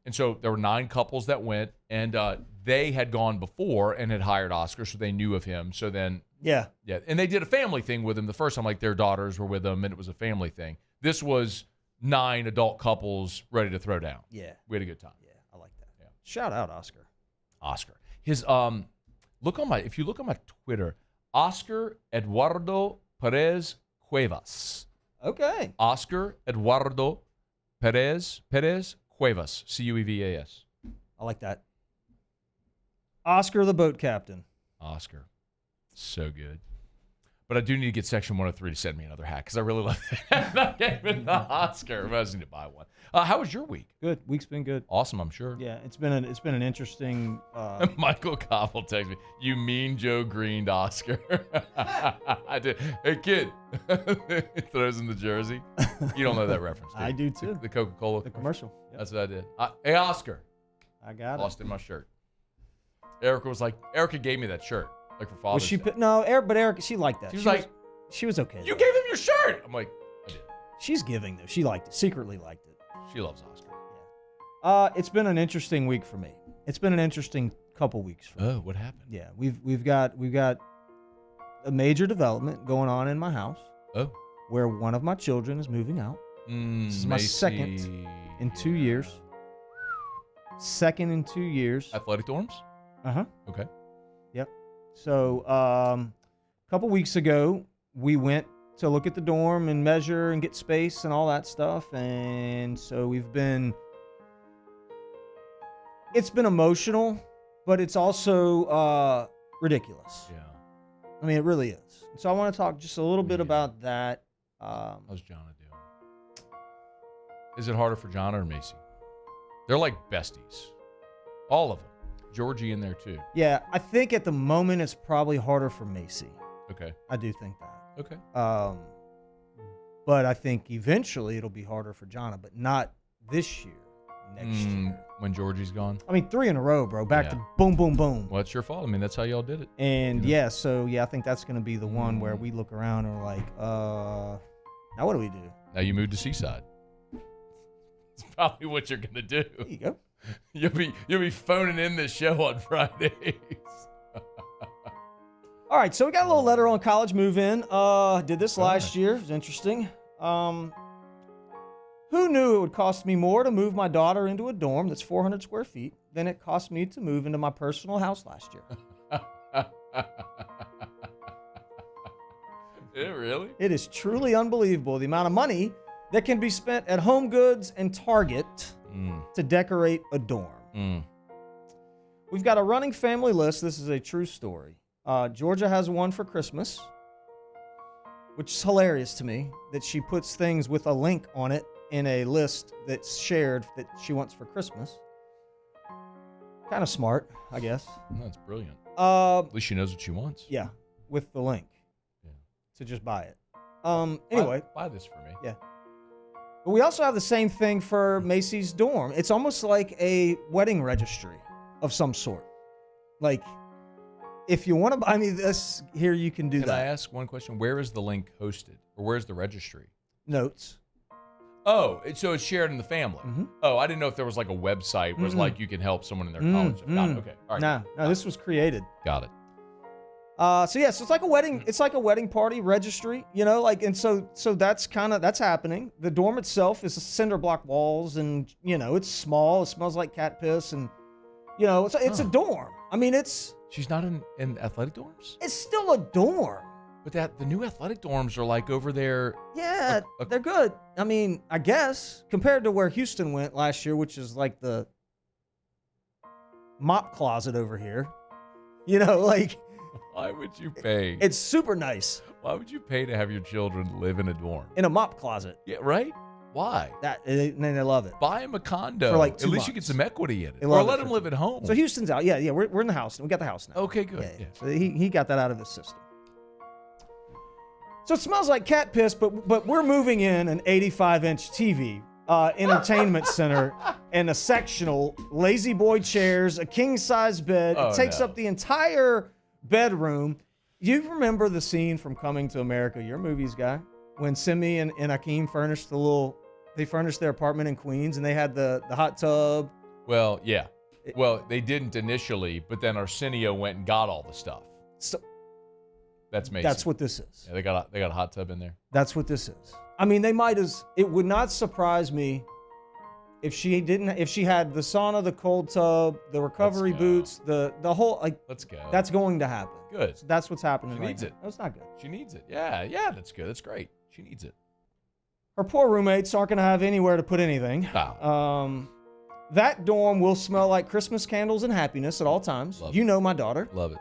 S13: And so there were 9 couples that went, and they had gone before and had hired Oscar, so they knew of him. So then,
S7: yeah.
S13: And they did a family thing with him the first time, their daughters were with them, and it was a family thing. This was 9 adult couples ready to throw down.
S7: Yeah.
S13: We had a good time.
S7: Yeah, I like that. Yeah. Shout out Oscar.
S13: His if you look on my Twitter, Oscar Eduardo Perez Cuevas.
S7: Okay.
S13: Oscar Eduardo Perez Cuevas. Cuevas.
S7: I like that. Oscar the boat captain.
S13: Oscar. So good. But I do need to get Section 103 to send me another hat because I really love that. I gave it the Oscar. I just need to buy one. How was your week?
S9: Good. Week's been good.
S13: Awesome, I'm sure.
S9: Yeah, it's been an interesting.
S13: Michael Koppel texts me, "You mean Joe Greened Oscar?" I did. Hey kid, throws in the jersey. You don't know that reference, do you?
S9: I do too.
S13: The Coca-Cola
S9: commercial.
S13: Yep. That's what I did. Hey Oscar,
S9: I got it.
S13: Lost in my shirt. Erica gave me that shirt. Like for Father's Day.
S9: No, Erica, she liked that. She was okay.
S13: You gave him your shirt. I'm like, I did.
S9: She's giving though. She liked it. Secretly liked it.
S13: She loves Oscar.
S9: Yeah. It's been an interesting week for me. It's been an interesting couple weeks for me.
S13: Oh, what happened?
S9: Yeah, we've got a major development going on in my house.
S13: Oh.
S9: Where one of my children is moving out. This is my second in 2 years. Second in 2 years.
S13: Athletic dorms?
S9: Uh-huh.
S13: Okay.
S9: Yep. So a couple weeks ago, we went to look at the dorm and measure and get space and all that stuff. And so it's been emotional, but it's also ridiculous.
S13: Yeah.
S9: I mean, it really is. So I want to talk just a little bit about that.
S13: How's Jonna doing? Is it harder for Jonna or Macy? They're like besties. All of them. Georgie in there too.
S9: Yeah, I think at the moment it's probably harder for Macy.
S13: Okay.
S9: I do think that.
S13: Okay.
S9: But I think eventually it'll be harder for Jonna, but not this year. Next year.
S13: When Georgie's gone?
S9: I mean, 3 in a row, bro. Back to boom, boom, boom.
S13: Well, it's your fault. I mean, that's how y'all did it.
S9: And I think that's going to be the one where we look around and we're like, now what do we do?
S13: Now you moved to Seaside. It's probably what you're going to do.
S9: There you go.
S13: You'll be phoning in this show on Fridays.
S9: All right, so we got a little letter on college move-in. Did this last year. It was interesting. Who knew it would cost me more to move my daughter into a dorm that's 400 square feet than it cost me to move into my personal house last year?
S13: Really?
S9: It is truly unbelievable the amount of money that can be spent at Home Goods and Target to decorate a dorm. We've got a running family list. This is a true story. Georgia has one for Christmas, which is hilarious to me that she puts things with a link on it in a list that's shared that she wants for Christmas. Kind of smart, I guess.
S13: That's brilliant.
S9: At
S13: least she knows what she wants.
S9: Yeah, with the link.
S13: Yeah.
S9: So just buy it. Anyway.
S13: Buy this for me.
S9: Yeah. But we also have the same thing for Macy's dorm. It's almost like a wedding registry of some sort. Like, if you want to buy me this, here you can do that.
S13: Can I ask one question? Where is the link hosted? Or where's the registry?
S9: Notes.
S13: Oh, so it's shared in the family. Oh, I didn't know if there was like a website where it's like you can help someone in their college. Got it. Okay. All right.
S9: No, this was created.
S13: Got it.
S9: So it's like a wedding. It's like a wedding party registry, and so that's happening. The dorm itself is cinder block walls, and it's small. It smells like cat piss, and it's a dorm. I mean,
S13: she's not in athletic dorms.
S9: It's still a dorm.
S13: But the new athletic dorms are like over there.
S9: Yeah, they're good. I mean, I guess compared to where Houston went last year, which is like the mop closet over here.
S13: Why would you pay?
S9: It's super nice.
S13: Why would you pay to have your children live in a dorm?
S9: In a mop closet.
S13: Yeah, right? Why?
S9: And they love it.
S13: Buy them a condo.
S9: For like 2
S13: At least
S9: months.
S13: you get some equity in it.
S9: They
S13: Or
S9: love
S13: let
S9: it
S13: them
S9: for
S13: live at home.
S9: So Houston's out. Yeah, we're in the house. We got the house now.
S13: Okay, good. Yeah.
S9: So he got that out of his system. So it smells like cat piss, but we're moving in an 85-inch TV, entertainment center, and a sectional, lazy boy chairs, a king-size bed. It takes up the entire bedroom. You remember the scene from Coming to America, your movies guy, when Simi and Akeem furnished they furnished their apartment in Queens, and they had the hot tub.
S13: Well, yeah. Well, they didn't initially, but then Arsenio went and got all the stuff.
S9: So
S13: that's amazing.
S9: That's what this is.
S13: Yeah, they got a hot tub in there.
S9: That's what this is. I mean, it would not surprise me if she had the sauna, the cold tub, the recovery boots, the whole
S13: Let's go.
S9: That's going to happen.
S13: Good.
S9: So that's what's happening.
S13: She needs it.
S9: No, it's not good.
S13: She needs it. Yeah, that's good. That's great. She needs it.
S9: Her poor roommates aren't going to have anywhere to put anything. That dorm will smell like Christmas candles and happiness at all times.
S13: Love
S9: you know my daughter.
S13: Love it.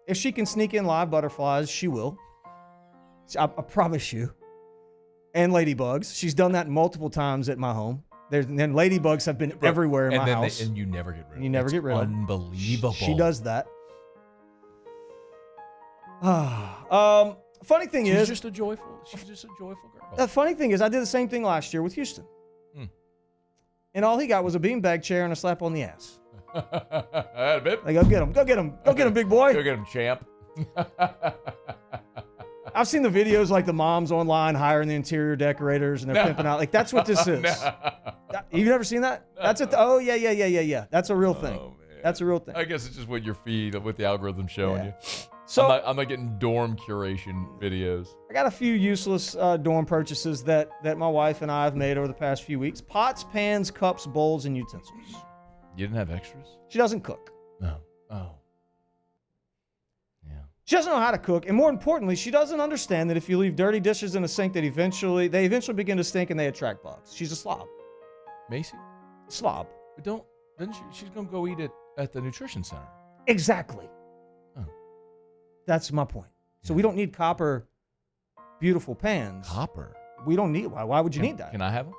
S9: If she can sneak in live butterflies, she will. I promise you. And ladybugs. She's done that multiple times at my home. And ladybugs have been everywhere in my house.
S13: And you never get rid of them.
S9: You never get rid of them.
S13: Unbelievable.
S9: She does that. Funny thing is,
S13: she's just a joyful girl.
S9: The funny thing is, I did the same thing last year with Houston. And all he got was a beanbag chair and a slap on the ass. Like, go get him. Go get him. Go get him, big boy.
S13: Go get him, champ.
S9: I've seen the videos like the moms online hiring the interior decorators and they're pimping out. Like, that's what this is. You've never seen that? That's it. Oh, yeah. That's a real thing. That's a real thing.
S13: I guess it's just what your feed, with the algorithm showing you.
S9: So
S13: I'm not getting dorm curation videos.
S9: I got a few useless dorm purchases that my wife and I have made over the past few weeks. Pots, pans, cups, bowls, and utensils.
S13: You didn't have extras?
S9: She doesn't cook.
S13: No. Oh.
S9: She doesn't know how to cook, and more importantly, she doesn't understand that if you leave dirty dishes in a sink, that they eventually begin to stink and they attract bugs. She's a slob.
S13: Macy?
S9: Slob.
S13: But she's gonna go eat it at the nutrition center.
S9: Exactly.
S13: Oh.
S9: That's my point. So we don't need copper, beautiful pans.
S13: Copper?
S9: We don't need. Why would you need that?
S13: Can I have them?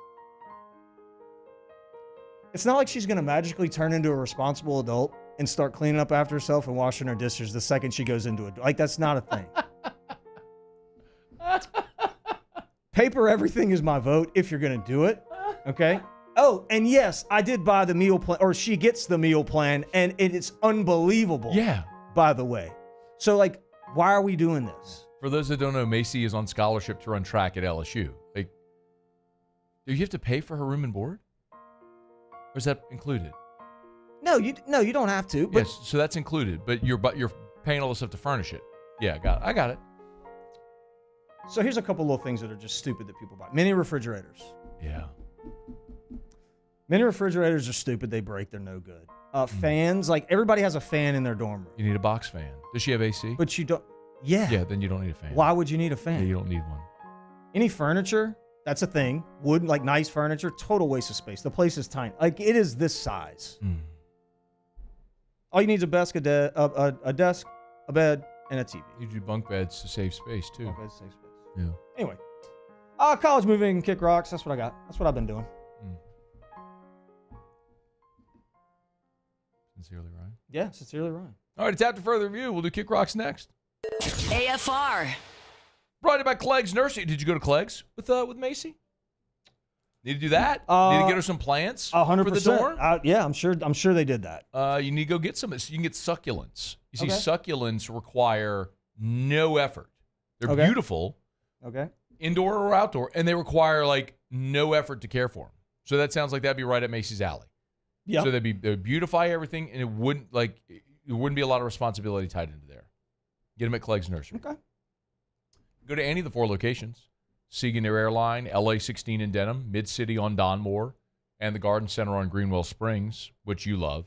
S9: It's not like she's gonna magically turn into a responsible adult and start cleaning up after herself and washing her dishes the second she goes into it. Like, that's not a thing. Paper everything is my vote if you're going to do it, okay? Oh, and yes, I did buy the meal plan, or she gets the meal plan, and it's unbelievable.
S13: Yeah.
S9: By the way. So, like, why are we doing this?
S13: For those that don't know, Macy is on scholarship to run track at LSU. Like, do you have to pay for her room and board? Or is that included?
S9: No, you don't have to. But
S13: yes, so that's included, but you're paying all the stuff to furnish it. Yeah, I got it.
S9: So here's a couple little things that are just stupid that people buy. Mini refrigerators.
S13: Yeah.
S9: Mini refrigerators are stupid. They break. They're no good. Fans, like everybody has a fan in their dorm room.
S13: You need a box fan. Does she have AC?
S9: But you don't. Yeah.
S13: Yeah, then you don't need a fan.
S9: Why would you need a fan?
S13: Yeah, you don't need one.
S9: Any furniture, that's a thing. Wood, like nice furniture, total waste of space. The place is tiny. Like, it is this size. All you need is a desk, a bed, and a TV.
S13: You do bunk beds to save space, too.
S9: Bunk beds to save space.
S13: Yeah.
S9: Anyway. College moving and kick rocks. That's what I got. That's what I've been doing.
S13: Sincerely Ryan?
S9: Yeah, Sincerely Ryan.
S13: All right, it's after further review. We'll do kick rocks next.
S12: AFR.
S13: Brought to you by Clegg's Nursery. Did you go to Clegg's with Macy? Need to do that? Need to get her some plants
S9: 100%.
S13: for the dorm?
S9: Yeah, I'm sure they did that.
S13: You need to go get some. So you can get succulents. You see, succulents require no effort. They're beautiful.
S9: Okay.
S13: Indoor or outdoor, and they require like no effort to care for them. So that sounds like that'd be right at Macy's alley.
S9: Yeah.
S13: So they'd beautify everything, and it wouldn't be a lot of responsibility tied into there. Get them at Clegg's Nursery.
S9: Okay.
S13: Go to any of the 4 locations. Seaganeer Airline, LA 16 in Denham, Mid-City on Donmore, and the Garden Center on Greenwell Springs, which you love.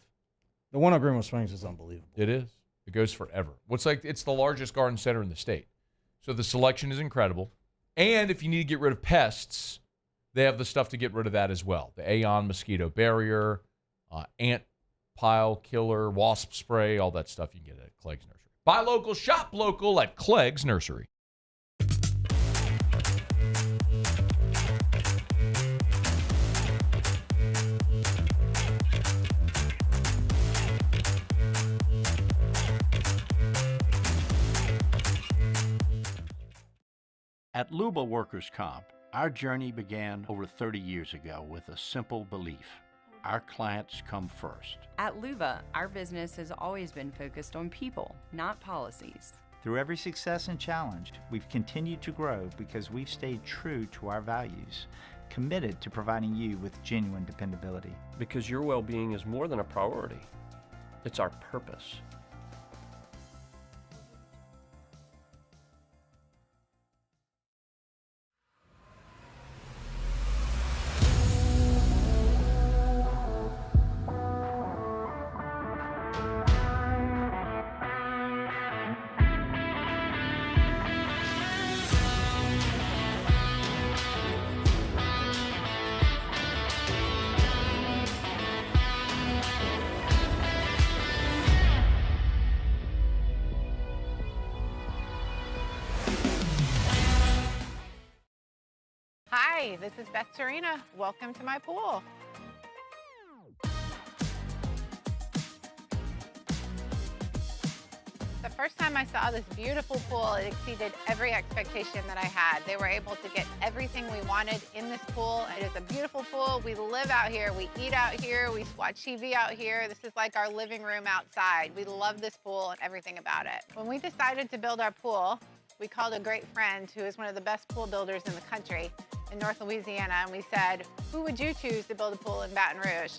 S9: The one on Greenwell Springs is unbelievable.
S13: It is. It goes forever. It's the largest garden center in the state. So the selection is incredible. And if you need to get rid of pests, they have the stuff to get rid of that as well. The Aeon mosquito barrier, ant pile killer, wasp spray, all that stuff you can get at Clegg's Nursery. Buy local, shop local at Clegg's Nursery.
S3: At Luba Workers' Comp, our journey began over 30 years ago with a simple belief. Our clients come first.
S4: At Luba, our business has always been focused on people, not policies.
S5: Through every success and challenge, we've continued to grow because we've stayed true to our values, committed to providing you with genuine dependability.
S6: Because your well-being is more than a priority. It's our purpose.
S18: Hi, this is Beth Serena. Welcome to my pool. The first time I saw this beautiful pool, it exceeded every expectation that I had. They were able to get everything we wanted in this pool. It is a beautiful pool. We live out here. We eat out here. We watch TV out here. This is like our living room outside. We love this pool and everything about it. When we decided to build our pool, we called a great friend who is one of the best pool builders in the country in North Louisiana, and we said, who would you choose to build a pool in Baton Rouge?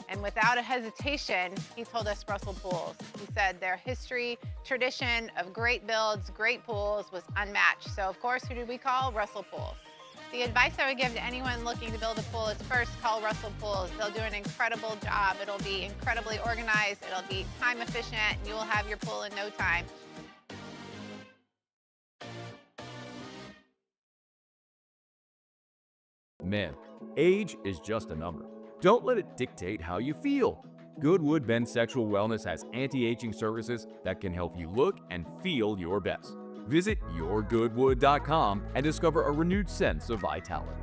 S18: And without a hesitation, he told us Russell Pools. He said their history, tradition of great builds, great pools was unmatched. So of course, who did we call? Russell Pools. The advice I would give to anyone looking to build a pool is first call Russell Pools. They'll do an incredible job. It'll be incredibly organized. It'll be time efficient, and you will have your pool in no time.
S10: Men, age is just a number. Don't let it dictate how you feel. Goodwood Men's Sexual Wellness has anti-aging services that can help you look and feel your best. Visit yourgoodwood.com and discover a renewed sense of vitality.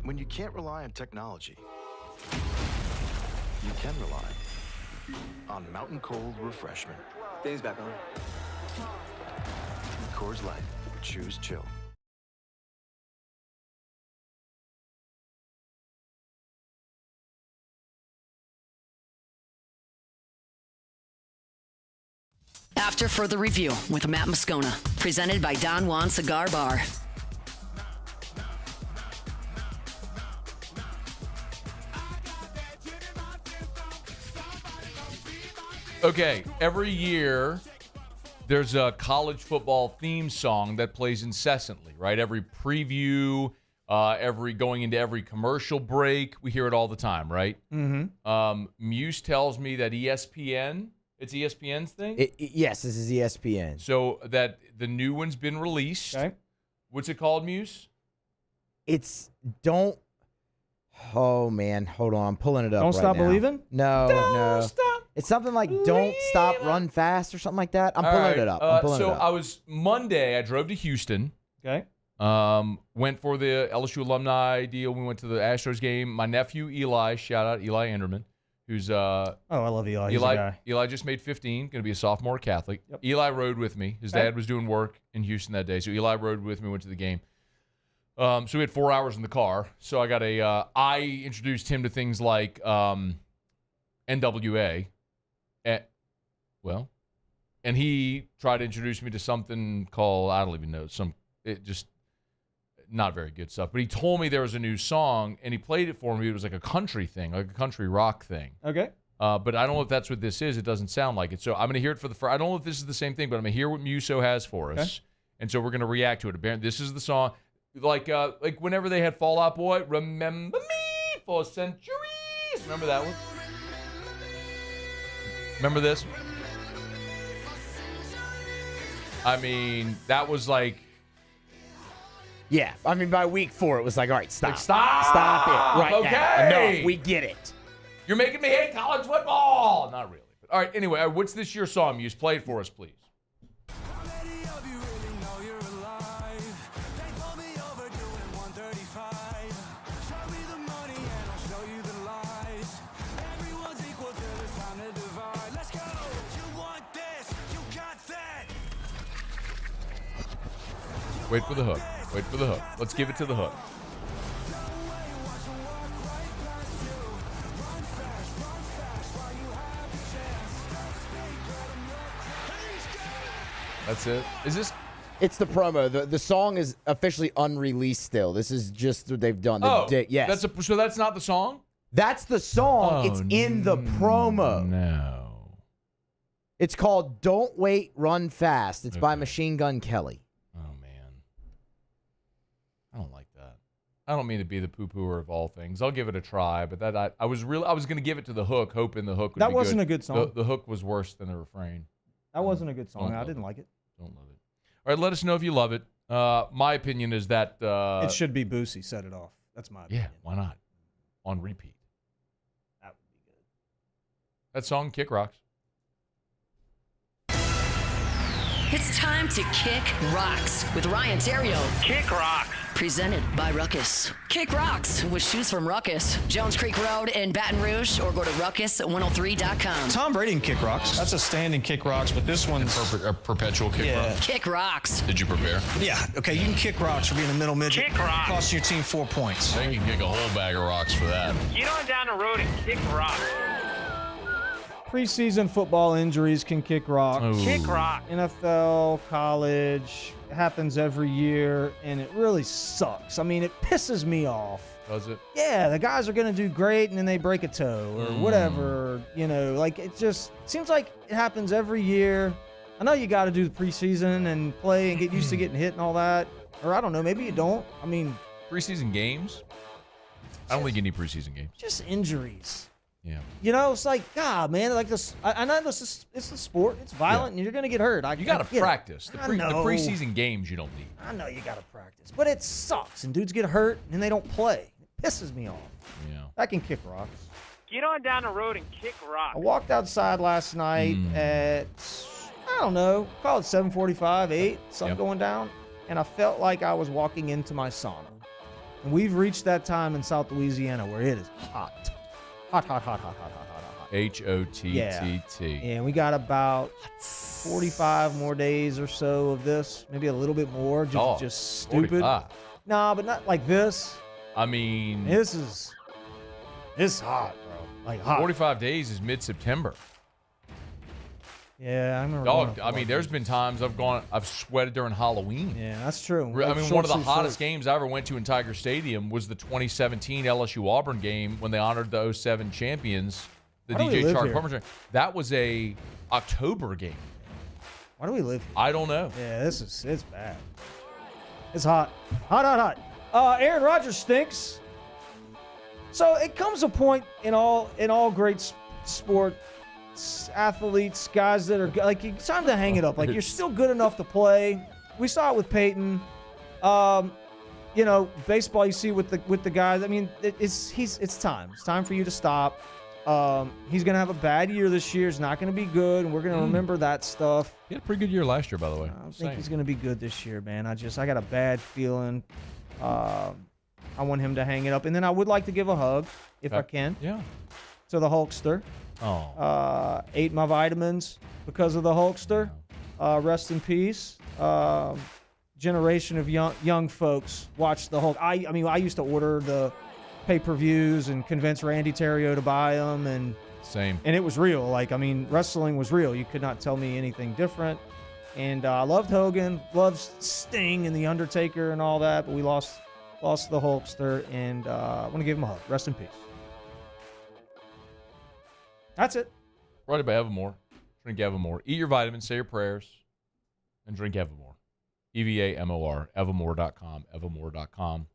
S14: When you can't rely on technology, you can rely on Mountain Cold Refreshment.
S15: Dave's back on.
S14: Coors Light. Choose chill.
S12: After further review with Matt Moscona, presented by Don Juan Cigar Bar.
S13: Okay, every year there's a college football theme song that plays incessantly, right? Every preview, every going into every commercial break, we hear it all the time, right?
S9: Mm-hmm.
S13: Muse tells me that ESPN, it's ESPN's thing?
S17: Yes, this is ESPN.
S13: So that the new one's been released.
S9: Okay.
S13: What's it called, Muse?
S17: It's Don't. Oh, man. Hold on. I'm pulling it up.
S9: Don't
S17: right
S9: Stop
S17: now.
S9: Believing?
S17: No.
S9: Stop.
S17: It's something like Don't Stop, Run Fast or something like that. I'm pulling it up.
S13: I was Monday, I drove to Houston.
S9: Okay.
S13: Went for the LSU alumni deal. We went to the Astros game. My nephew, Eli, shout out Eli Anderman, who's
S9: I love Eli. He's a guy.
S13: Eli just made 15, going to be a sophomore Catholic. Yep. Eli rode with me. His dad was doing work in Houston that day, so Eli rode with me, went to the game. So we had 4 hours in the car. So I introduced him to things like NWA. And he tried to introduce me to something called, I don't even know, not very good stuff. But he told me there was a new song, and he played it for me. It was like a country thing, like a country rock thing.
S9: Okay.
S13: But I don't know if that's what this is. It doesn't sound like it. So I'm going to hear it for the first. I don't know if this is the same thing, but I'm going to hear what Muso has for us. Okay. And so we're going to react to it. This is the song. Like whenever they had Fall Out Boy, Remember Me for Centuries. Remember that one? Remember this? I mean, that was like...
S17: Yeah, I mean, by week 4, it was like, all right, stop.
S13: Like, stop
S17: it right now. No, we get it.
S13: You're making me hate college football. Not really. But, all right, anyway, what's this year's song? Muse, play it for us, please. Wait for the hook. Wait for the hook. Let's give it to the hook. That's it. Is this?
S17: It's the promo. The song is officially unreleased still. This is just what they've done.
S13: Yes. So that's not the song?
S17: That's the song. It's in the promo.
S13: No.
S17: It's called Don't Wait, Run Fast. It's by Machine Gun Kelly.
S13: I don't like that. I don't mean to be the poo-pooer of all things. I'll give it a try, but I was going to give it to the hook, hoping the hook would be good.
S9: That wasn't a good song.
S13: The hook was worse than the refrain.
S9: That wasn't a good song. I didn't like it.
S13: Don't love it. All right, let us know if you love it. My opinion is that...
S9: it should be Boosie. Set it off. That's my opinion.
S13: Yeah, why not? On repeat.
S9: That would be good.
S13: That song, Kick Rocks.
S12: It's time to kick rocks with Ryan Terrio.
S21: Kick rocks.
S12: Presented by Ruckus. Kick rocks with shoes from Ruckus. Jones Creek Road in Baton Rouge, or go to ruckus103.com.
S23: Tom Brady can kick rocks. That's a standing kick rocks, but this one's
S13: a perpetual kick rock.
S12: Kick rocks.
S13: Did you prepare?
S23: Yeah. Okay, you can kick rocks for being a middle midget.
S21: Kick rocks.
S23: Costing your team 4 points.
S13: They can kick a whole bag of rocks for that.
S21: Get on down the road and kick rocks.
S9: Preseason football injuries can kick rocks.
S13: Ooh.
S21: Kick rock.
S9: NFL, college, it happens every year, and it really sucks. I mean, it pisses me off.
S13: Does it?
S9: Yeah, the guys are going to do great, and then they break a toe or whatever. Like it just seems like it happens every year. I know you got to do the preseason and play and get used to getting hit and all that. Or I don't know, maybe you don't. I mean,
S13: preseason games? I don't think you need preseason games.
S9: Just injuries.
S13: Yeah.
S9: It's like, God, man, like this. I know it's the sport. It's violent, and you're going to get hurt.
S13: You got to practice. The
S9: know.
S13: preseason games you don't need.
S9: I know you got to practice, but it sucks, and dudes get hurt, and they don't play. It pisses me off.
S13: Yeah.
S9: I can kick rocks.
S21: Get on down the road and kick rocks.
S9: I walked outside last night at, I don't know, call it 7:45, 8, something going down, and I felt like I was walking into my sauna. And we've reached that time in South Louisiana where it is hot. Hot.
S13: HOTTT.
S9: And we got about 45 more days or so of this, maybe a little bit more, just stupid.
S13: 45.
S9: Nah, but not like this.
S13: I mean,
S9: this is hot, bro. Like hot.
S13: 45 days is mid-September.
S9: Yeah, I remember.
S13: Dog, I mean, there's been times I've sweated during Halloween.
S9: Yeah, that's true.
S13: I mean, one of the hottest games I ever went to in Tiger Stadium was the 2017 LSU Auburn game when they honored the 07 champions, the DJ Chark Farmers. That was a October game.
S9: Why do we live here?
S13: I don't know.
S9: Yeah, it's bad. It's hot. Hot. Aaron Rodgers stinks. So it comes a point in all great sport, athletes, guys that are like, it's time to hang it up. Like, you're still good enough to play. We saw it with Peyton. Baseball, you see with the guys. I mean, it's time. It's time for you to stop. He's gonna have a bad year this year. It's not gonna be good, and we're gonna remember that stuff.
S13: He had a pretty good year last year, by the way.
S9: I don't think he's gonna be good this year, man. I got a bad feeling. I want him to hang it up, and then I would like to give a hug if I can.
S13: Yeah.
S9: To the Hulkster.
S13: Oh.
S9: Ate my vitamins because of the Hulkster. Rest in peace. Generation of young folks watch the Hulk. I used to order the pay-per-views and convince Randy Terrio to buy them, and
S13: same.
S9: And it was real. Like, I mean, wrestling was real. You could not tell me anything different. And I loved Hogan, loved Sting and The Undertaker and all that, but we lost the Hulkster, and I want to give him a hug. Rest in peace. That's it.
S13: Brought it by Evermore. Drink Evermore. Eat your vitamins, say your prayers, and drink Evermore. EVAMOR, evermore.com, evermore.com.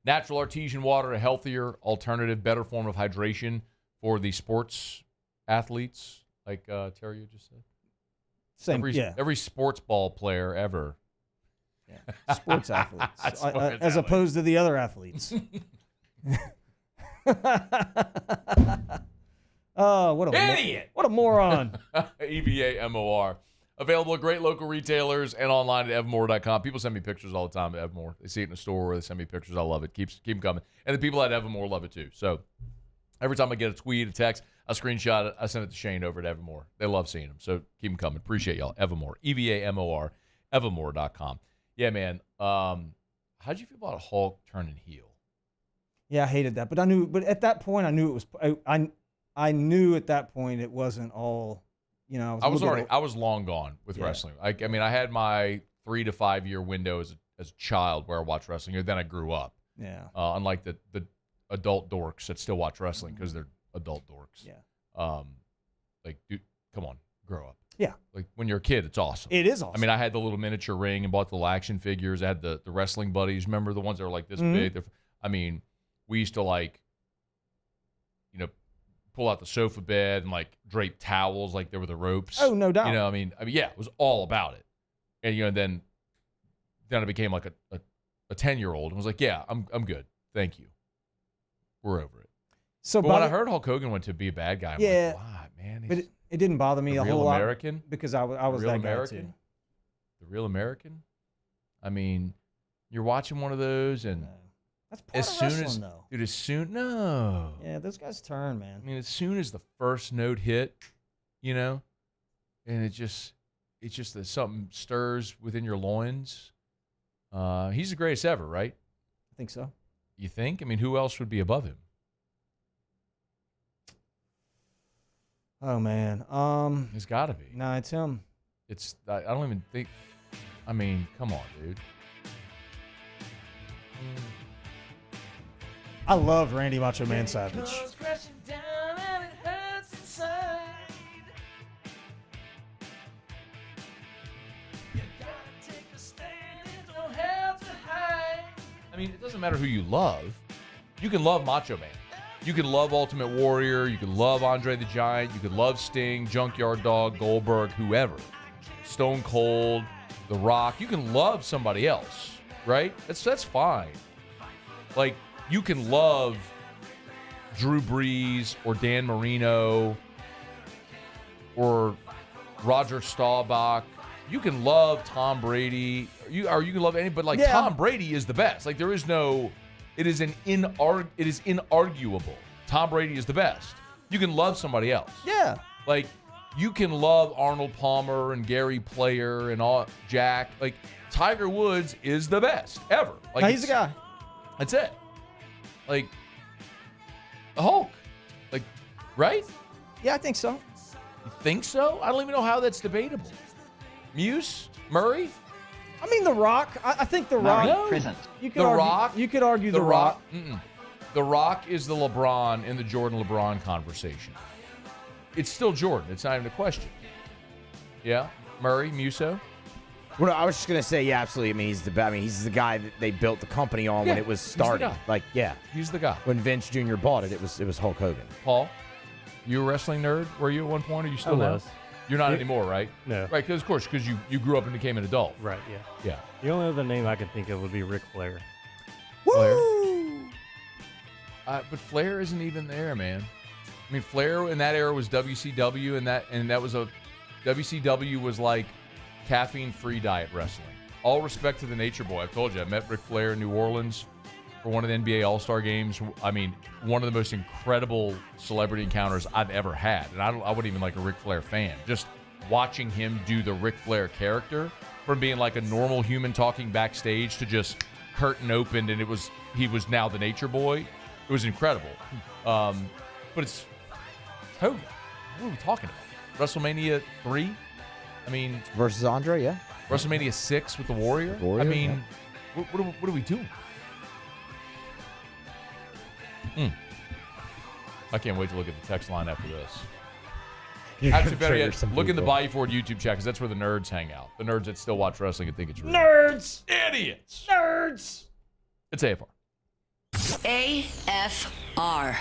S13: Natural artesian water, a healthier alternative, better form of hydration for the sports athletes, like Terry just said. Every sports ball player ever.
S9: Yeah. Sports athletes. As opposed to the other athletes. Oh, what a idiot! What a moron!
S13: EVAMOR. Available at great local retailers and online at evermore.com. People send me pictures all the time at Evermore. They see it in the store or they send me pictures. I love it. Keep them coming. And the people at Evermore love it too. So every time I get a tweet, a text, a screenshot it, I send it to Shane over at Evermore. They love seeing them. So keep them coming. Appreciate y'all. Evermore. EVAMOR. Evermore.com. Yeah, man. How'd you feel about Hulk turning heel?
S9: Yeah, I hated that. But at that point, I knew it was. I knew at that point it wasn't all. I
S13: was long gone with wrestling. I had my 3 to 5 year window as a child where I watched wrestling, and then I grew up.
S9: Yeah.
S13: Unlike the adult dorks that still watch wrestling because they're adult dorks.
S9: Yeah.
S13: Dude, come on, grow up.
S9: Yeah.
S13: Like, when you're a kid, it's awesome.
S9: It is awesome.
S13: I mean, I had the little miniature ring and bought the little action figures. I had the wrestling buddies. Remember the ones that were like this big? We used to pull out the sofa bed and drape towels like there were the ropes.
S9: Oh, no doubt.
S13: Yeah, it was all about it. And then I became like a 10-year-old and was like, yeah, I'm good. Thank you. We're over it. But when I heard Hulk Hogan went to be a bad guy, I'm like, wow, man.
S9: It didn't bother me a whole lot.
S13: American?
S9: Because I was
S13: Real
S9: that guy
S13: American?
S9: too.
S13: The Real American? I mean, you're watching one of those, and
S9: That's part of wrestling, though.
S13: Dude, no.
S9: Yeah, those guys turn, man.
S13: I mean, as soon as the first note hit, and it's just that something stirs within your loins. He's the greatest ever, right?
S9: I think so.
S13: You think? I mean, who else would be above him?
S9: Oh man,
S13: It's got to be.
S9: No, it's him.
S13: I don't even think. I mean, come on, dude.
S9: I love Randy Macho Man Savage.
S13: I mean, it doesn't matter who you love. You can love Macho Man. You can love Ultimate Warrior. You can love Andre the Giant. You can love Sting, Junkyard Dog, Goldberg, whoever. Stone Cold, The Rock. You can love somebody else, right? That's fine. Like, you can love Drew Brees or Dan Marino or Roger Staubach. You can love Tom Brady. You can love anybody. Like, Tom Brady is the best. Like, there is no... It is inarguable. Tom Brady is the best. You can love somebody else.
S9: Yeah.
S13: Like, you can love Arnold Palmer and Gary Player and all Jack. Like, Tiger Woods is the best ever. Like,
S9: He's the guy.
S13: That's it. Like, the Hulk. Like, right?
S9: Yeah, I think so.
S13: You think so? I don't even know how that's debatable. Muse? Murray?
S9: I mean, The Rock. I think The Rock.
S13: No.
S9: You could argue, You could argue The Rock.
S13: The Rock is the LeBron in the Jordan-LeBron conversation. It's still Jordan. It's not even a question. Yeah? Murray, Muso?
S17: Well, I was just gonna say, yeah, absolutely. I mean, he's the guy that they built the company on when it was starting.
S13: He's the guy.
S17: Like, yeah,
S13: he's the guy.
S17: When Vince Jr. bought it, it was Hulk Hogan.
S13: Paul, you a wrestling nerd? Were you at one point? Or you still
S1: I
S13: are?
S1: was.
S13: You're not anymore, right?
S1: No.
S13: Right, because you grew up and became an adult.
S1: Right. Yeah.
S13: Yeah.
S1: The only other name I could think of would be Ric Flair.
S13: Flair. But Flair isn't even there, man. I mean, Flair in that era was WCW, and that was WCW was like caffeine-free diet wrestling. All respect to the Nature Boy. I've told you, I met Ric Flair in New Orleans for one of the NBA All-Star games. I mean, one of the most incredible celebrity encounters I've ever had. And I wasn't even like a Ric Flair fan. Just watching him do the Ric Flair character, from being like a normal human talking backstage to just curtain opened and he was now the Nature Boy. It was incredible. But it's Hogan. What are we talking about? WrestleMania 3? I mean,
S17: versus Andre, yeah.
S13: WrestleMania 6 with the Warrior?
S17: Warrior,
S13: I mean, what are we doing? I can't wait to look at the text line after this. Actually, better yet, look in the Bayou Ford YouTube chat, because that's where the nerds hang out. The nerds that still watch wrestling and think it's real.
S9: Nerds!
S13: Idiots!
S9: Nerds!
S13: It's AFR.
S12: AFR.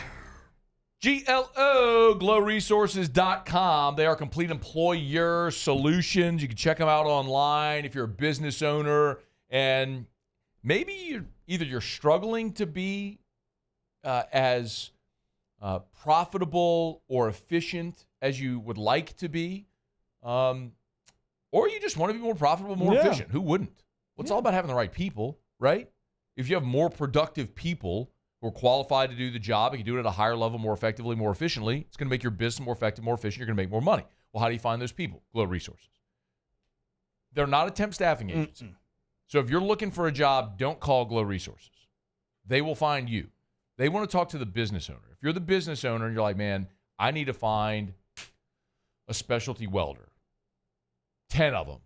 S13: GLO, glowresources.com. They are complete employer solutions. You can check them out online if you're a business owner, and maybe you're struggling to be as profitable or efficient as you would like to be, or you just want to be more profitable, more efficient. Who wouldn't? Well, it's all about having the right people, right? If you have more productive people who are qualified to do the job, and you do it at a higher level, more effectively, more efficiently, it's going to make your business more effective, more efficient. You're going to make more money. Well, how do you find those people? Glow Resources. They're not a temp staffing agency. So if you're looking for a job, don't call Glow Resources. They will find you. They want to talk to the business owner. If you're the business owner and you're like, man, I need to find a specialty welder, 10 of them,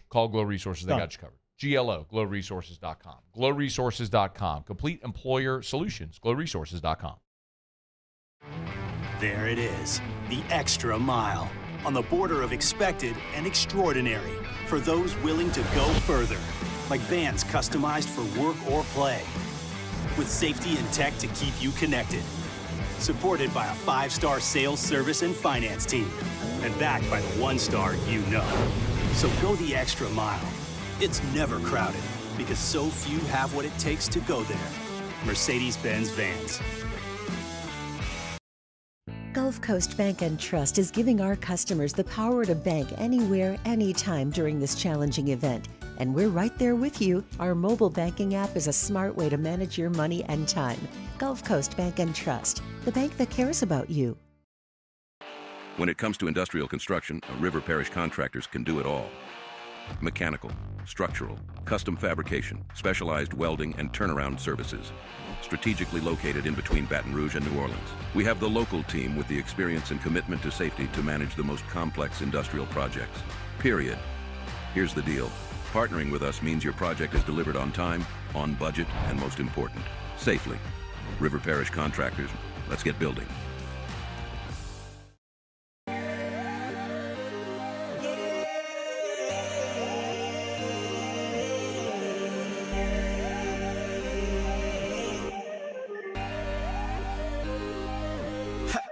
S13: call Glow Resources. They got you covered. GLO, glowresources.com. Glowresources.com. Complete employer solutions. Glowresources.com.
S15: There it is, the extra mile. On the border of expected and extraordinary. For those willing to go further. Like vans customized for work or play. With safety and tech to keep you connected. Supported by a 5-star sales, service, and finance team. And backed by the 1-star you know. So go the extra mile. It's never crowded, because so few have what it takes to go there. Mercedes-Benz Vans.
S8: Gulf Coast Bank and Trust is giving our customers the power to bank anywhere, anytime during this challenging event. And we're right there with you. Our mobile banking app is a smart way to manage your money and time. Gulf Coast Bank and Trust, the bank that cares about you.
S11: When it comes to industrial construction, River Parish Contractors can do it all. Mechanical, structural, custom fabrication, specialized welding, and turnaround services. Strategically located in between Baton Rouge and New Orleans, we have the local team with the experience and commitment to safety to manage the most complex industrial projects. Period. Here's the deal. Partnering with us means your project is delivered on time, on budget, and most important, safely. River Parish Contractors, let's get building.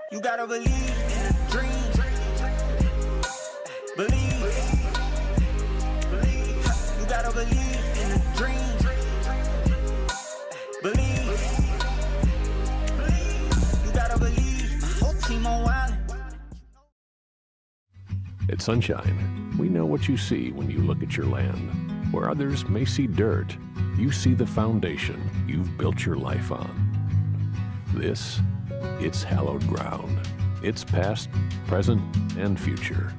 S2: You gotta believe in the dream. Believe. You gotta believe in the dream. Believe. You gotta believe. My whole team on wildin'.
S16: At Sunshine, we know what you see when you look at your land. Where others may see dirt, you see the foundation you've built your life on. This, it's hallowed ground. It's past, present, and future.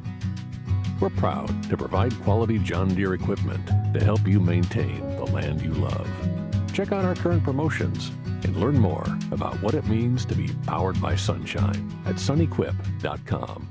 S16: We're proud to provide quality John Deere equipment to help you maintain the land you love. Check out our current promotions and learn more about what it means to be powered by sunshine at sunequip.com.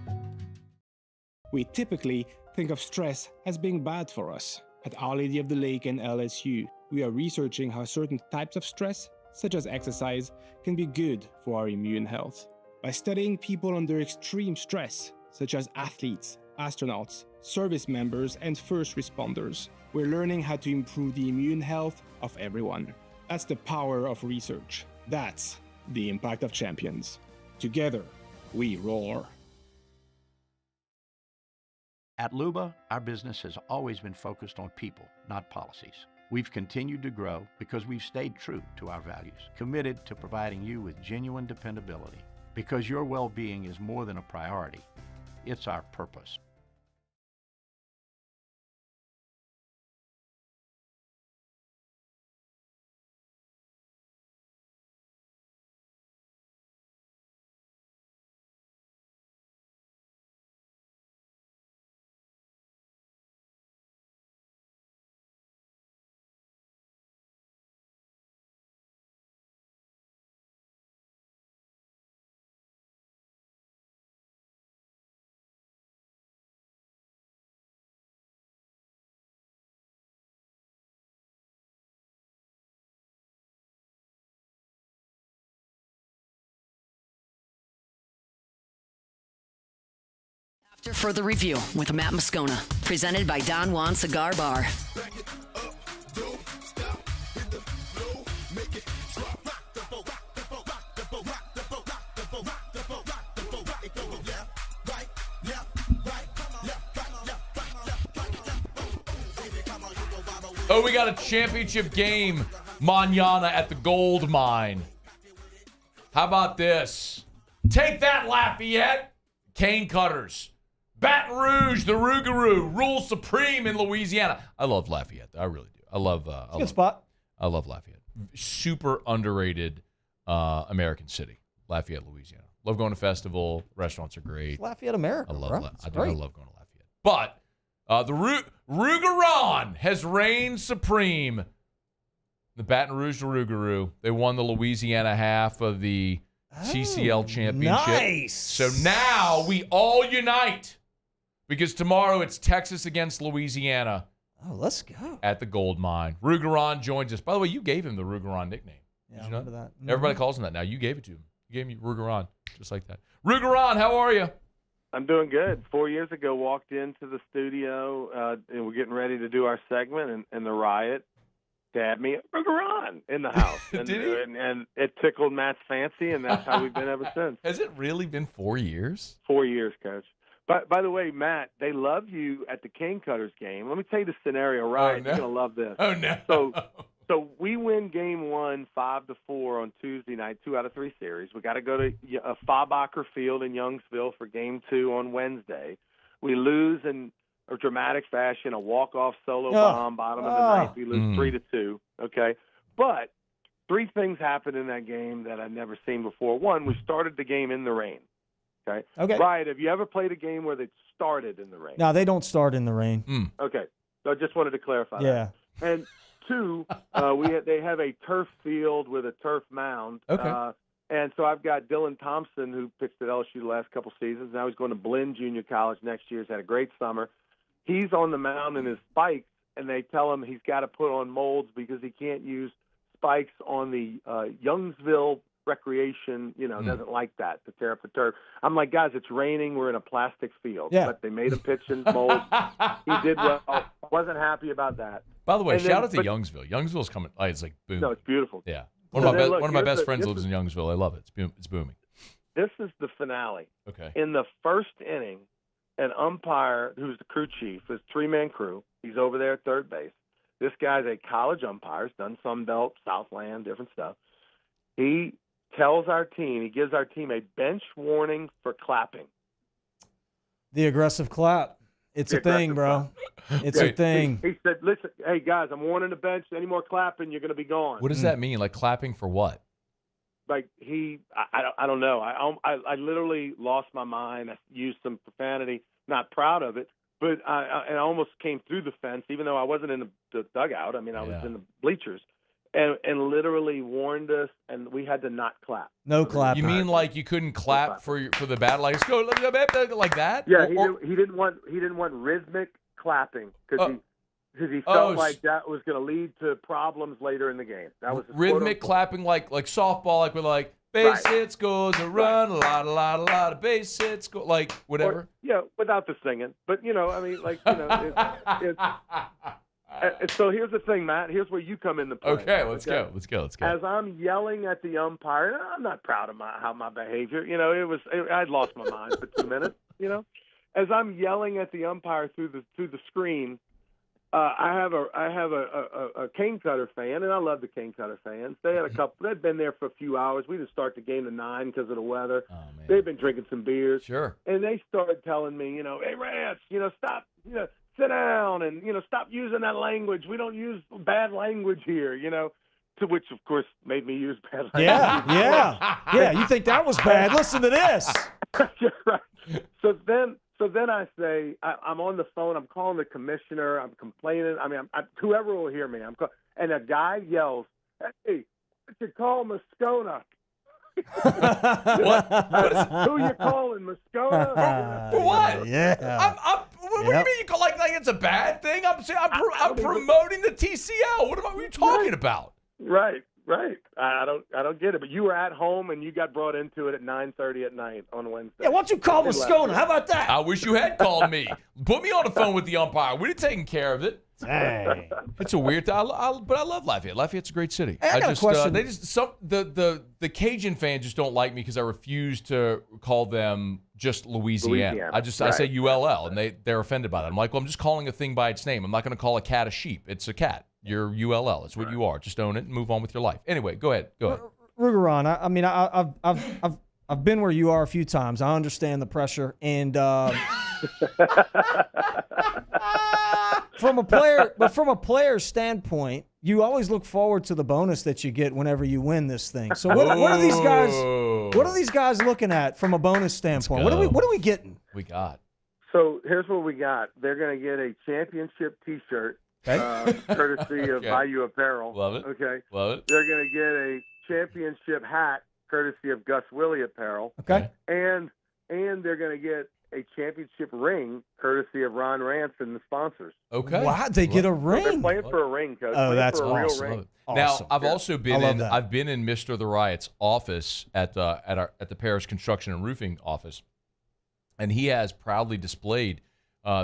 S22: We typically think of stress as being bad for us. At Our Lady of the Lake and LSU, we are researching how certain types of stress, such as exercise, can be good for our immune health. By studying people under extreme stress, such as athletes, astronauts, service members, and first responders, we're learning how to improve the immune health of everyone. That's the power of research. That's the impact of champions. Together, we roar.
S3: At Luba, our business has always been focused on people, not policies. We've continued to grow because we've stayed true to our values, committed to providing you with genuine dependability. Because your well-being is more than a priority, it's our purpose.
S12: After further review with Matt Moscona, presented by Don Juan Cigar Bar.
S13: Oh, we got a championship game mañana at the gold mine. How about this? Take that, Lafayette. Cane Cutters. Baton Rouge, the Rugeron, rule supreme in Louisiana. I love Lafayette. I really do. I love
S9: good spot.
S13: I love Lafayette. Super underrated American city, Lafayette, Louisiana. Love going to festival. Restaurants are great.
S9: It's Lafayette, America.
S13: I love.
S9: Bro.
S13: I love going to Lafayette. But the Rugeron has reigned supreme. The Baton Rouge to Rugeron. They won the Louisiana half of the CCL championship.
S9: Nice.
S13: So now we all unite because tomorrow it's Texas against Louisiana.
S9: Oh, let's go.
S13: At the gold mine. Rugeron joins us. By the way, you gave him the Rugeron nickname.
S9: Yeah,
S13: Did you know
S9: remember that. Mm-hmm.
S13: Everybody calls him that now. You gave it to him. You gave me Rugeron, just like that. Rugeron, how are you?
S24: I'm doing good. 4 years ago, walked into the studio, and we're getting ready to do our segment, and the Riot stabbed me, Rugeron, in the house. And,
S13: Did he?
S24: And it tickled Matt's fancy, and that's how we've been ever since.
S13: Has it really been 4 years?
S24: 4 years, Coach. But by the way, Matt, they love you at the Cane Cutters game. Let me tell you the scenario, right?
S13: Oh, no.
S24: You're going to love this.
S13: Oh, no.
S24: So So we win game 1, 5-4 on Tuesday night, 2 out of 3 series. We got to go to Fabacher Field in Youngsville for game 2 on Wednesday. We lose in a dramatic fashion, a walk-off solo bomb, bottom of the ninth. We lose 3-2. Okay, but 3 things happened in that game that I'd never seen before. One, we started the game in the rain. Okay. Riot, have you ever played a game where they started in the rain?
S9: No, they don't start in the rain.
S24: Okay, so I just wanted to clarify that. And 2, they have a turf field with a turf mound.
S13: Okay.
S24: And so I've got Dylan Thompson, who pitched at LSU the last couple seasons. Now he's going to Blinn Junior College next year. He's had a great summer. He's on the mound in his spikes, and they tell him he's got to put on molds because he can't use spikes on the Youngsville recreation, doesn't like that, to tear up the turf. I'm like, guys, it's raining. We're in a plastic field.
S9: Yeah.
S24: But they made him pitch in molds. He did well. Wasn't happy about that.
S13: By the way, shout out to Youngsville. Youngsville's coming. It's like booming.
S24: No, it's beautiful.
S13: Yeah. One of my best friends lives in Youngsville. I love it. It's booming.
S24: This is the finale.
S13: Okay.
S24: In the first inning, an umpire who's the crew chief, his 3-man crew, he's over there at third base. This guy's a college umpire. He's done Sun Belt, Southland, different stuff. He tells our team, he gives our team a bench warning for clapping.
S9: The aggressive clap. It's a thing, bro. It's a thing.
S24: He said, listen, hey, guys, I'm warning the bench. Any more clapping, you're going to be gone.
S13: What does that mean? Like clapping for what?
S24: Like I don't know. I literally lost my mind. I used some profanity. Not proud of it, but I almost came through the fence, even though I wasn't in the dugout. I mean, I was in the bleachers, and literally warned us, and we had to not clap.
S9: No clapping.
S13: You mean like you couldn't clap for the battle? Like go like that?
S24: Yeah, he didn't want rhythmic clapping because he felt like that was going to lead to problems later in the game. That was
S13: rhythmic clapping, like softball, like with like base hits, goes a run, a lot of base hits, like whatever.
S24: Without the singing, but so here's the thing, Matt. Here's where you come into play.
S13: Okay, let's go.
S24: As I'm yelling at the umpire, and I'm not proud of my behavior. I'd lost my mind for 2 minutes. As I'm yelling at the umpire through the screen. I have a cane cutter fan, and I love the cane cutter fans. They had a couple. They'd been there for a few hours. We didn't start the game to 9 because of the weather.
S13: Oh, man.
S24: They've been drinking some beers.
S13: Sure.
S24: And they started telling me, hey, Rance, stop, sit down, and stop using that language. We don't use bad language here, To which, of course, made me use bad language.
S9: Yeah. You think that was bad? Listen to this.
S24: Right. So then I say, I'm on the phone. I'm calling the commissioner. I'm complaining. I mean, whoever will hear me. And a guy yells, "Hey, what you call Moscona?" Who you calling, Moscona?
S13: For what?
S9: Yeah.
S13: What do you mean? You call like it's a bad thing? I'm promoting the TCL. What are you talking about?
S24: Right. I don't get it. But you were at home and you got brought into it at 9:30 at night on Wednesday.
S9: Yeah, why don't you call Moscona? How about that?
S13: I wish you had called me. Put me on the phone with the umpire. We'd have taken care of it.
S9: Dang.
S13: It's a weird thing. But I love Lafayette. Lafayette's a great city.
S9: Hey, I got a question.
S13: The Cajun fans just don't like me because I refuse to call them just Louisiana. I say ULL, and they're offended by that. I'm like, well, I'm just calling a thing by its name. I'm not going to call a cat a sheep. It's a cat. You're ULL. It's what you are. Just own it and move on with your life. Anyway, go ahead.
S9: Rugeron, I've been where you are a few times. I understand the pressure, and from a player standpoint, you always look forward to the bonus that you get whenever you win this thing. So what are these guys? What are these guys looking at from a bonus standpoint? What are we getting?
S13: We got.
S24: So here's what we got. They're going to get a championship T-shirt. Courtesy of Bayou Apparel.
S13: Love it.
S24: Okay.
S13: Love it.
S24: They're going to get a championship hat, courtesy of Gus Willie Apparel.
S9: Okay.
S24: And they're going to get a championship ring, courtesy of Ron Rance and the sponsors.
S13: Okay.
S9: Wow, they get a ring.
S24: They're playing for a ring, Coach.
S9: Oh, that's
S24: awesome.
S9: Real
S24: ring.
S13: Now, I've also been I've been in Mr. The Riot's office at the Parish Construction and Roofing office, and he has proudly displayed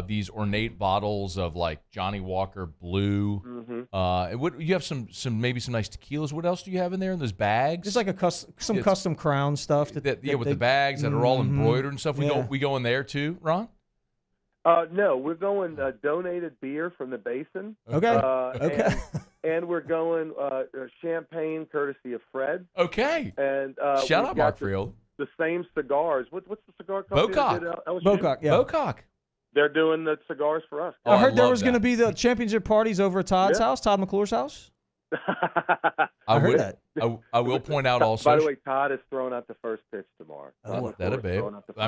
S13: these ornate bottles of like Johnny Walker Blue.
S24: Mm-hmm.
S13: What you have some maybe some nice tequilas. What else do you have in there in those bags?
S9: Just like some custom crown stuff.
S13: With the bags that are all embroidered and stuff. We go in there too, Ron.
S24: No, we're going donated beer from the basin.
S9: Okay. Okay.
S24: And we're going champagne courtesy of Fred.
S13: Okay.
S24: And
S13: shout
S24: we've
S13: out
S24: got
S13: Mark Friel.
S24: The same cigars. What's the cigar company?
S13: Bocock.
S24: that did LSU?
S9: Bocock, yeah.
S13: Bocock.
S24: They're doing the cigars for us.
S9: I heard there was going to be the championship parties over at Todd's house, Todd McClure's house. I heard that.
S13: I will point out also.
S24: By the way, Todd is throwing out the first pitch tomorrow.
S13: That a babe. I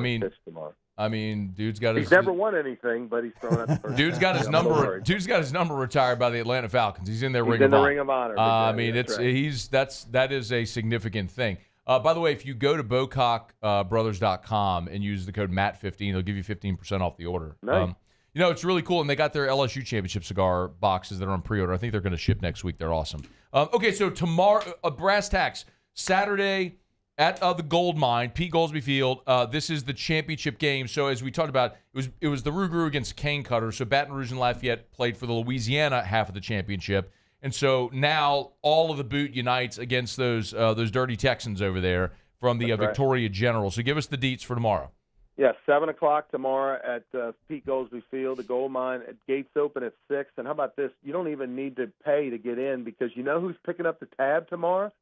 S13: mean, dude's got his.
S24: He's never won anything, but he's throwing out the first.
S13: Dude's got his number. Dude's got his number retired by the Atlanta Falcons. He's in their Ring
S24: in
S13: of
S24: the
S13: Honor.
S24: Ring of Honor.
S13: I mean,
S24: that's right.
S13: that is a significant thing. By the way, if you go to BocockBrothers.com and use the code MATT15, they'll give you 15% off the order.
S24: Nice.
S13: It's really cool, and they got their LSU championship cigar boxes that are on pre-order. I think they're going to ship next week. They're awesome. Okay, so tomorrow, brass tacks, Saturday at the Gold Mine, Pete Goolsbee Field. This is the championship game. So as we talked about, it was the Rugeron against Cane Cutter. So Baton Rouge and Lafayette played for the Louisiana half of the championship. And so now all of the boot unites against those dirty Texans over there from the Victoria General. So give us the deets for tomorrow.
S24: Yeah, 7 o'clock tomorrow at Pete Goolsbee Field, the Gold Mine. Gates open at 6. And how about this? You don't even need to pay to get in because you know who's picking up the tab tomorrow?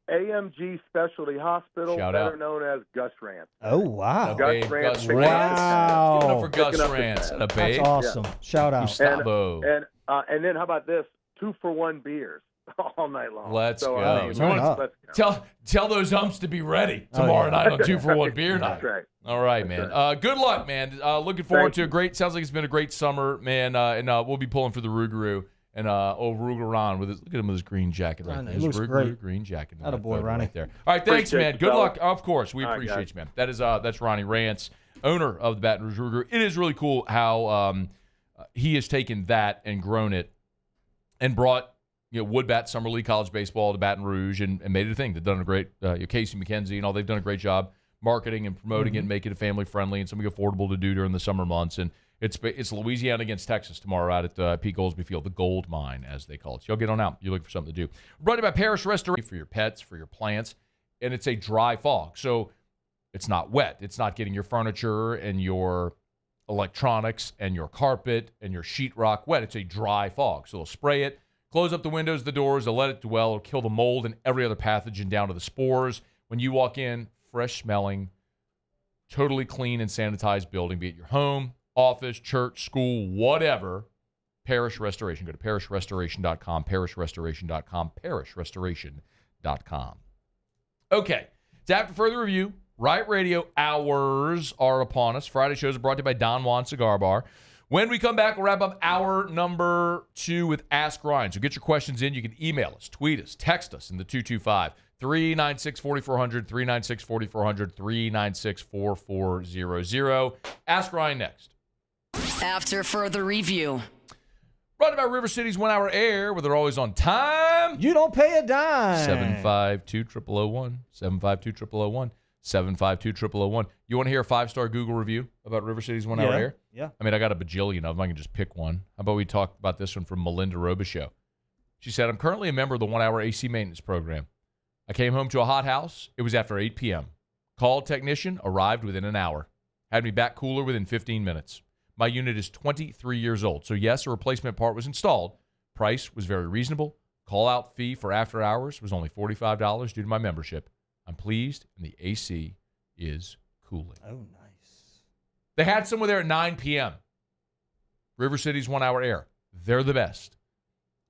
S24: AMG Specialty Hospital, better known as Gus Rance.
S9: Oh, wow.
S24: Gus Rance.
S9: Wow.
S13: Give it up for Gus Rance.
S9: That's awesome.
S24: Yeah.
S9: Shout out.
S13: Gustavo.
S24: And then how about this? 2-for-1 beers all night long.
S13: Let's go.
S24: Let's go.
S13: Tell those umps to be ready tomorrow night on 2-for-1 beer night.
S24: That's right.
S13: All right, man. Good luck, man. Looking forward to a great. Sounds like it's been a great summer, man. And we'll be pulling for the Rugeron and Rugeron with his. Look at him with his green jacket. Right there.
S9: He looks great.
S13: Green jacket.
S9: Attaboy, Ronnie.
S13: Right there. All right, thanks,
S24: Appreciate
S13: man. Good
S24: you,
S13: luck.
S24: fella.
S13: Of course, we
S24: All right,
S13: appreciate
S24: guys.
S13: you, man. That's Ronnie Rance, owner of the Baton Rouge Rugeron. It is really cool how he has taken that and grown it and brought Woodbat Summer League College Baseball to Baton Rouge and made it a thing. They've done a great, Casey McKenzie and all, they've done a great job marketing and promoting it and making it family friendly and something affordable to do during the summer months. And it's Louisiana against Texas tomorrow out at Pete Goolsbee Field, the Gold Mine, as they call it. So y'all get on out. You're looking for something to do. Brought to you by Parish Restoration for your pets, for your plants, and it's a dry fog. So it's not wet. It's not getting your furniture and your electronics and your carpet and your sheetrock wet. It's a dry fog. So they'll spray it. Close up the windows, the doors, they'll let it dwell, it'll kill the mold and every other pathogen down to the spores. When you walk in, fresh smelling, totally clean and sanitized building, be it your home, office, church, school, whatever, Parish Restoration. Go to parishrestoration.com, parishrestoration.com, parishrestoration.com. Okay, so after further review, Riot Radio hours are upon us. Friday shows are brought to you by Don Juan Cigar Bar. When we come back, we'll wrap up hour number 2 with Ask Ryan. So get your questions in. You can email us, tweet us, text us in the 225-396-4400, 396-4400, 396-4400. Ask Ryan next.
S12: After further review.
S13: Brought to you by River City's 1 Hour Air, where they're always on time.
S9: You don't pay a dime.
S13: 752-0001, 752-0001. 752-0001. You want to hear a 5-star Google review about River City's 1 Hour Air?
S9: Yeah.
S13: I mean, I got a bajillion of them. I can just pick one. How about we talk about this one from Melinda Robichaux? She said, I'm currently a member of the 1 Hour AC maintenance program. I came home to a hot house. It was after 8 p.m. Called technician, arrived within an hour. Had me back cooler within 15 minutes. My unit is 23 years old. So yes, a replacement part was installed. Price was very reasonable. Call-out fee for after hours was only $45 due to my membership. I'm pleased, and the AC is cooling.
S9: Oh, nice.
S13: They had someone there at 9 p.m. River City's 1 Hour Air. They're the best.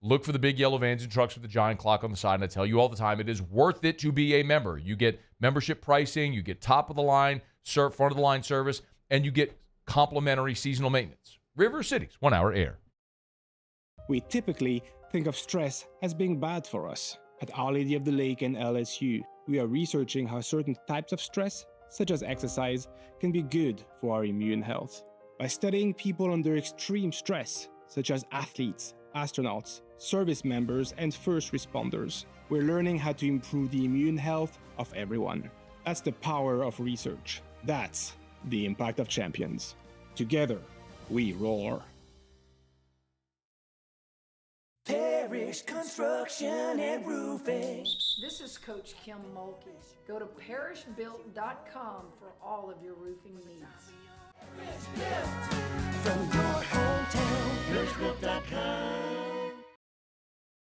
S13: Look for the big yellow vans and trucks with the giant clock on the side, and I tell you all the time, it is worth it to be a member. You get membership pricing, you get top-of-the-line, front-of-the-line service, and you get complimentary seasonal maintenance. River City's 1 Hour Air.
S22: We typically think of stress as being bad for us. At Our Lady of the Lake and LSU, we are researching how certain types of stress, such as exercise, can be good for our immune health. By studying people under extreme stress, such as athletes, astronauts, service members, and first responders, we're learning how to improve the immune health of everyone. That's the power of research. That's the impact of champions. Together, we roar.
S2: Parish Construction and Roofing.
S4: This is Coach Kim Mulkey. Go to parishbuilt.com for all of your roofing needs.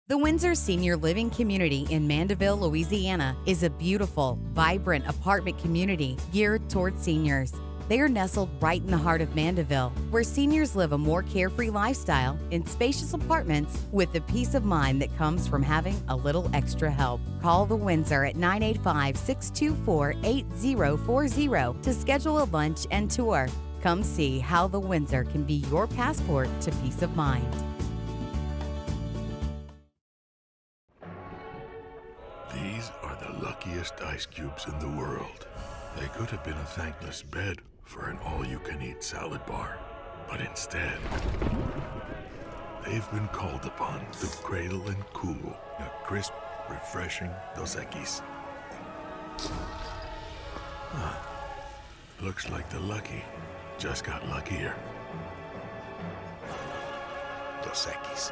S4: The Windsor Senior Living Community in Mandeville, Louisiana is a beautiful, vibrant apartment community geared towards seniors. They are nestled right in the heart of Mandeville, where seniors live a more carefree lifestyle in spacious apartments with the peace of mind that comes from having a little extra help. Call the Windsor at 985-624-8040 to schedule a lunch and tour. Come see how the Windsor can be your passport to peace of mind.
S7: These are the luckiest ice cubes in the world. They could have been a thankless bed for an all-you-can-eat salad bar. But instead, they've been called upon to cradle and cool a crisp, refreshing Dos Equis. Huh. Looks like the lucky just got luckier. Dos Equis.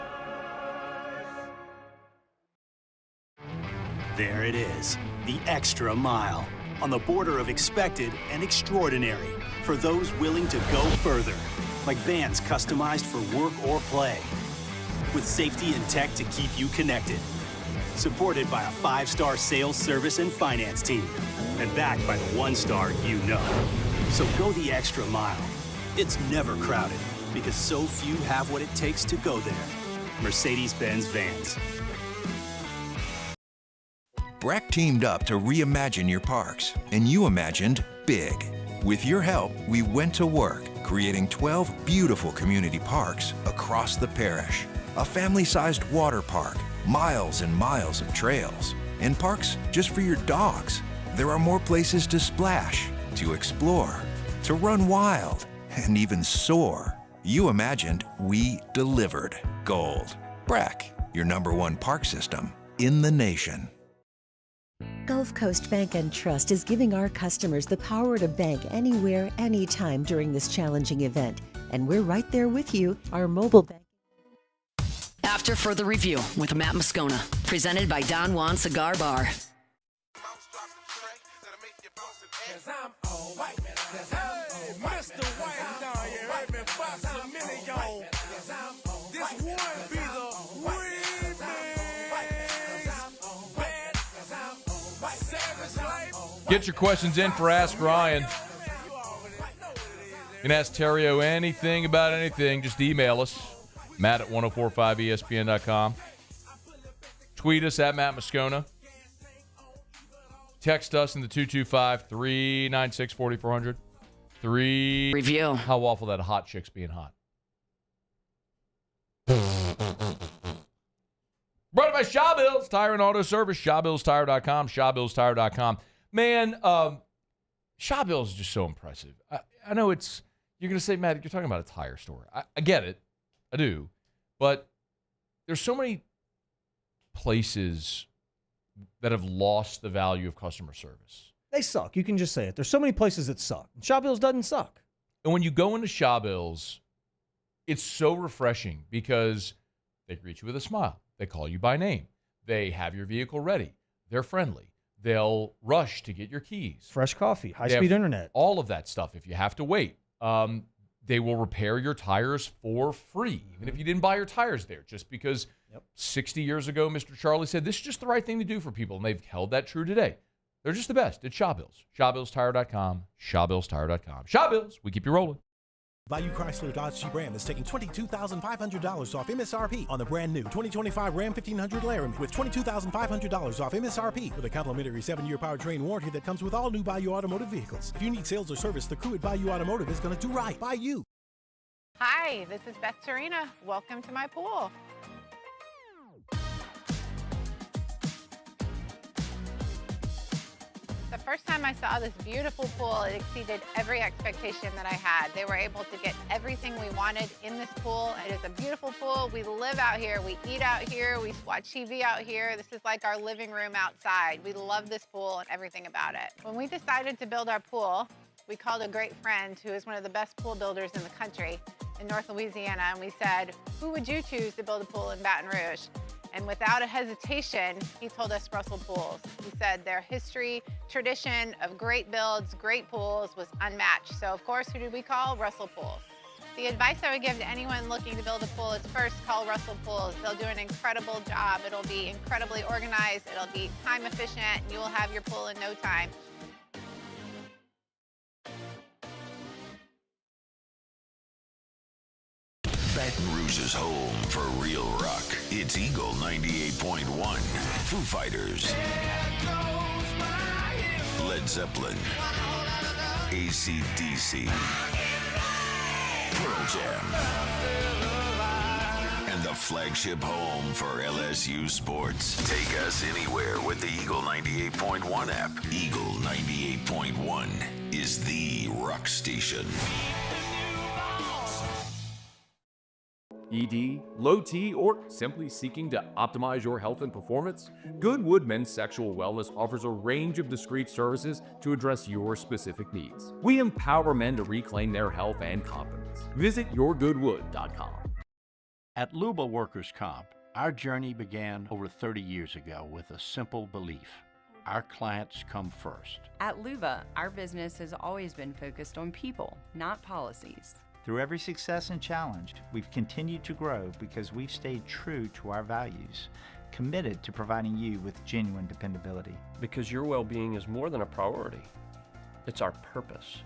S15: There it is, the extra mile, on the border of expected and extraordinary, for those willing to go further, like vans customized for work or play, with safety and tech to keep you connected, supported by a 5-star sales, service, and finance team, and backed by the 1-star you know. So go the extra mile. It's never crowded, because so few have what it takes to go there. Mercedes-Benz Vans.
S19: Breck teamed up to reimagine your parks, and you imagined big. With your help, we went to work, creating 12 beautiful community parks across the parish. A family-sized water park, miles and miles of trails, and parks just for your dogs. There are more places to splash, to explore, to run wild, and even soar. You imagined, we delivered. Gold. Breck, your #1 park system in the nation.
S8: Gulf Coast Bank and Trust is giving our customers the power to bank anywhere, anytime during this challenging event. And we're right there with you. Our mobile bank.
S12: After further review with Matt Moscona, presented by Don Juan Cigar Bar.
S13: Get your questions in for Ask Ryan. You can ask Terrio anything about anything. Just email us, Matt at 1045ESPN.com. Tweet us at Matt Moscona. Text us in the 225-396-4400.
S12: Review.
S13: How awful that hot chick's being hot. Brought to by Shawbills Tire and Auto Service. ShawBillsTire.com. ShawBillsTire.com. Man, Shawbills is just so impressive. I know you're going to say, Matt, you're talking about a tire store. I get it. I do. But there's so many places that have lost the value of customer service.
S9: They suck. You can just say it. There's so many places that suck. Shawbills doesn't suck.
S13: And when you go into Shawbills, it's so refreshing because they greet you with a smile. They call you by name. They have your vehicle ready. They're friendly. They'll rush to get your keys.
S9: Fresh coffee, high-speed internet.
S13: All of that stuff. If you have to wait, they will repair your tires for free, even if you didn't buy your tires there, just because 60 years ago, Mr. Charlie said, this is just the right thing to do for people, and they've held that true today. They're just the best. It's Shawbills. ShawBillsTire.com. ShawBillsTire.com. Shawbills, we keep you rolling.
S20: Value Chrysler Dodge Jeep Ram is taking $22,500 off MSRP on the brand new 2025 Ram 1500 Laramie with $22,500 off MSRP with a complimentary 7-year powertrain warranty that comes with all new Bayou Automotive vehicles. If you need sales or service, the crew at Bayou Automotive is going to do right by you.
S18: Hi, this is Beth Serena. Welcome to my pool. The first time I saw this beautiful pool, it exceeded every expectation that I had. They were able to get everything we wanted in this pool. It is a beautiful pool. We live out here. We eat out here. We watch TV out here. This is like our living room outside. We love this pool and everything about it. When we decided to build our pool, we called a great friend who is one of the best pool builders in the country in North Louisiana, and we said, who would you choose to build a pool in Baton Rouge? And without a hesitation, he told us Russell pools. He said their history, tradition of great builds, great pools was unmatched. So of course, who did we call? Russell Pools. The advice I would give to anyone looking to build a pool is first call Russell Pools. They'll do an incredible job. It'll be incredibly organized. It'll be time efficient. And you will have your pool in no time.
S5: Baton Rouge's home for real rock. It's Eagle 98.1. Foo Fighters. Led Zeppelin. AC/DC. Pearl Jam. And the flagship home for LSU sports. Take us anywhere with the Eagle 98.1 app. Eagle 98.1 is the rock station.
S6: ED, low T, or simply seeking to optimize your health and performance? Goodwood Men's Sexual Wellness offers a range of discreet services to address your specific needs. We empower men to reclaim their health and confidence. Visit yourgoodwood.com.
S3: At Luba Workers' Comp, our journey began over 30 years ago with a simple belief. Our clients come first.
S10: At Luba, our business has always been focused on people, not policies.
S14: Through every success and challenge, we've continued to grow because we've stayed true to our values, committed to providing you with genuine dependability.
S25: Because your well-being is more than a priority. It's our purpose.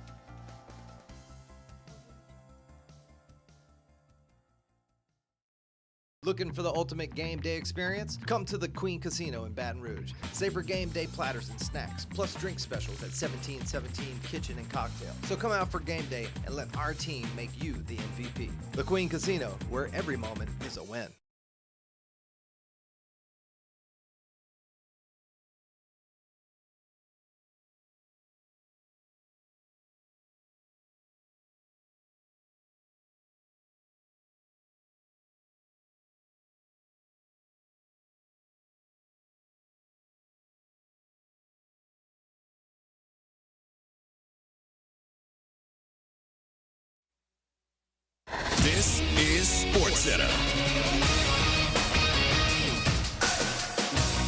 S26: Looking for the ultimate game day experience? Come to the Queen Casino in Baton Rouge. Savor game day platters and snacks, plus drink specials at 1717 Kitchen and Cocktail. So come out for game day and let our team make you the MVP. The Queen Casino, where every moment is a win.
S5: This is SportsCenter.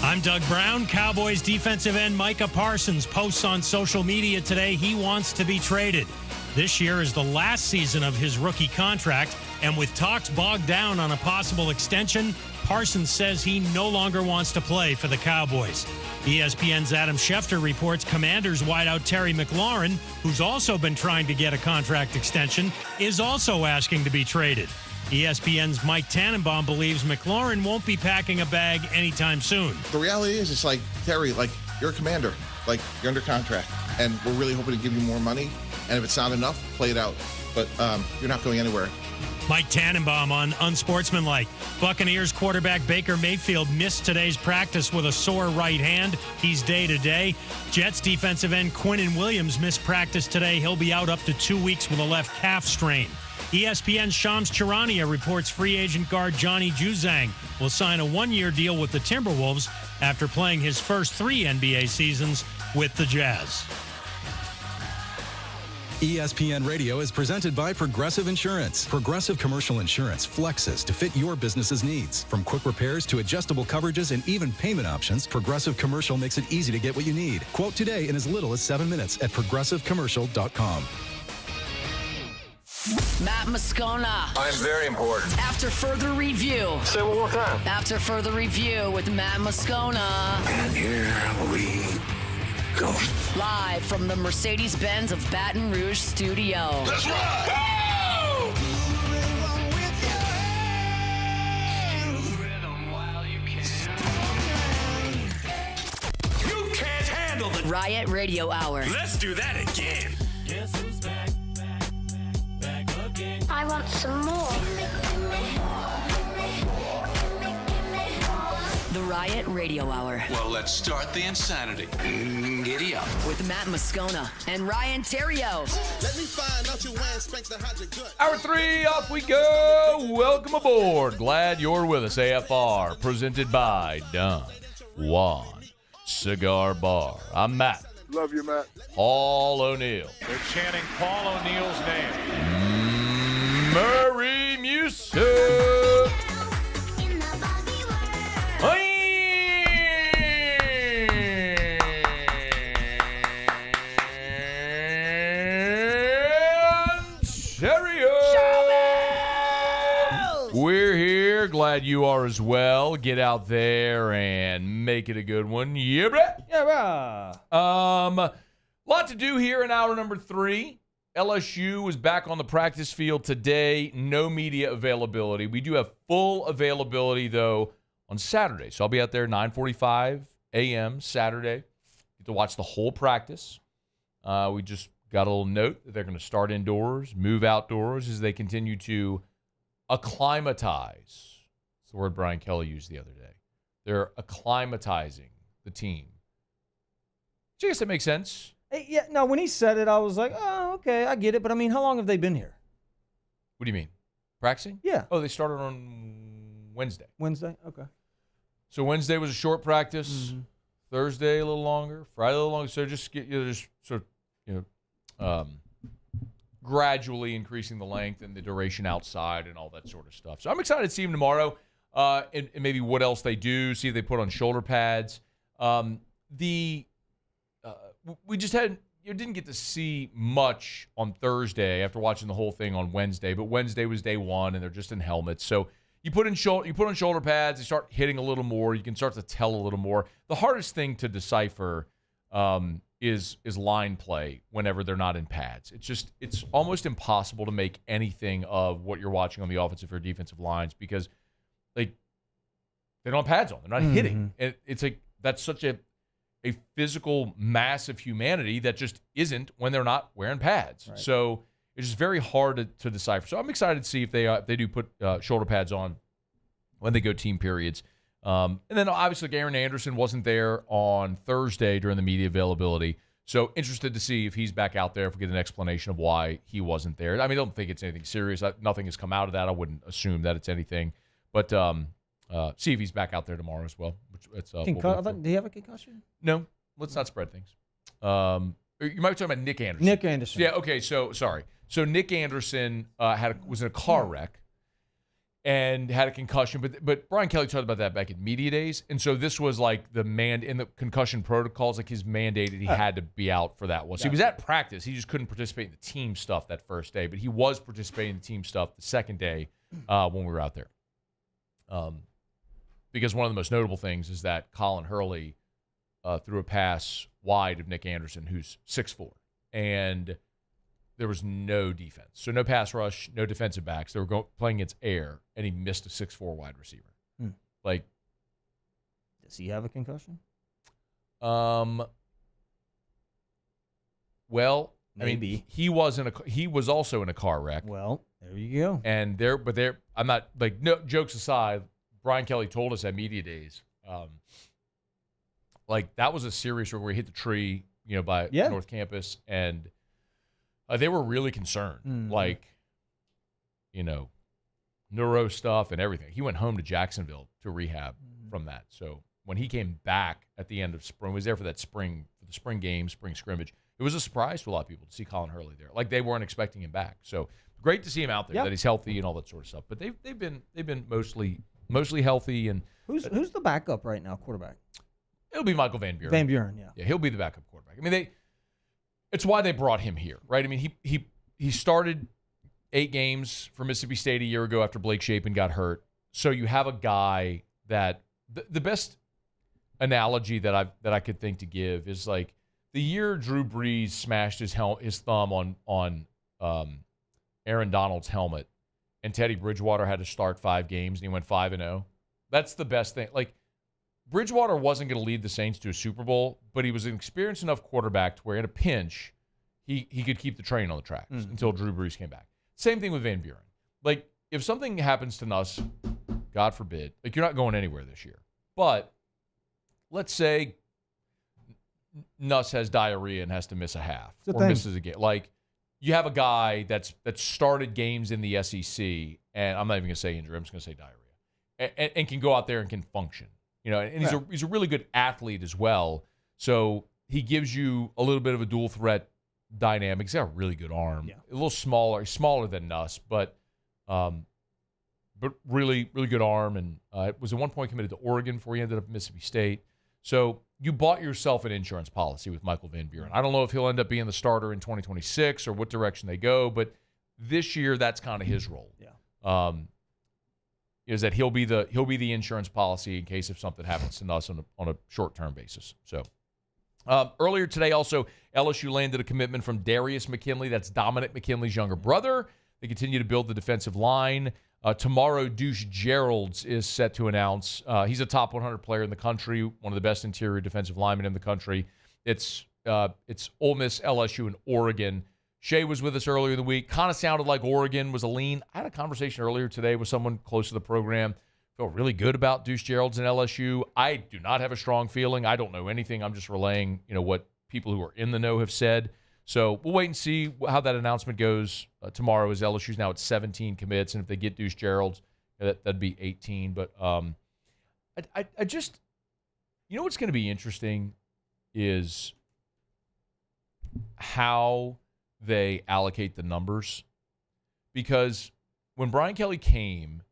S27: I'm Doug Brown. Cowboys defensive end Micah Parsons posts on social media today he wants to be traded. This year is the last season of his rookie contract, and with talks bogged down on a possible extension, Parsons says he no longer wants to play for the Cowboys. ESPN's Adam Schefter reports Commanders wideout Terry McLaurin, who's also been trying to get a contract extension, is also asking to be traded. ESPN's Mike Tannenbaum believes McLaurin won't be packing a bag anytime soon.
S28: The reality is, it's like, Terry, like, you're a Commander. Like, you're under contract, and we're really hoping to give you more money. And if it's not enough, play it out. But you're not going anywhere.
S27: Mike Tannenbaum on Unsportsmanlike. Buccaneers quarterback Baker Mayfield missed today's practice with a sore right hand. He's day-to-day. Jets defensive end Quinnen Williams missed practice today. He'll be out up to 2 weeks with a left calf strain. ESPN's Shams Charania reports free agent guard Johnny Juzang will sign a one-year deal with the Timberwolves after playing his first 3 NBA seasons with the Jazz.
S29: ESPN Radio is presented by Progressive Insurance. Progressive Commercial Insurance flexes to fit your business's needs. From quick repairs to adjustable coverages and even payment options, Progressive Commercial makes it easy to get what you need. Quote today in as little as 7 minutes at progressivecommercial.com.
S12: Matt Moscona.
S5: I'm very important.
S12: After further review.
S5: Say it one more time.
S12: After further review with Matt Moscona.
S5: And here we go.
S12: Live from the Mercedes-Benz of Baton Rouge studio.
S5: That's right.
S12: You can't handle the Riot Radio Hour.
S5: Let's do that again.
S2: Guess who's back again?
S30: I want some more.
S12: The Riot Radio Hour.
S5: Well, let's start the insanity. Giddy up.
S12: With Matt Moscona and Ryan Terrio.
S2: Let me find out your way, spank the hundred good.
S13: Hour 3, off we go. Welcome aboard. Glad you're with us. AFR, presented by Don Juan Cigar Bar. I'm Matt.
S31: Love you, Matt.
S13: Paul O'Neill.
S21: They're chanting Paul O'Neill's name.
S13: Murray Music. glad you are as well. Get out there and make it a good one. Yeah, bruh.
S9: Yeah, bruh.
S13: Lot to do here in hour number 3. LSU was back on the practice field today. No media availability. We do have full availability, though, on Saturday. So I'll be out there 9:45 a.m. Saturday. Get to watch the whole practice. We just got a little note that they're going to start indoors, move outdoors as they continue to acclimatize. That's the word Brian Kelly used the other day. They're acclimatizing the team. So I guess that makes sense.
S9: Hey, yeah, no, when he said it, I was like, oh, okay, I get it. But, I mean, how long have they been here?
S13: What do you mean? Practicing?
S9: Yeah.
S13: Oh, they started on Wednesday.
S9: Wednesday? Okay.
S13: So Wednesday was a short practice.
S9: Mm-hmm.
S13: Thursday a little longer. Friday a little longer. So just gradually increasing the length and the duration outside and all that sort of stuff. So I'm excited to see him tomorrow and maybe what else they do, see if they put on shoulder pads. We just didn't get to see much on Thursday after watching the whole thing on Wednesday, but Wednesday was day one and they're just in helmets. So you put on shoulder pads, you start hitting a little more, you can start to tell a little more. The hardest thing to decipher is line play whenever they're not in pads. It's almost impossible to make anything of what you're watching on the offensive or defensive lines because they don't have pads on. They're not hitting. And it's like that's such a physical mass of humanity that just isn't when they're not wearing pads. Right. So it's just very hard to decipher. So I'm excited to see if they do put shoulder pads on when they go team periods. And then obviously Aaron Anderson wasn't there on Thursday during the media availability. So interested to see if he's back out there, if we get an explanation of why he wasn't there. I mean, I don't think it's anything serious. Nothing has come out of that. I wouldn't assume that it's anything. But see if he's back out there tomorrow as well.
S9: Do you have a concussion?
S13: No. Let's not spread things. You might be talking about Nick Anderson.
S9: Nick Anderson.
S13: Yeah, okay, so sorry. So Nick Anderson was in a car wreck and had a concussion. But Brian Kelly talked about that back in media days. And so this was like in the concussion protocols, like his mandated he had to be out for that one. So he was at practice. He just couldn't participate in the team stuff that first day. But he was participating in the team stuff the second day when we were out there. Because one of the most notable things is that Colin Hurley threw a pass wide of Nick Anderson, who's 6'4", and there was no defense. So no pass rush, no defensive backs. They were playing against air, and he missed a 6'4" wide receiver. Like,
S9: does he have a concussion?
S13: Well,
S9: maybe.
S13: I mean, he was also in a car wreck.
S9: Well, there you go.
S13: And I'm not like, no jokes aside. Brian Kelly told us at media days, like that was a serious where he hit the tree, by North Campus, and they were really concerned, like, neuro stuff and everything. He went home to Jacksonville to rehab from that. So when he came back at the end of spring, was there for the spring game, spring scrimmage. It was a surprise to a lot of people to see Colin Hurley there. Like they weren't expecting him back. So great to see him out there, that he's healthy and all that sort of stuff. But they've been mostly healthy. And
S9: who's the backup right now, quarterback?
S13: It'll be Michael Van Buren.
S9: Van Buren, yeah.
S13: Yeah, he'll be the backup quarterback. I mean, it's why they brought him here, right? I mean, he started 8 games for Mississippi State a year ago after Blake Shapen got hurt. So you have a guy that the best analogy that I could think to give is like the year Drew Brees smashed his thumb on Aaron Donald's helmet, and Teddy Bridgewater had to start 5 games and he went 5-0. That's the best thing. Like, Bridgewater wasn't going to lead the Saints to a Super Bowl, but he was an experienced enough quarterback to where in a pinch, he could keep the train on the tracks until Drew Brees came back. Same thing with Van Buren. Like, if something happens to Nuss, God forbid, like you're not going anywhere this year. But let's say Nuss has diarrhea and has to miss a half or misses a game. Like, you have a guy that started games in the SEC, and I'm not even going to say injury, I'm just going to say diarrhea, and can go out there and can function. And he's a really good athlete as well. So he gives you a little bit of a dual threat dynamic. He's got a really good arm. Yeah. A little smaller than Nuss, but really, really good arm. And it was at one point committed to Oregon before he ended up at Mississippi State. So you bought yourself an insurance policy with Michael Van Buren. I don't know if he'll end up being the starter in 2026 or what direction they go, but this year that's kind of his role.
S9: Yeah.
S13: is that he'll be the insurance policy in case if something happens to us on a short-term basis. So earlier today, also LSU landed a commitment from Darius McKinley. That's Dominic McKinley's younger brother. They continue to build the defensive line. Tomorrow, Deuce Geralds is set to announce. He's a top 100 player in the country, one of the best interior defensive linemen in the country. It's Ole Miss, LSU, and Oregon. Shea was with us earlier in the week. Kind of sounded like Oregon was a lean. I had a conversation earlier today with someone close to the program. Feel really good about Deuce Geralds and LSU. I do not have a strong feeling. I don't know anything. I'm just relaying, what people who are in the know have said. So we'll wait and see how that announcement goes tomorrow, as LSU's now at 17 commits, and if they get Deuce Geralds, that'd be 18. But I just, what's going to be interesting is how they allocate the numbers. Because when Brian Kelly came,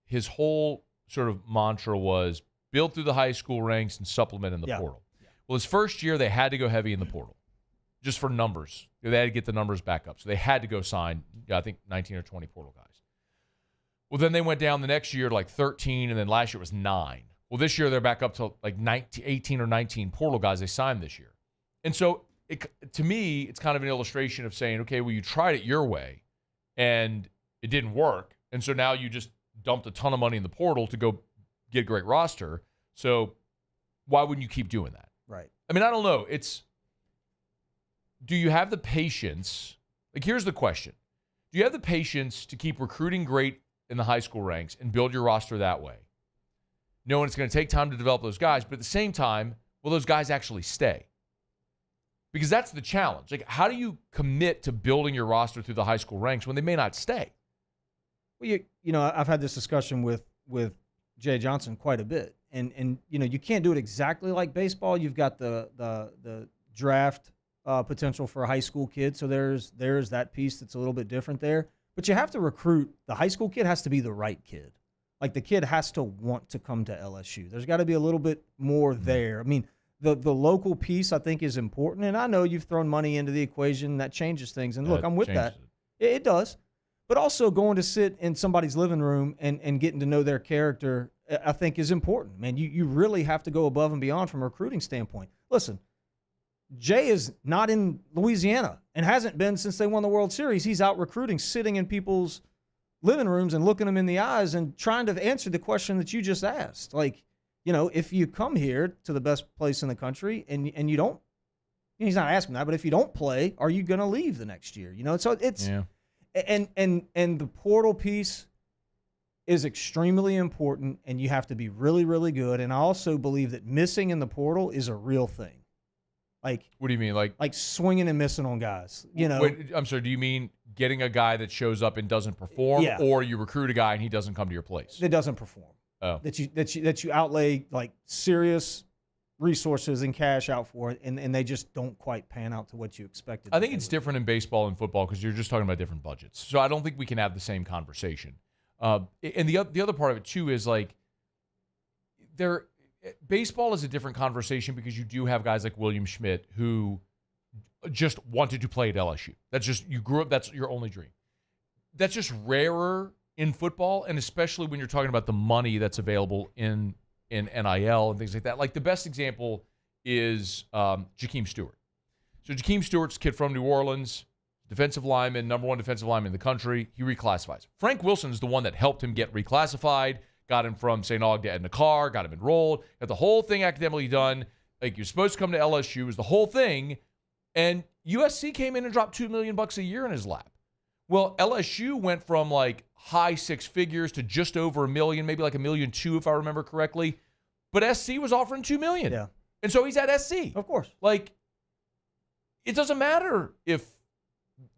S13: his whole sort of mantra was build through the high school ranks and supplement in the portal. Yeah. Well, his first year, they had to go heavy in the portal. Just for numbers. They had to get the numbers back up. So they had to go sign, I think, 19 or 20 portal guys. Well, then they went down the next year to like 13, and then last year it was 9. Well, this year they're back up to like 18 or 19 portal guys they signed this year. And so, to me, it's kind of an illustration of saying, okay, well, you tried it your way, and it didn't work. And so now you just dumped a ton of money in the portal to go get a great roster. So why wouldn't you keep doing that?
S9: Right.
S13: I mean, I don't know. Do you have the patience? Like, here's the question. Do you have the patience to keep recruiting great in the high school ranks and build your roster that way, knowing it's going to take time to develop those guys, but at the same time, will those guys actually stay? Because that's the challenge. Like, how do you commit to building your roster through the high school ranks when they may not stay?
S9: Well, I've had this discussion with Jay Johnson quite a bit, and you can't do it exactly like baseball. You've got the draft potential for a high school kid, so there's that piece that's a little bit different there. But you have to recruit. The high school kid has to be the right kid. Like, the kid has to want to come to LSU. There's got to be a little bit more there. I mean, the local piece, I think, is important, and I know you've thrown money into the equation. That changes things, and look, I'm with that. It does. But also going to sit in somebody's living room and getting to know their character, I think, is important. Man, you really have to go above and beyond from a recruiting standpoint. Listen, Jay is not in Louisiana and hasn't been since they won the World Series. He's out recruiting, sitting in people's living rooms and looking them in the eyes and trying to answer the question that you just asked. Like, if you come here to the best place in the country and you don't, he's not asking that, but if you don't play, are you going to leave the next year? So it's and the portal piece is extremely important, and you have to be really, really good. And I also believe that missing in the portal is a real thing. Like,
S13: what do you mean? Like
S9: swinging and missing on guys,
S13: Wait, I'm sorry. Do you mean getting a guy that shows up and doesn't perform,
S9: Yeah.
S13: or you recruit a guy and he doesn't come to your place?
S9: That doesn't perform.
S13: Oh.
S9: That you outlay like serious resources and cash out for it, and they just don't quite pan out to what you expected.
S13: I think it's different in baseball and football because you're just talking about different budgets. So I don't think we can have the same conversation. And the other part of it too is like baseball is a different conversation because you do have guys like William Schmidt who just wanted to play at LSU. That's just, you grew up, that's your only dream. That's just rarer in football, and especially when you're talking about the money that's available in NIL and things like that. Like, the best example is Jakeem Stewart. So Jakeem Stewart's a kid from New Orleans, defensive lineman, number 1 defensive lineman in the country. He reclassifies. Frank Wilson is the one that helped him get reclassified, got him from St. Aug to Edna Carr, got him enrolled, got the whole thing academically done. Like, you're supposed to come to LSU, it was the whole thing. And USC came in and dropped $2 million a year in his lap. Well, LSU went from like high 6 figures to just over $1 million, maybe like $1.2 million if I remember correctly. But SC was offering $2 million.
S9: Yeah.
S13: And so he's at SC.
S9: Of course.
S13: Like, it doesn't matter if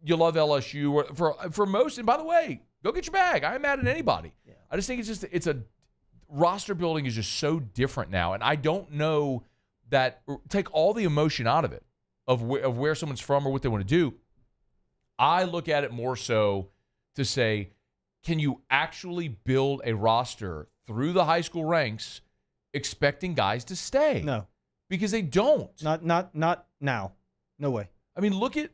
S13: you love LSU or for most. And by the way, go get your bag. I ain't mad at anybody. Yeah. I just think it's a roster building is just so different now. And I don't know that, take all the emotion out of it, of where someone's from or what they want to do. I look at it more so to say, can you actually build a roster through the high school ranks expecting guys to stay?
S9: No.
S13: Because they don't.
S9: Not now. No way.
S13: I mean, look at...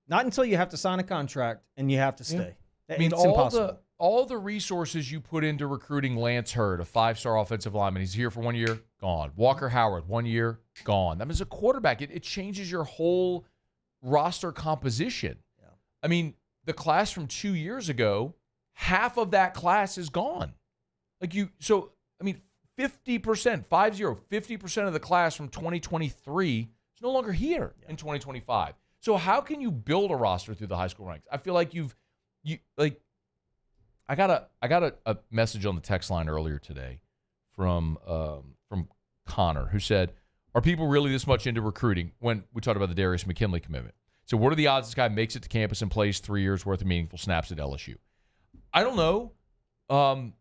S9: Not until you have to sign a contract and you have to stay.
S13: Yeah. I mean,
S9: it's impossible.
S13: all the resources you put into recruiting Lance Hurd, a 5-star offensive lineman. He's here for 1 year, gone. Walker Howard, 1 year, gone. That means a quarterback. It changes your whole roster composition. Yeah. I mean, the class from 2 years ago, half of that class is gone. 50%, 50% of the class from 2023 is no longer here in 2025. So how can you build a roster through the high school ranks? I feel like I got a message on the text line earlier today from Connor, who said, "Are people really this much into recruiting?" When we talked about the Darius McKinley commitment. So what are the odds this guy makes it to campus and plays 3 years worth of meaningful snaps at LSU? I don't know.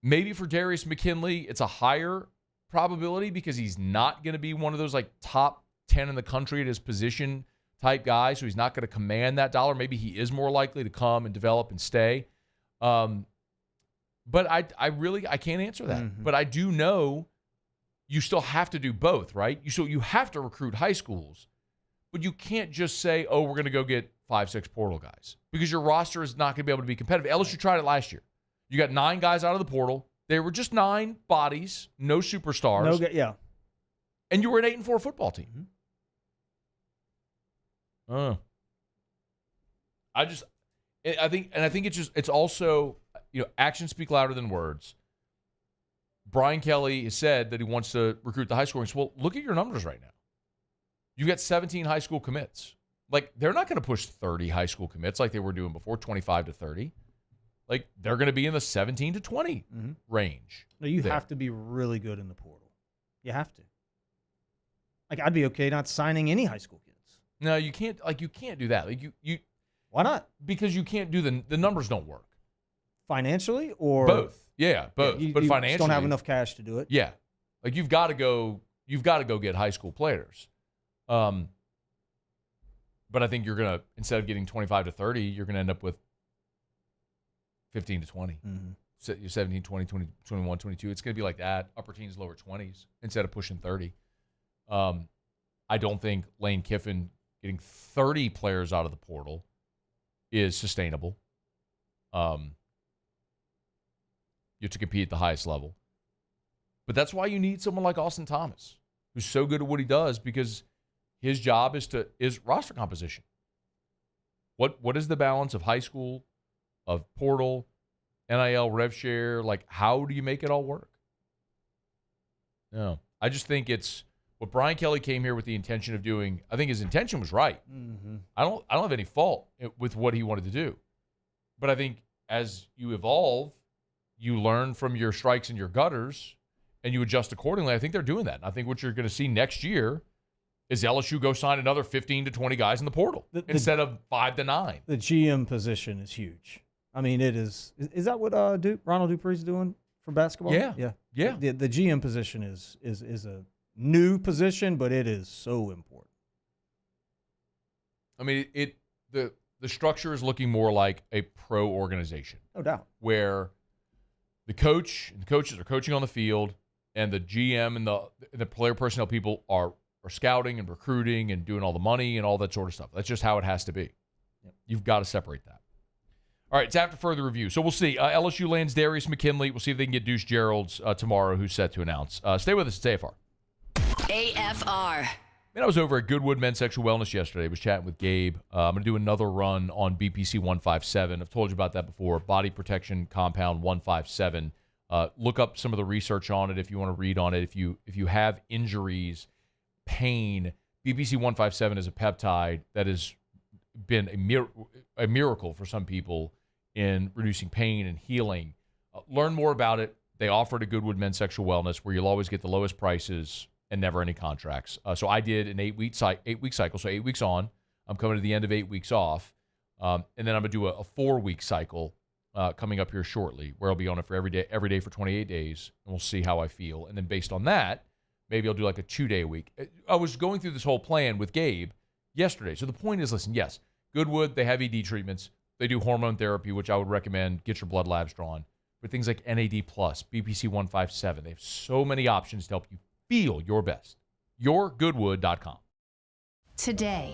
S13: Maybe for Darius McKinley, it's a higher probability because he's not going to be one of those like top 10 in the country at his position type guys, so he's not going to command that dollar. Maybe he is more likely to come and develop and stay. But I can't answer that. Mm-hmm. But I do know you still have to do both, right? You have to recruit high schools, but you can't just say, oh, we're going to go get 5-6 portal guys because your roster is not going to be able to be competitive. LSU tried it last year. You got 9 guys out of the portal. They were just 9 bodies, no superstars. And you were an 8-4 football team. Mm-hmm. I think it's also, actions speak louder than words. Brian Kelly has said that he wants to recruit the high school ranks. Well, look at your numbers right now. You've got 17 high school commits. Like, they're not going to push 30 high school commits like they were doing before, 25 to 30. Like, they're going to be in the 17 to 20 range.
S9: No, you have to be really good in the portal. You have to. Like, I'd be okay not signing any high school kids.
S13: No, you can't. Like, you can't do that. Like, you.
S9: Why not?
S13: Because you can't do the numbers don't work.
S9: Financially or
S13: both? Yeah, both. But financially,
S9: just don't have enough cash to do it.
S13: Yeah, like you've got to go get high school players. But I think you're gonna, instead of getting 25 to 30, you're gonna end up with 15 to 20. So you're 17, 20, 21, 22. It's gonna be like that. Upper teens, lower 20s instead of pushing 30. I don't think Lane Kiffin getting 30 players out of the portal is sustainable. You have to compete at the highest level. But that's why you need someone like Austin Thomas, who's so good at what he does, because his job is roster composition. What is the balance of high school, of portal, NIL, rev share? Like, how do you make it all work? No, I just think it's what Brian Kelly came here with the intention of doing. I think his intention was right. Mm-hmm. I don't have any fault with what he wanted to do. But I think as you evolve, you learn from your strikes and your gutters, and you adjust accordingly. I think they're doing that. And I think what you're going to see next year is LSU go sign another 15 to 20 guys in the portal instead of 5 to 9.
S9: The GM position is huge. I mean, it is. Is that what Ronald Dupree's doing for basketball?
S13: Yeah.
S9: The GM position is a new position, but it is so important.
S13: I mean, the structure is looking more like a pro organization.
S9: No doubt.
S13: Where the coach and the coaches are coaching on the field, and the GM and the player personnel people are scouting and recruiting and doing all the money and all that sort of stuff. That's just how it has to be. Yep. You've got to separate that. All right, it's after further review. So we'll see. LSU lands Darius McKinley. We'll see if they can get Deuce Gerald's tomorrow, who's set to announce. Stay with us at AFR.
S12: AFR.
S13: Man, I was over at Goodwood Men's Sexual Wellness yesterday. I was chatting with Gabe. I'm going to do another run on BPC 157. I've told you about that before. Body Protection Compound 157. Look up some of the research on it if you want to read on it. If you have injuries, pain, BPC 157 is a peptide that has been a miracle for some people in reducing pain and healing. Learn more about it. They offer it at Goodwood Men's Sexual Wellness, where you'll always get the lowest prices and never any contracts. So I did an 8-week cycle, so 8 weeks on. I'm coming to the end of 8 weeks off. And then I'm going to do a 4-week cycle coming up here shortly, where I'll be on it for every day for 28 days, and we'll see how I feel. And then based on that, maybe I'll do like a 2-day week. I was going through this whole plan with Gabe yesterday. So the point is, listen, yes, Goodwood, they have ED treatments. They do hormone therapy, which I would recommend. Get your blood labs drawn. But things like NAD+, BPC 157, they have so many options to help you feel your best. YourGoodwood.com.
S1: Today,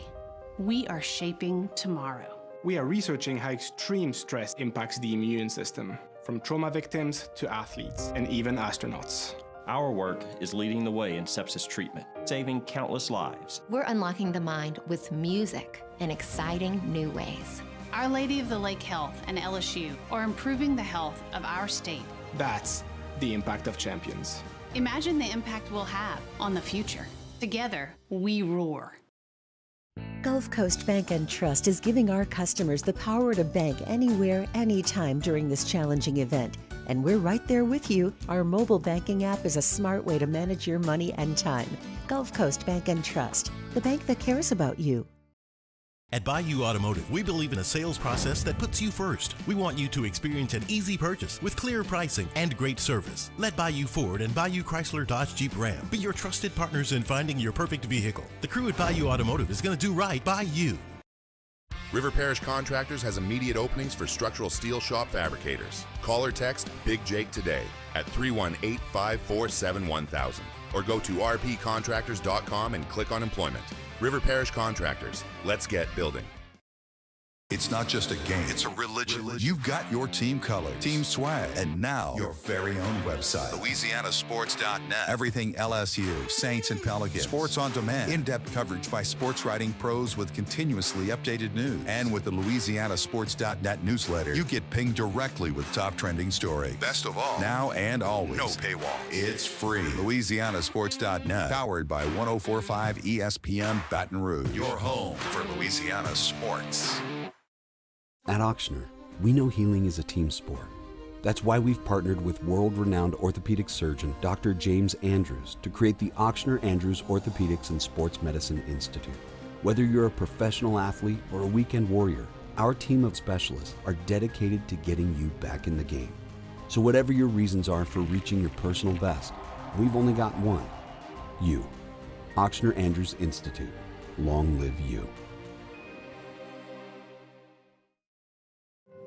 S1: we are shaping tomorrow. We are researching how extreme stress impacts the immune system, from trauma victims to athletes and even astronauts.
S4: Our work is leading the way in sepsis treatment, saving countless lives.
S7: We're unlocking the mind with music in exciting new ways.
S11: Our Lady of the Lake Health and LSU are improving the health of our state.
S1: That's the impact of champions.
S11: Imagine the impact we'll have on the future. Together, we roar.
S8: Gulf Coast Bank and Trust is giving our customers the power to bank anywhere, anytime during this challenging event. And we're right there with you. Our mobile banking app is a smart way to manage your money and time. Gulf Coast Bank and Trust, the bank that cares about you.
S20: At Bayou Automotive, we believe in a sales process that puts you first. We want you to experience an easy purchase with clear pricing and great service. Let Bayou Ford and Bayou Chrysler Dodge Jeep Ram be your trusted partners in finding your perfect vehicle. The crew at Bayou Automotive is going to do right by you.
S16: River Parish Contractors has immediate openings for structural steel shop fabricators. Call or text Big Jake today at 318-547-1000 or go to rpcontractors.com and click on employment. River Parish Contractors. Let's get building.
S17: It's not just a game, it's a religion. You've got your team color, team swag, and now your very own website. LouisianaSports.net. Everything LSU, Saints, and Pelicans. Sports on demand. In-depth coverage by sports writing pros with continuously updated news. And with the LouisianaSports.net newsletter, you get pinged directly with top trending stories. Best of all, now and always. No paywall. It's free. LouisianaSports.net. Powered by 104.5 ESPN Baton Rouge. Your home for Louisiana sports.
S22: At Ochsner, we know healing is a team sport. That's why we've partnered with world-renowned orthopedic surgeon Dr. James Andrews to create the Ochsner Andrews Orthopedics and Sports Medicine Institute. Whether you're a professional athlete or a weekend warrior, our team of specialists are dedicated to getting you back in the game. So whatever your reasons are for reaching your personal best, we've only got one: you. Ochsner Andrews Institute. Long live you.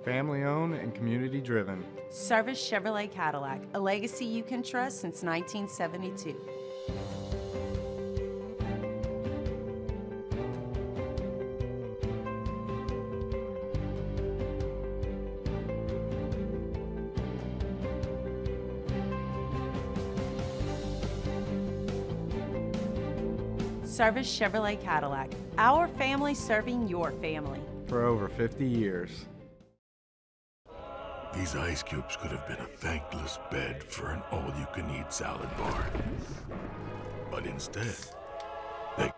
S23: Family owned and community driven.
S10: Service Chevrolet Cadillac, a legacy you can trust since 1972. Service Chevrolet Cadillac, our family serving your family.
S23: For over 50 years.
S24: These ice cubes could have been a thankless bed for an all-you-can-eat salad bar. But instead, they...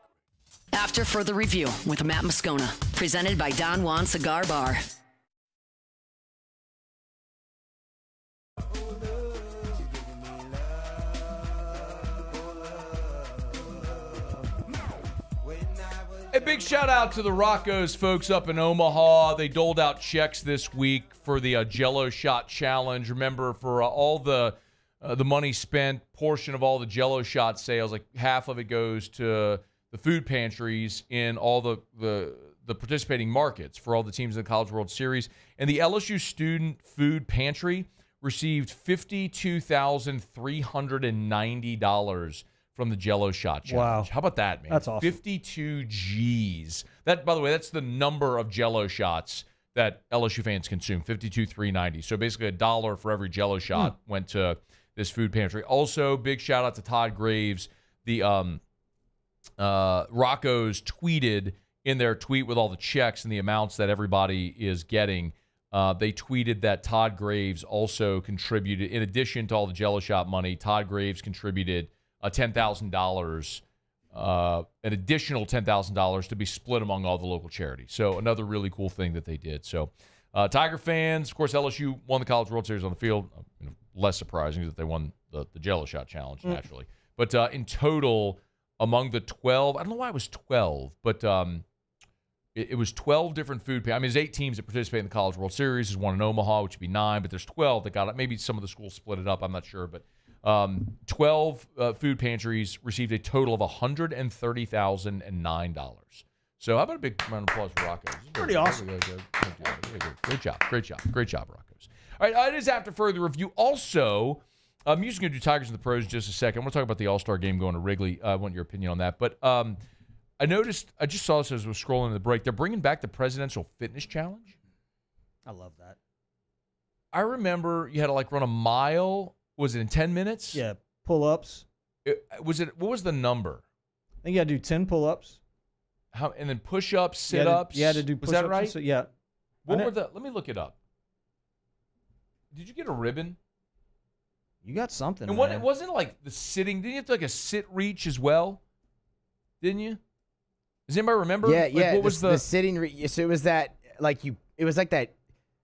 S12: After further review with Matt Moscona, presented by Don Juan Cigar Bar.
S13: A big shout out to the Rocco's folks up in Omaha. They doled out checks this week for the Jello Shot Challenge. Remember, for all the money spent, portion of all the Jello Shot sales, like half of it goes to the food pantries in all the participating markets for all the teams in the College World Series. And the LSU Student Food Pantry received $52,390 from the Jello Shot Challenge.
S9: Wow.
S13: How about that, man?
S9: That's awesome.
S13: 52 G's. That, by the way, that's the number of Jello shots that LSU fans consume, 52,390. So basically $1 for every Jello shot went to this food pantry. Also, big shout out to Todd Graves. The Rocco's tweeted in their tweet with all the checks and the amounts that everybody is getting. They tweeted that Todd Graves also contributed, in addition to all the Jello shot money, Todd Graves contributed $10,000, an additional $10,000 to be split among all the local charities. So another really cool thing that they did. So Tiger fans, of course, LSU won the College World Series on the field. Less surprising that they won the Jello Shot Challenge, naturally. But in total, among the 12, I don't know why it was 12, but it was 12 different food pantries. I mean, there's 8 teams that participate in the College World Series. There's one in Omaha, which would be 9, but there's 12 that got it. Maybe some of the schools split it up. I'm not sure, but 12 food pantries received a total of $130,009. So how about a big round of applause for Rocco's?
S9: Pretty awesome.
S13: Great job, Rocco's. All right, it is after further review. Also, I'm going to do Tigers and the Pros in just a second. I want to talk about the All-Star game going to Wrigley. I want your opinion on that. But I noticed, I just saw this as I was scrolling in the break. They're bringing back the Presidential Fitness Challenge.
S9: I love that.
S13: I remember you had to run a mile. Was it in 10 minutes?
S9: Yeah, pull-ups.
S13: What was the number?
S9: I think you got to do 10 pull-ups.
S13: And then push-ups, sit-ups.
S9: You had to do push-ups.
S13: Was that right?
S9: Yeah.
S13: Let me look it up. Did you get a ribbon?
S9: You got something.
S13: And it wasn't the sitting. Didn't you have to a sit reach as well? Didn't you? Does anybody remember?
S3: Yeah.
S13: What was
S3: the sitting reach? So it was that it was like that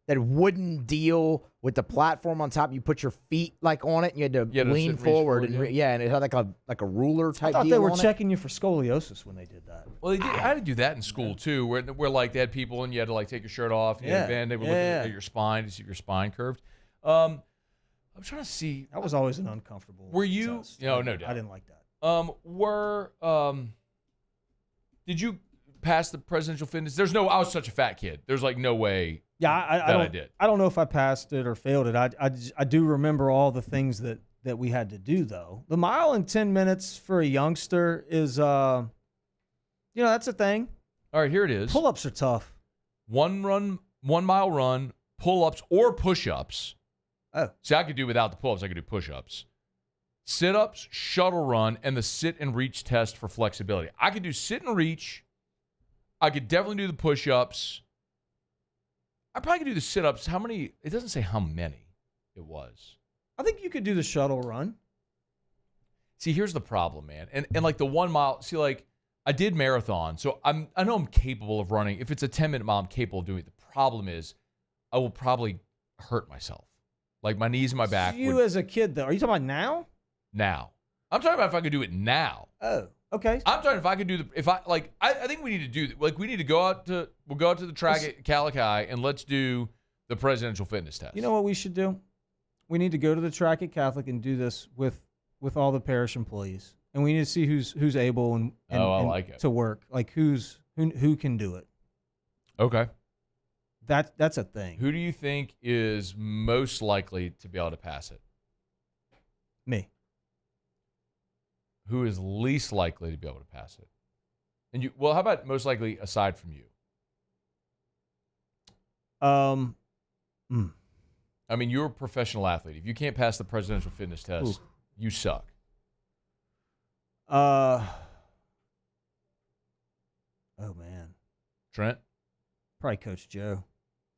S3: wooden deal with the platform on top. You put your feet on it, and you had to lean forward and and it had like a ruler type.
S9: I thought
S3: deal
S9: they were
S3: on
S9: checking you for scoliosis when they did that.
S13: Well, they did. I had to do that in school too, where they had people and you had to take your shirt off. And you had to bend. They were looking at your spine to see if your spine curved. I'm trying to see.
S9: That was always an uncomfortable.
S13: Were you?
S9: Test.
S13: No doubt.
S9: I didn't like that.
S13: Did you pass the presidential fitness? I was such a fat kid. There's no way.
S9: Yeah, I
S13: did.
S9: I don't know if I passed it or failed it. I do remember all the things that we had to do though. The mile in 10 minutes for a youngster is that's a thing.
S13: All right, here it is.
S9: Pull-ups are tough.
S13: 1 mile run, pull-ups or push-ups.
S9: Oh.
S13: See, I could do without the pull-ups. I could do push-ups. Sit-ups, shuttle run, and the sit and reach test for flexibility. I could do sit and reach. I could definitely do the push-ups. I probably could do the sit-ups. How many? It doesn't say how many it was.
S9: I think you could do the shuttle run.
S13: See, here's the problem, man. And the 1 mile, I did marathon, so I know I'm capable of running. If it's a 10-minute mile, I'm capable of doing it. The problem is I will probably hurt myself. My knees and my back.
S9: As a kid, though. Are you talking about now?
S13: Now. I'm talking about if I could do it now.
S9: Oh, okay.
S13: I'm talking if I could do I think we need to do, we need to go out to the track at Cadillac and let's do the presidential fitness test.
S9: You know what we should do? We need to go to the track at Catholic and do this with all the parish employees. And we need to see who's able and
S13: I like it.
S9: To work. Who can do it.
S13: Okay.
S9: That's a thing.
S13: Who do you think is most likely to be able to pass it?
S9: Me.
S13: Who is least likely to be able to pass it? And you, how about most likely aside from you? I mean, you're a professional athlete. If you can't pass the presidential fitness test, you suck.
S9: Oh man.
S13: Trent?
S9: Probably Coach Joe.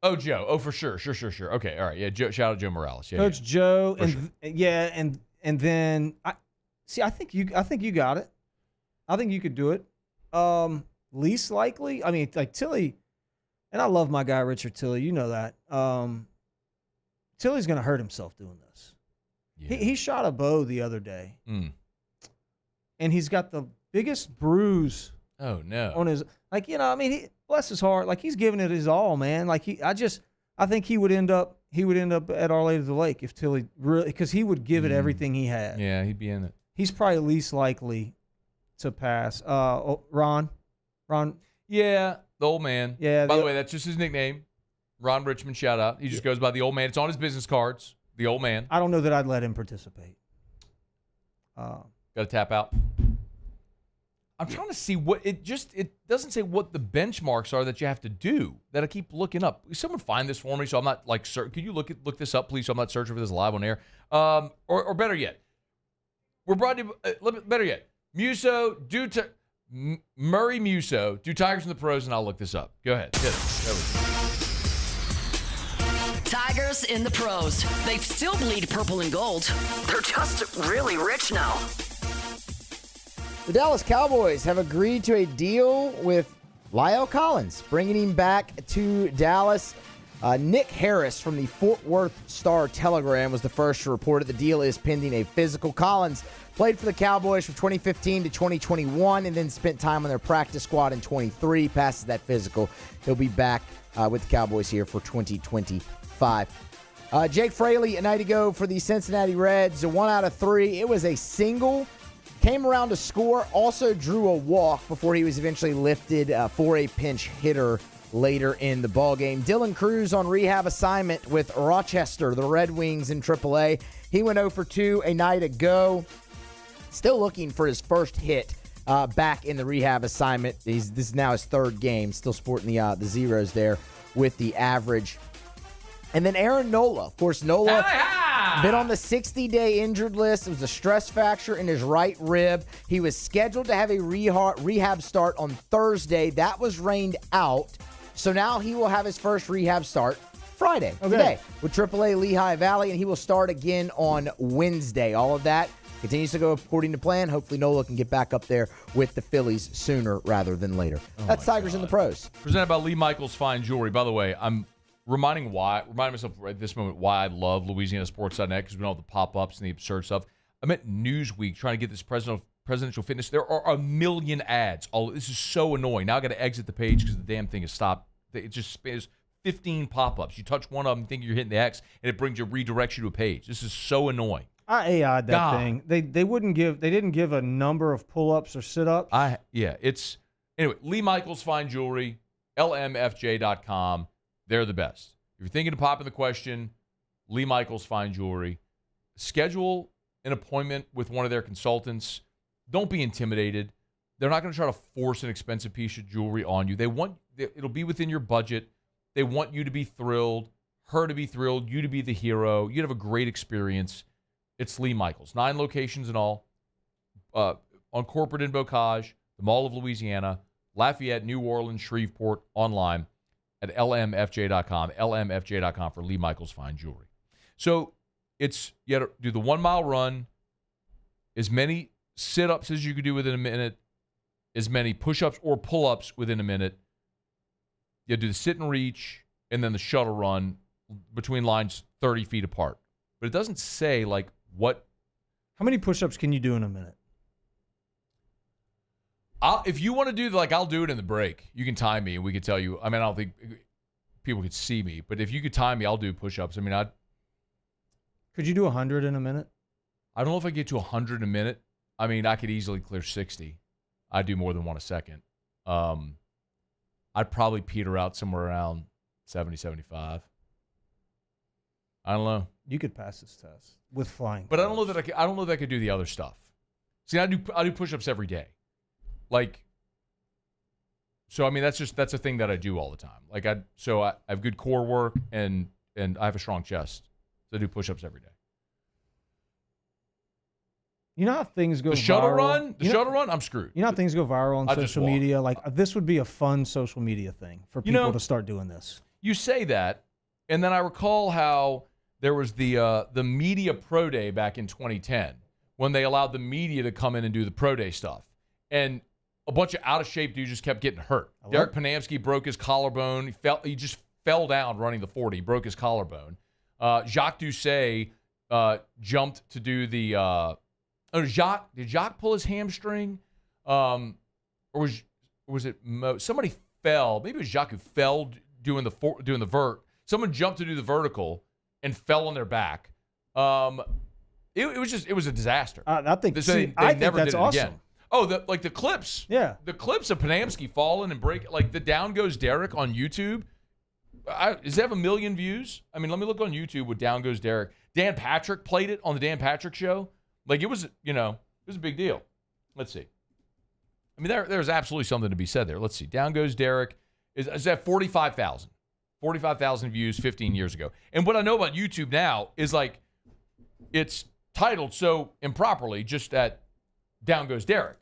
S13: Oh, Joe. Oh, for sure. Sure. Okay, all right. Yeah, Joe, shout out Joe Morales. Yeah,
S9: Coach Joe,
S13: sure.
S9: and then I think you got it. I think you could do it. Least likely, I mean, Tilly, and I love my guy Richard Tilly. You know that. Tilly's gonna hurt himself doing this. Yeah. He shot a bow the other day, and he's got the biggest bruise.
S13: Oh no!
S9: On his bless his heart, he's giving it his all, man. I think he would end up at Our Lady of the Lake if Tilly really, because he would give it everything he had.
S13: Yeah, he'd be in it.
S9: He's probably least likely to pass. Ron.
S13: Yeah, the old man.
S9: Yeah.
S13: By the way, that's just his nickname. Ron Richmond, shout out. He just goes by the old man. It's on his business cards. The old man.
S9: I don't know that I'd let him participate.
S13: Got to tap out. I'm trying to see what it doesn't say what the benchmarks are that you have to do that I keep looking up. Someone find this for me so I'm not could you look this up, please, so I'm not searching for this live on air. Or better yet, we're brought to better yet, Musso, Murray Musso, do Tigers in the pros, and I'll look this up. Go ahead. Hit it.
S12: Tigers in the pros. They still bleed purple and gold. They're just really rich now.
S3: The Dallas Cowboys have agreed to a deal with La'el Collins, bringing him back to Dallas. Nick Harris from the Fort Worth Star-Telegram was the first to report it. The deal is pending a physical. Collins played for the Cowboys from 2015 to 2021 and then spent time on their practice squad in 23. Passes that physical. He'll be back with the Cowboys here for 2025. Jake Fraley a night ago for the Cincinnati Reds, a 1 out of 3. It was a single. Came around to score, also drew a walk before he was eventually lifted for a pinch hitter later in the ballgame. Dylan Cruz on rehab assignment with Rochester, the Red Wings in AAA. He went 0 for 2 a night ago. Still looking for his first hit back in the rehab assignment. This is now his third game, still sporting the zeros there with the average. And then Aaron Nola. Of course, Nola been on the 60-day injured list. It was a stress fracture in his right rib. He was scheduled to have a rehab start on Thursday. That was rained out. So now he will have his first rehab start Friday, today, with AAA Lehigh Valley, and he will start again on Wednesday. All of that continues to go according to plan. Hopefully Nola can get back up there with the Phillies sooner rather than later. That's Tigers in the Pros.
S13: Presented by Lee Michaels Fine Jewelry. By the way, I'm reminding myself at this moment why I love LouisianaSports.net, because we don't have the pop-ups and the absurd stuff. I'm at Newsweek trying to get this presidential fitness. There are a million ads. This is so annoying. Now I got to exit the page because the damn thing has stopped. It just spares 15 pop-ups. You touch one of them, think you're hitting the X, and it redirects you to a page. This is so annoying.
S9: I AI'd that thing. They didn't give a number of pull-ups or sit-ups.
S13: Anyway, Lee Michaels Fine Jewelry, lmfj.com. They're the best. If you're thinking of popping the question, Lee Michaels Fine Jewelry. Schedule an appointment with one of their consultants. Don't be intimidated. They're not going to try to force an expensive piece of jewelry on you. It'll be within your budget. They want you to be thrilled, her to be thrilled, you to be the hero. You'd have a great experience. It's Lee Michaels. 9 locations in all. On corporate in Bocage, the Mall of Louisiana, Lafayette, New Orleans, Shreveport, online at lmfj.com, lmfj.com for Lee Michaels Fine Jewelry. So you got to do the 1 mile run, as many sit-ups as you could do within a minute, as many push-ups or pull-ups within a minute. You do the sit and reach, and then the shuttle run between lines 30 feet apart. But it doesn't say, what.
S9: How many push-ups can you do in a minute?
S13: If you want to do, I'll do it in the break. You can time me, and we could tell you. I don't think people could see me, but if you could time me, I'll do push-ups.
S9: Could you do 100 in a minute?
S13: I don't know if I get to 100 in a minute. I could easily clear 60. I do more than one a second. I'd probably peter out somewhere around 70, 75. I don't know.
S9: You could pass this test with flying.
S13: But I don't know that I could do the other stuff. See, I do push-ups every day. That's a thing that I do all the time. I have good core work and I have a strong chest. So I do push-ups every day.
S9: You know how things go
S13: viral? Shuttle run, I'm screwed.
S9: You know how things go viral on social media? This would be a fun social media thing for people to start doing this.
S13: You say that, and then I recall how there was the media pro day back in 2010 when they allowed the media to come in and do the pro day stuff. And a bunch of out-of-shape dudes just kept getting hurt. Derek Panamsky broke his collarbone. He just fell down running the 40, broke his collarbone. Jacques Doucet jumped to do the did Jacques pull his hamstring? Or was it somebody fell? Maybe it was Jacques who fell doing the vert. Someone jumped to do the vertical and fell on their back. It was a disaster.
S9: I think
S13: they
S9: think
S13: never
S9: that's
S13: did it
S9: awesome.
S13: again. Oh, the clips.
S9: Yeah.
S13: The clips of Panamsky falling and break, the Down Goes Derek on YouTube. Does it have 1 million views? Let me look on YouTube with Down Goes Derek. Dan Patrick played it on the Dan Patrick Show. It was a big deal. Let's see. There's absolutely something to be said there. Let's see. Down Goes Derek is at 45,000. 45,000 views 15 years ago. And what I know about YouTube now is it's titled so improperly just at Down Goes Derek.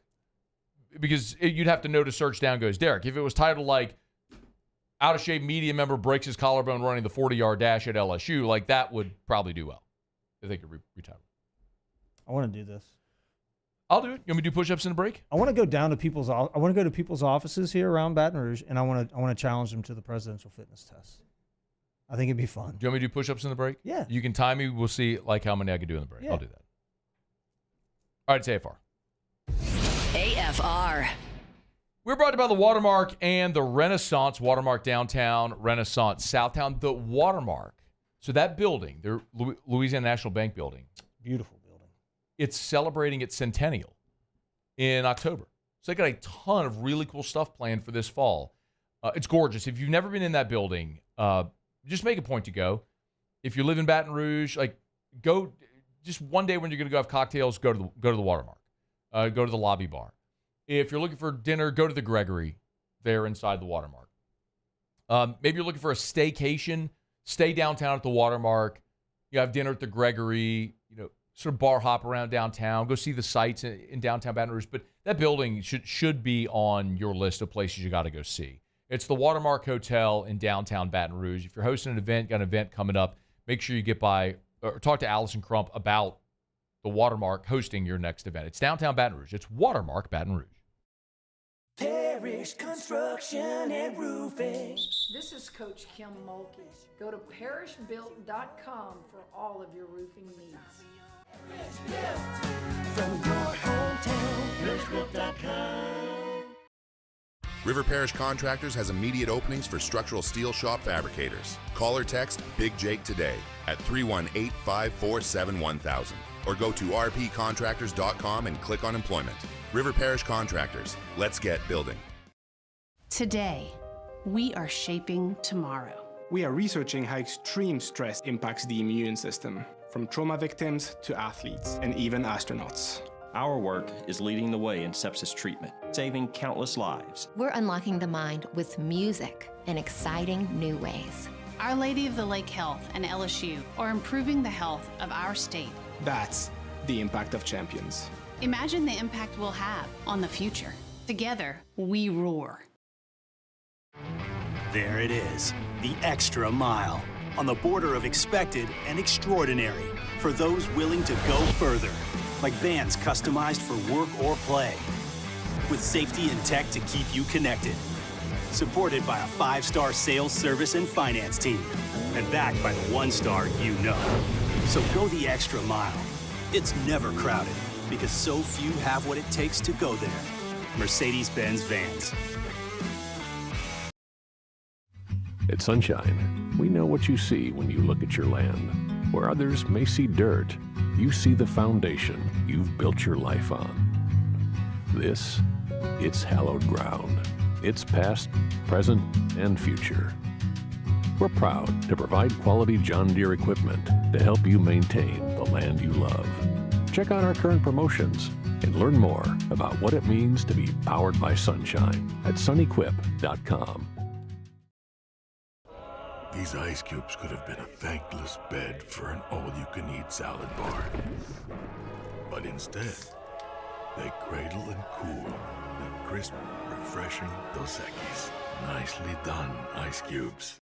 S13: Because you'd have to know to search Down Goes Derek. If it was titled out of shape media member breaks his collarbone running the 40-yard dash at LSU, that would probably do well if they could retitle.
S9: I want to do this.
S13: I'll do it. You want me to do push-ups in a break?
S9: I want to go down to people's offices here around Baton Rouge, and I want to challenge them to the presidential fitness test. I think it'd be fun.
S13: Do you want me to do push-ups in the break?
S9: Yeah.
S13: You can time me. We'll see how many I can do in the break.
S9: Yeah.
S13: I'll do that. All right, it's AFR.
S12: AFR.
S13: We're brought to you by the Watermark and the Renaissance. Watermark downtown, Renaissance Southtown. The Watermark. So that building, the Louisiana National Bank building.
S9: Beautiful.
S13: It's celebrating its centennial in October. So they got a ton of really cool stuff planned for this fall. It's gorgeous. If you've never been in that building, just make a point to go. If you live in Baton Rouge, go just one day when you're going to go have cocktails, go to the Watermark. Go to the lobby bar. If you're looking for dinner, go to the Gregory there inside the Watermark. Maybe you're looking for a staycation, stay downtown at the Watermark. You have dinner at the Gregory, sort of bar hop around downtown, go see the sights in downtown Baton Rouge. But that building should be on your list of places you got to go see. It's the Watermark Hotel in downtown Baton Rouge. If you're hosting an event, got an event coming up, make sure you get by or talk to Allison Crump about the Watermark hosting your next event. It's downtown Baton Rouge. It's Watermark Baton Rouge.
S2: Parrish Construction and Roofing.
S6: This is Coach Kim Mulkey. Go to parrishbuilt.com for all of your roofing needs.
S2: From your hometown, parrishbuilt.com.
S16: River Parish Contractors has immediate openings for structural steel shop fabricators. Call or text Big Jake today at 318-547-1000 or go to rpcontractors.com and click on employment. River Parish Contractors. Let's get building.
S11: Today, we are shaping tomorrow.
S1: We are researching how extreme stress impacts the immune system, from trauma victims to athletes and even astronauts.
S4: Our work is leading the way in sepsis treatment, saving countless lives.
S7: We're unlocking the mind with music in exciting new ways.
S11: Our Lady of the Lake Health and LSU are improving the health of our state.
S1: That's the impact of champions.
S11: Imagine the impact we'll have on the future. Together, we roar.
S14: There it is, the extra mile, on the border of expected and extraordinary, for those willing to go further, like vans customized for work or play, with safety and tech to keep you connected, supported by a 5-star sales, service, and finance team, and backed by the 1-star you know. So go the extra mile. It's never crowded, because so few have what it takes to go there. Mercedes-Benz Vans.
S15: At Sunshine, we know what you see when you look at your land. Where others may see dirt, you see the foundation you've built your life on. This, it's hallowed ground. It's past, present, and future. We're proud to provide quality John Deere equipment to help you maintain the land you love. Check out our current promotions and learn more about what it means to be powered by sunshine at sunequip.com.
S24: These ice cubes could have been a thankless bed for an all-you-can-eat salad bar. But instead, they cradle and cool the crisp, refreshing Dos Equis. Nicely done, ice cubes.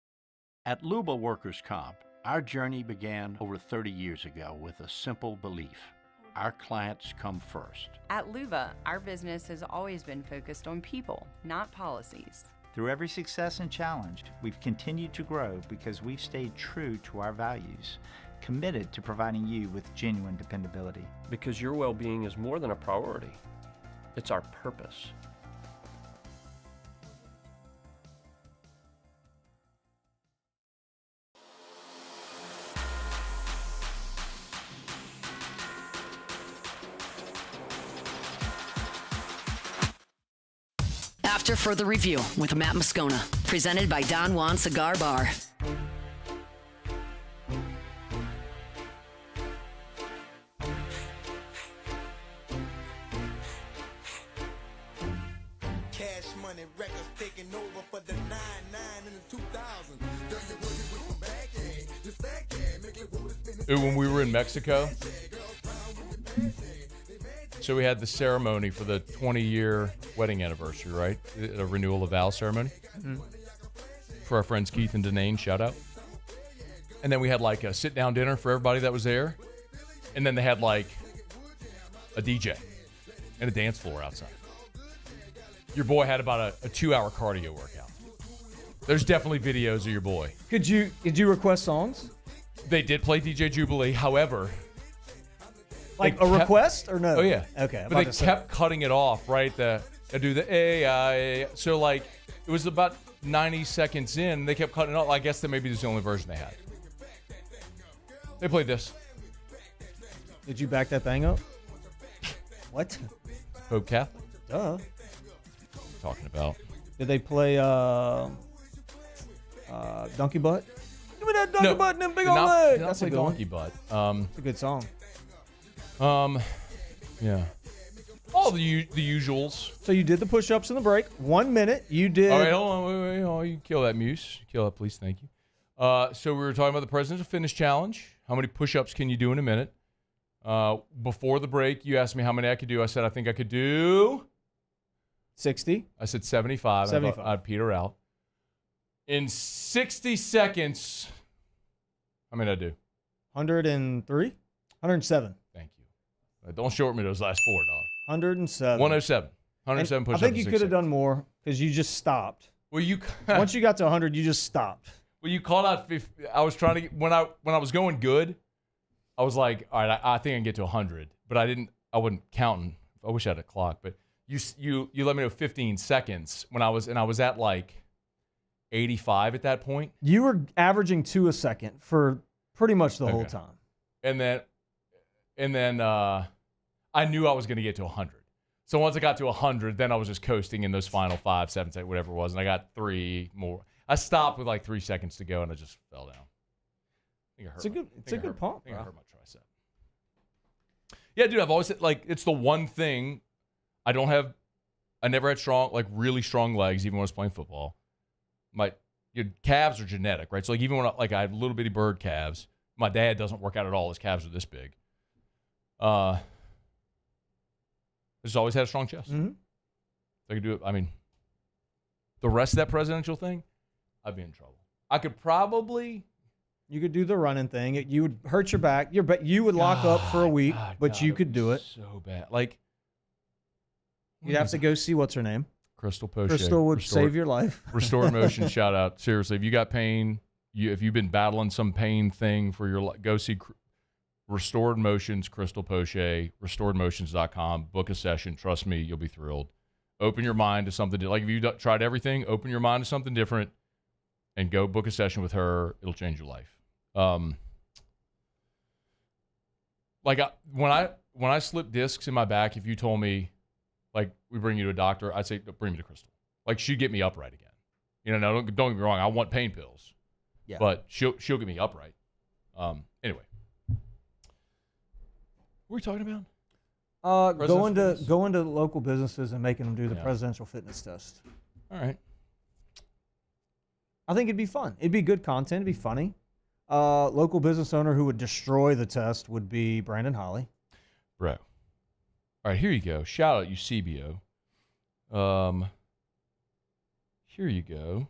S18: At Luba Workers' Comp, our journey began over 30 years ago with a simple belief. Our clients come first.
S19: At Luba, our business has always been focused on people, not policies.
S25: Through every success and challenge, we've continued to grow because we've stayed true to our values, committed to providing you with genuine dependability.
S26: Because your well-being is more than a priority. It's our purpose.
S12: After Further Review with Matt Moscona, presented by Don Juan Cigar Bar.
S2: Cash Money Records taking over for the 99 in the 2000s.
S13: When we were in Mexico, so we had the ceremony for the 20-year wedding anniversary, right? A renewal of vows ceremony.
S3: Mm-hmm.
S13: For our friends Keith and Deneen, shout out. And then we had like a sit-down dinner for everybody that was there. And then they had like a DJ and a dance floor outside. Your boy had about a 2-hour cardio workout. There's definitely videos of your boy.
S9: Did you request songs?
S13: They did play DJ Jubilee. However,
S9: like a request or no?
S13: Oh yeah.
S9: Okay.
S13: But they kept cutting it off, right? They do the A. So like it was about 90 seconds in. They kept cutting it off. I guess that maybe this is the only version they had. They played this.
S9: Did you back that thing up? What?
S13: Pope Catholic.
S9: Duh.
S13: Talking about.
S9: Did they play Donkey Butt? Give me that donkey butt and them big old legs.
S13: That's a Donkey Butt.
S9: It's a good song.
S13: Yeah. Oh, All the usuals.
S9: So you did the push-ups in the break. 1 minute. You did.
S13: All right, hold on. Wait. Oh, you kill that muse. Kill that, please. Thank you. So we were talking about the Presidential Fitness Challenge. How many push-ups can you do in a minute? Before the break, you asked me how many I could do. I said I think I could do
S9: 60.
S13: I said 75.
S9: 75.
S13: I'd peter out. In 60 seconds, how many did I do?
S9: 103? 107.
S13: Thank you. Don't short me those last 4, dog.
S9: 107.
S13: 107. 107 push-ups.
S9: I think you could have done more because you just stopped.
S13: Well,
S9: once you got to 100, you just stopped.
S13: Well, you called out 50. I was trying to get, when I was going good, I was like, all right, I think I can get to 100, but I wasn't counting. I wish I had a clock, but you let me know 15 seconds when I was at like 85 at that point.
S9: You were averaging 2 a second for pretty much the whole time.
S13: And then I knew I was going to get to 100. So once I got to 100, then I was just coasting in those final 5, 7, 8, whatever it was, and I got 3 more. I stopped with like 3 seconds to go, and I just fell down. I think it hurt.
S9: It's a good pump.
S13: I think I hurt my tricep. Yeah, dude, I've always said, like, it's the one thing I never had really strong legs, even when I was playing football. Your calves are genetic, right? So like even when I have little bitty bird calves, my dad doesn't work out at all. His calves are this big. I just always had a strong chest.
S9: Mm-hmm.
S13: I could do it. I mean, the rest of that presidential thing, I'd be in trouble. I could probably.
S9: You could do the running thing. You would hurt your back. You would lock up for a week, but you could do it.
S13: So bad. Like,
S9: you'd have to go see what's her name.
S13: Crystal Poche.
S9: Crystal would save your life.
S13: Restored Motion, shout out. Seriously, if you got pain, if you've been battling some pain thing for your life, go see Restored Motions, Crystal Poche, restoredmotions.com. Book a session. Trust me, you'll be thrilled. Open your mind to something. Like if you tried everything, open your mind to something different and go book a session with her. It'll change your life. When I slip discs in my back, if you told me, like, we bring you to a doctor, I'd say, bring me to Crystal. Like, she'd get me upright again. You know, now don't get me wrong, I want pain pills.
S9: Yeah.
S13: But she'll get me upright. Anyway. What are we talking about?
S9: Going to local businesses and making them do the presidential fitness test.
S13: All right.
S9: I think it'd be fun. It'd be good content. It'd be funny. Local business owner who would destroy the test would be Brandon Holly.
S13: Bro. All right, here you go. Shout out Eusebio. Here you go.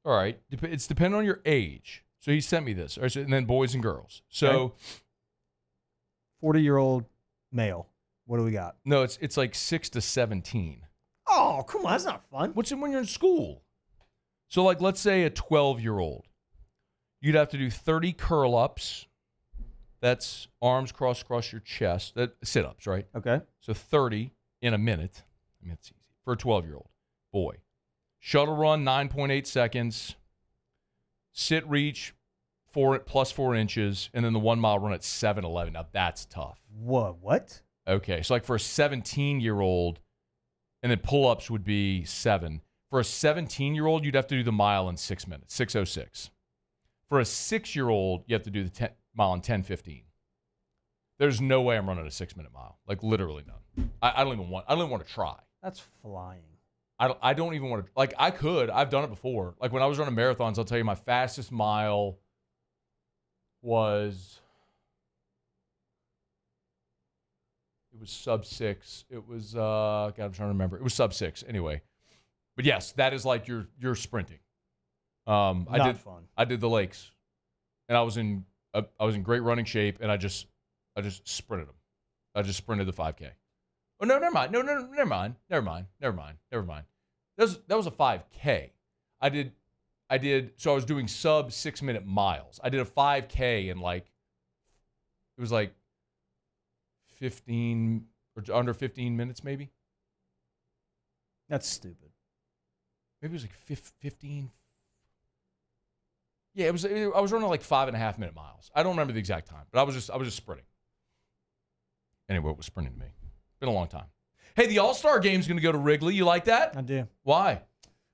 S13: All right. It's depending on your age. So he sent me this. All right, so, and then boys and girls. So
S9: 40-year-old male. What do we got?
S13: No, it's like 6 to 17.
S9: Oh, come on. That's not fun.
S13: What's it when you're in school? So, like, let's say a 12-year-old. You'd have to do 30 curl-ups. That's arms crossed across your chest. That sit-ups, right?
S9: Okay.
S13: So 30 in a minute. I mean, it's easy for a 12-year-old boy. Shuttle run, 9.8 seconds. Sit reach, plus 4 inches. And then the 1 mile run at 7:11. Now, that's tough.
S9: What?
S13: Okay. So, like, for a 17-year-old, and then pull-ups would be 7. For a 17-year-old, you'd have to do the mile in 6 minutes, 6:06. For a 6-year-old, you have to do the mile in 10:15. There's no way I'm running a 6-minute mile. Like, literally none. I don't even want to try.
S9: That's flying.
S13: I don't even want to. Like, I could. I've done it before. Like, when I was running marathons, I'll tell you my fastest mile was. It was sub 6. It was. God, I'm trying to remember. It was sub 6. Anyway. But yes, that is like you're sprinting.
S9: Not fun.
S13: I did the lakes, and I was in great running shape, and I just sprinted them. I just sprinted the 5K. Oh no, never mind. No, never mind. That was a 5K. I did. So I was doing sub 6-minute miles. I did a 5K in like, it was like 15 or under 15 minutes, maybe.
S9: That's stupid.
S13: Maybe it was like 15. Yeah, I was running like 5.5 minute miles. I don't remember the exact time, but I was just sprinting. Anyway, it was sprinting to me. Been a long time. Hey, the All-Star Game's going to go to Wrigley. You like that?
S9: I do.
S13: Why?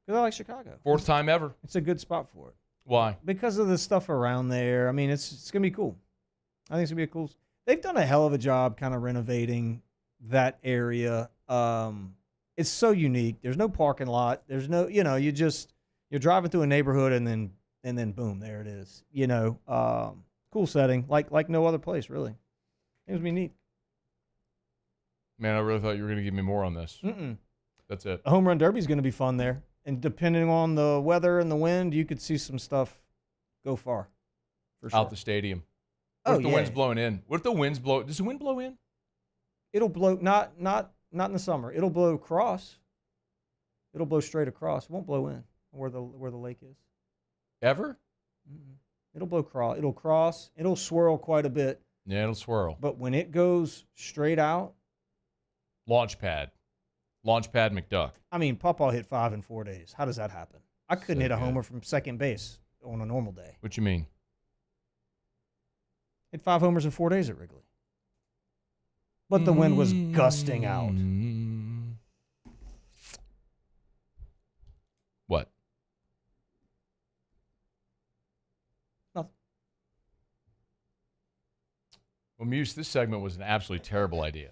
S9: Because I like Chicago.
S13: 4th time ever.
S9: It's a good spot for it.
S13: Why?
S9: Because of the stuff around there. I mean, it's going to be cool. I think it's going to be a cool. They've done a hell of a job kind of renovating that area. It's so unique. There's no parking lot. There's no, you're driving through a neighborhood and then boom, there it is. Cool setting, like no other place really. It would be neat.
S13: Man, I really thought you were going to give me more on this.
S9: Mm-mm.
S13: That's it.
S9: A home run derby is going to be fun there, and depending on the weather and the wind, you could see some stuff go far. For sure.
S13: Out the stadium. What if the wind's blowing in? What if the wind's blow? Does the wind blow in?
S9: It'll blow not in the summer. It'll blow across. It'll blow straight across. It won't blow in where the lake is.
S13: Ever?
S9: Mm-mm. It'll blow cross. It'll cross. It'll swirl quite a bit.
S13: Yeah, it'll swirl.
S9: But when it goes straight out,
S13: Launch pad McDuck.
S9: I mean, Pawpaw hit 5 in 4 days. How does that happen? I couldn't hit a homer from second base on a normal day.
S13: What you mean?
S9: Hit 5 homers in 4 days at Wrigley. But the wind was gusting out.
S13: What?
S9: Nothing.
S13: Well, Muse, this segment was an absolutely terrible idea.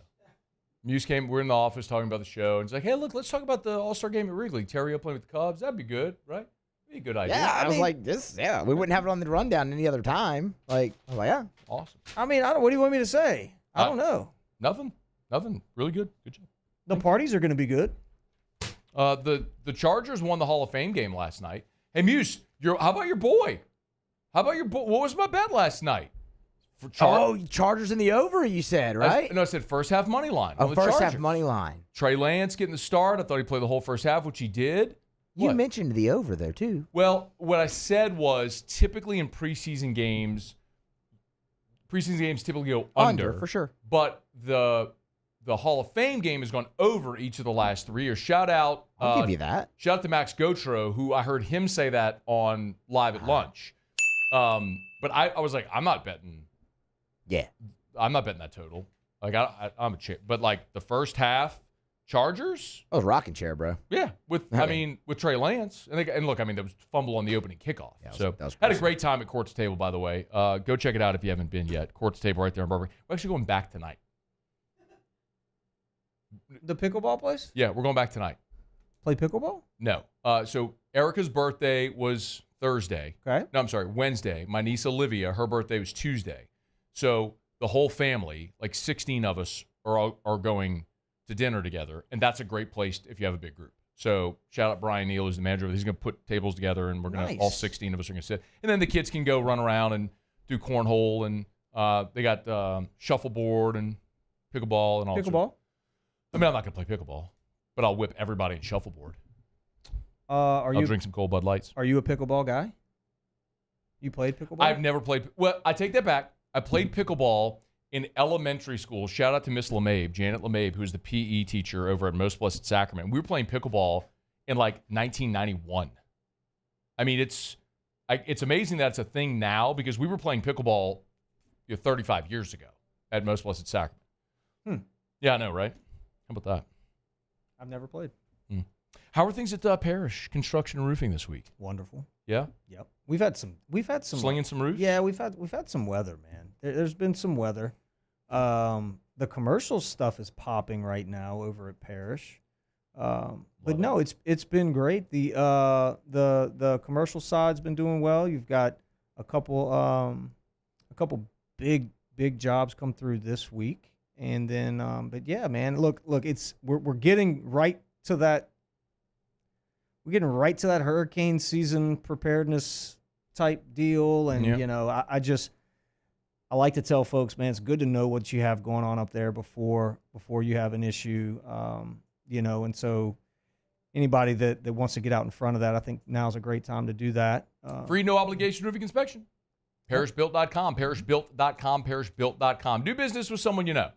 S13: Muse came, we're in the office talking about the show, and it's like, hey, look, let's talk about the All-Star game at Wrigley. Terrio playing with the Cubs. That'd be good, right? Be a good idea.
S3: Yeah, I was like, we wouldn't have it on the rundown any other time. Like, I was like, yeah.
S13: Awesome.
S9: I mean, what do you want me to say? I don't know.
S13: Nothing. Really good. Good job.
S9: The parties are going to be good.
S13: The Chargers won the Hall of Fame game last night. Hey, Muse, how about your boy? What was my bet last night?
S3: Chargers in the over, you said, right?
S13: I said first half money line.
S3: Oh, first half money line.
S13: Trey Lance getting the start. I thought he'd play the whole first half, which he did.
S3: You mentioned the over, though, too.
S13: Well, what I said was typically in preseason games typically go under.
S3: For sure.
S13: But the Hall of Fame game has gone over each of the last 3 years. Shout out.
S3: I'll give you that.
S13: Shout out to Max Gautreau, who I heard him say that on Live at Lunch. But I was like, I'm not betting.
S3: Yeah.
S13: I'm not betting that total. Like, I'm a chick. But, like, the first half, Chargers?
S3: I was rocking chair, bro.
S13: Yeah. With Trey Lance. And look, there was fumble on the opening kickoff.
S3: Yeah, that was
S13: had a great time at Court's Table, by the way. Go check it out if you haven't been yet. Court's Table right there in Burbank. We're actually going back tonight.
S9: The pickleball place?
S13: Yeah, we're going back tonight.
S9: Play pickleball?
S13: No. So Erica's birthday was Thursday.
S9: Okay.
S13: No, I'm sorry, Wednesday. My niece Olivia, her birthday was Tuesday. So the whole family, like 16 of us, are going to dinner together, and that's a great place if you have a big group. So shout out Brian Neal, who's the manager. He's going to put tables together, and we're going to all 16 of us are going to sit. And then the kids can go run around and do cornhole, and they got shuffleboard and pickleball and all.
S9: Pickleball?
S13: I'm not going to play pickleball, but I'll whip everybody in shuffleboard.
S9: I'll
S13: drink some cold Bud Lights.
S9: Are you a pickleball guy? You played pickleball?
S13: I've never played. Well, I take that back. I played pickleball in elementary school. Shout out to Miss LeMabe, Janet LeMabe, who's the PE teacher over at Most Blessed Sacrament. We were playing pickleball in like 1991. It's amazing that it's a thing now because we were playing pickleball 35 years ago at Most Blessed Sacrament. Yeah, I know, right? How about that?
S9: I've never played.
S13: How are things at Parish Construction and Roofing this week?
S9: Wonderful.
S13: Yeah.
S9: Yep. We've had some
S13: slinging some roofs.
S9: Yeah, we've had some weather, man. There's been some weather. The commercial stuff is popping right now over at Parish. But no, it's been great. The commercial side's been doing well. You've got a couple big jobs come through this week, and then but yeah, man, look, we're getting right to that. We're getting right to that hurricane season preparedness type deal, and I like to tell folks, man, it's good to know what you have going on up there before you have an issue, and so anybody that wants to get out in front of that, I think now's a great time to do that.
S13: Free, no obligation roofing inspection. ParishBuilt.com, ParishBuilt.com, ParishBuilt.com. Do business with someone you know.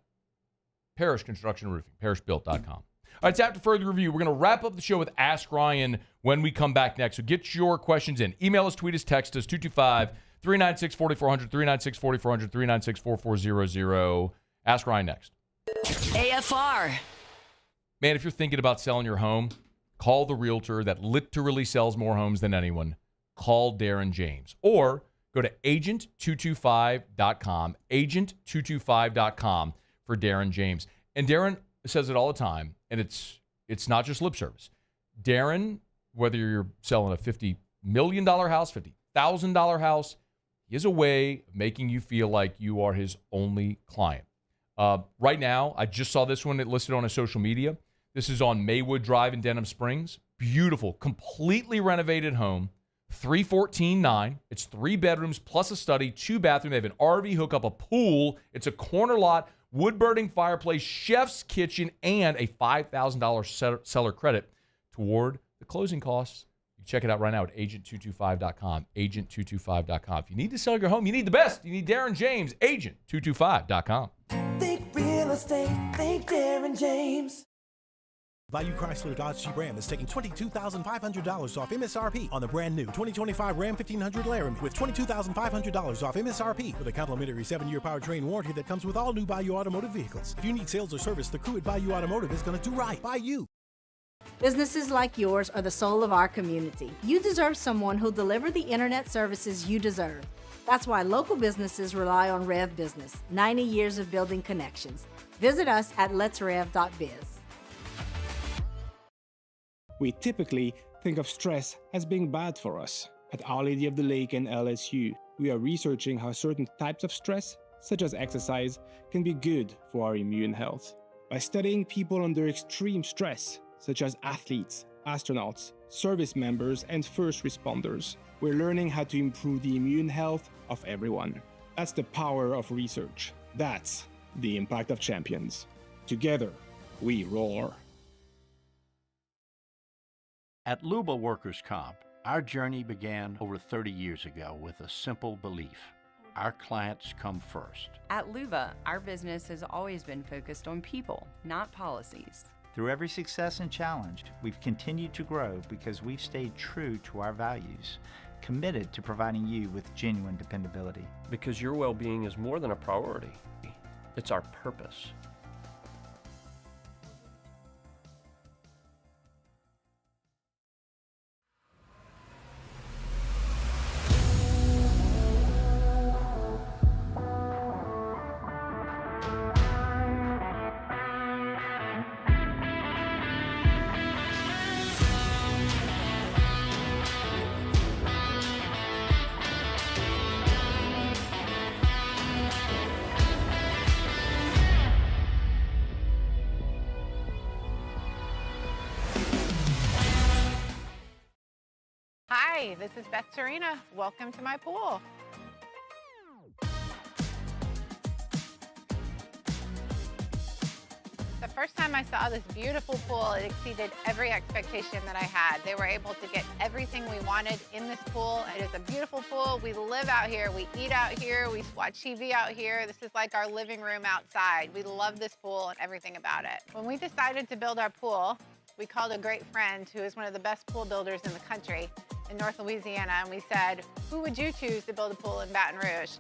S13: Parish Construction and Roofing, ParishBuilt.com. All right, it's after further review. We're going to wrap up the show with Ask Ryan when we come back next. So get your questions in. Email us, tweet us, text us, 225-396-4400, 396-4400, 396-4400. Ask Ryan next.
S12: AFR.
S13: Man, if you're thinking about selling your home, call the realtor that literally sells more homes than anyone. Call Darren James. Or go to agent225.com, agent225.com for Darren James. And Darren says it all the time, and it's not just lip service. Darren, whether you're selling a $50 million house, $50,000 house, he has a way of making you feel like you are his only client. Right now, I just saw this one listed on his social media. This is on Maywood Drive in Denham Springs. Beautiful, completely renovated home. $314,900. It's 3 bedrooms plus a study, 2 bathrooms. They have an RV hookup, a pool. It's a corner lot, wood-burning fireplace, chef's kitchen, and a $5,000 seller credit toward the closing costs. You check it out right now at agent225.com, agent225.com. If you need to sell your home, you need the best. You need Darren James, agent225.com.
S2: Think real estate, think Darren James.
S5: Bayou Chrysler Dodge Jeep Ram is taking $22,500 off MSRP on the brand new 2025 Ram 1500 Laramie with $22,500 off MSRP with a complimentary 7-year powertrain warranty that comes with all new Bayou Automotive vehicles. If you need sales or service, the crew at Bayou Automotive is going to do right by you.
S8: Businesses like yours are the soul of our community. You deserve someone who'll deliver the internet services you deserve. That's why local businesses rely on Rev Business, 90 years of building connections. Visit us at letsrev.biz.
S1: We typically think of stress as being bad for us. At Our Lady of the Lake and LSU, we are researching how certain types of stress, such as exercise, can be good for our immune health. By studying people under extreme stress, such as athletes, astronauts, service members, and first responders, we're learning how to improve the immune health of everyone. That's the power of research. That's the impact of champions. Together, we roar.
S18: At Luba Workers' Comp, our journey began over 30 years ago with a simple belief. Our clients come first.
S19: At Luba, our business has always been focused on people, not policies.
S25: Through every success and challenge, we've continued to grow because we've stayed true to our values, committed to providing you with genuine dependability.
S26: Because your well-being is more than a priority. It's our purpose.
S17: Hi, this is Beth Serena. Welcome to my pool. The first time I saw this beautiful pool, it exceeded every expectation that I had. They were able to get everything we wanted in this pool. It is a beautiful pool. We live out here, we eat out here, we watch TV out here. This is like our living room outside. We love this pool and everything about it. When we decided to build our pool, we called a great friend who is one of the best pool builders in the country in North Louisiana, and we said, who would you choose to build a pool in Baton Rouge?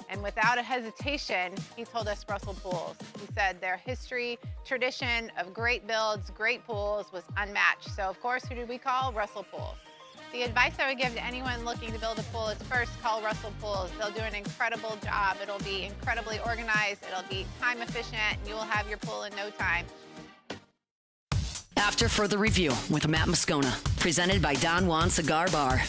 S17: And without a hesitation, he told us Russell Pools. He said their history, tradition of great builds, great pools was unmatched. So of course, who did we call? Russell Pools. The advice I would give to anyone looking to build a pool is first call Russell Pools. They'll do an incredible job. It'll be incredibly organized, it'll be time efficient, and you will have your pool in no time.
S12: After Further Review with Matt Moscona, presented by Don Juan Cigar Bar.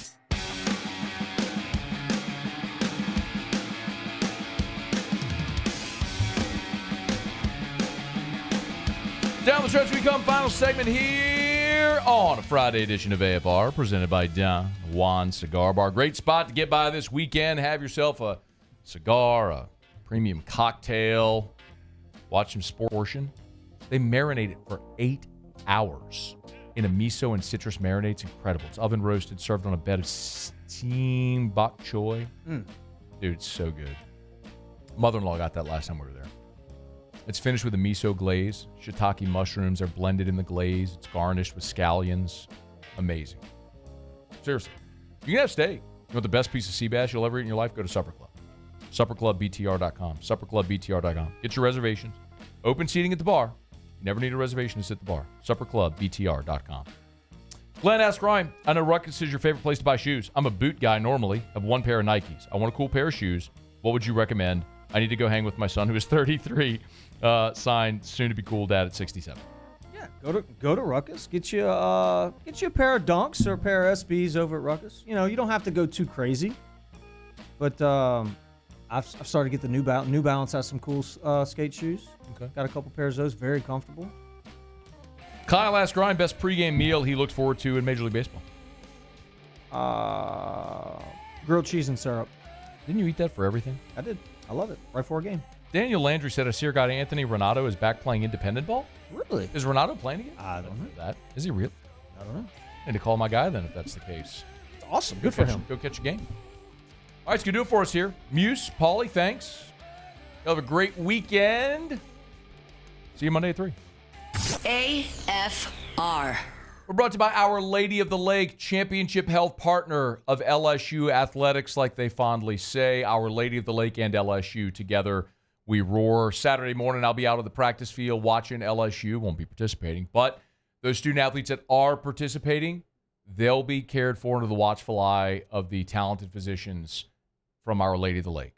S13: Down the stretch we come, final segment here on a Friday edition of AFR, presented by Don Juan Cigar Bar. Great spot to get by this weekend. Have yourself a cigar, a premium cocktail, watch some sport portion. They marinate it for 8 hours in a miso and citrus marinade. It's incredible. It's oven roasted, served on a bed of steamed bok choy. Dude, it's so good. Mother-in-law got that last time we were there. It's finished with a miso glaze. Shiitake mushrooms are blended in the glaze. It's garnished with scallions. Amazing. Seriously. You can have steak. You want the best piece of sea bass you'll ever eat in your life? Go to Supper Club. SupperClubBTR.com. SupperClubBTR.com. Get your reservations. Open seating at the bar. You never need a reservation to sit at the bar. SupperClubBTR.com. Glenn asks Ryan, I know Ruckus is your favorite place to buy shoes. I'm a boot guy normally. I have one pair of Nikes. I want a cool pair of shoes. What would you recommend I need to go hang with my son, who is 33, signed, soon-to-be-cool dad at 67.
S9: Yeah, go to Ruckus. Get you a pair of Dunks or a pair of SBs over at Ruckus. You don't have to go too crazy. But I've started to get the New Balance has some cool skate shoes.
S13: Okay.
S9: Got a couple pairs of those, very comfortable.
S13: Kyle asked Ryan best pregame meal he looked forward to in Major League Baseball.
S9: Grilled cheese and syrup.
S13: Didn't you eat that for everything?
S9: I did. I love it. Right before a game.
S13: Daniel Landry said Asir got Anthony Renato is back playing independent ball.
S9: Really?
S13: Is Renato playing again?
S9: I don't know
S13: that. Is he real?
S9: I don't know.
S13: I need to call my guy then if that's the case.
S9: It's awesome. Good for him.
S13: Go catch a game. All right, it's going to do it for us here. Muse, Paulie, thanks. You'll have a great weekend. See you Monday at 3.
S12: AFR.
S13: We're brought to you by Our Lady of the Lake, championship health partner of LSU athletics, like they fondly say. Our Lady of the Lake and LSU together, we roar. Saturday morning, I'll be out on the practice field watching LSU. Won't be participating, but those student athletes that are participating, they'll be cared for under the watchful eye of the talented physicians from Our Lady of the Lake.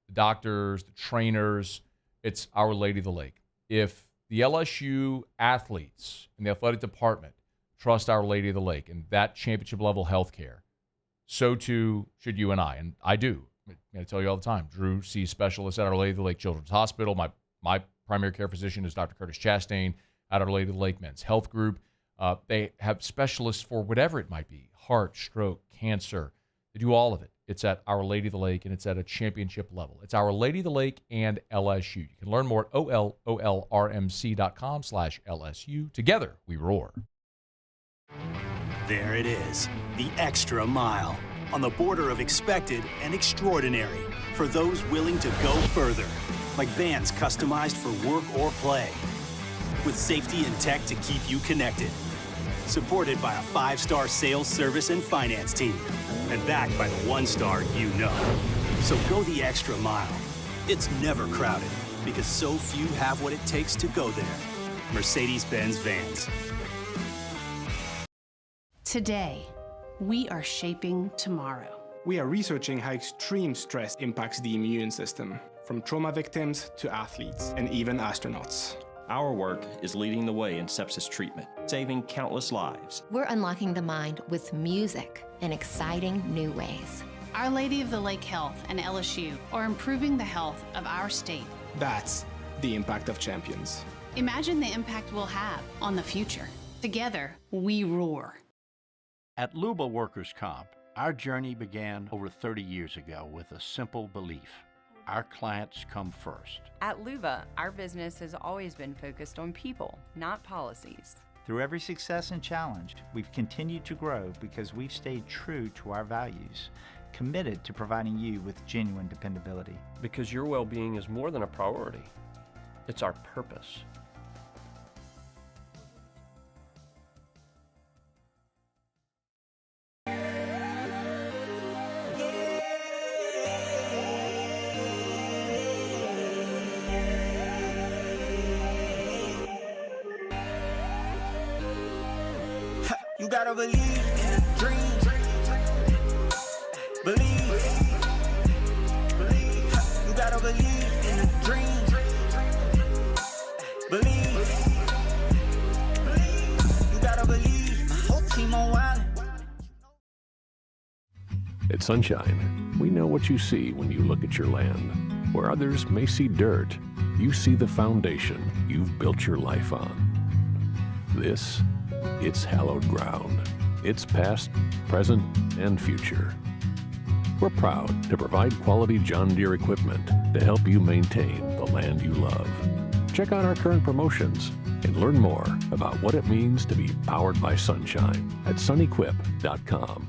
S13: The doctors, the trainers, it's Our Lady of the Lake. If the LSU athletes in the athletic department trust Our Lady of the Lake and that championship level health care, so too should you and I. And I do. I'm going to tell you all the time. Drew sees specialists at Our Lady of the Lake Children's Hospital. My primary care physician is Dr. Curtis Chastain at Our Lady of the Lake Men's Health Group. They have specialists for whatever it might be, heart, stroke, cancer. They do all of it. It's at Our Lady of the Lake, and it's at a championship level. It's Our Lady of the Lake and LSU. You can learn more at olrmc.com/LSU. Together, we roar.
S14: There it is, the extra mile, on the border of expected and extraordinary for those willing to go further, like vans customized for work or play, with safety and tech to keep you connected. Supported by a 5-star sales, service, and finance team, and backed by the 1-star you know. So go the extra mile. It's never crowded, because so few have what it takes to go there. Mercedes-Benz Vans.
S11: Today, we are shaping tomorrow.
S1: We are researching how extreme stress impacts the immune system, from trauma victims to athletes and even astronauts.
S4: Our work is leading the way in sepsis treatment, saving countless lives.
S7: We're unlocking the mind with music in exciting new ways.
S11: Our Lady of the Lake Health and LSU are improving the health of our state.
S1: That's the impact of champions.
S11: Imagine the impact we'll have on the future. Together, we roar.
S18: At Luba Workers' Comp, our journey began over 30 years ago with a simple belief. Our clients come first.
S19: At Luba, our business has always been focused on people, not policies.
S25: Through every success and challenge, we've continued to grow because we've stayed true to our values, committed to providing you with genuine dependability.
S26: Because your well-being is more than a priority. It's our purpose.
S2: You gotta believe in a dream. Believe. You gotta believe in a dream. Believe. You gotta believe. My whole team on wild.
S15: At Sunshine, we know what you see when you look at your land. Where others may see dirt, you see the foundation you've built your life on. This, it's hallowed ground. It's past, present, and future. We're proud to provide quality John Deere equipment to help you maintain the land you love. Check out our current promotions and learn more about what it means to be powered by sunshine at sunequip.com.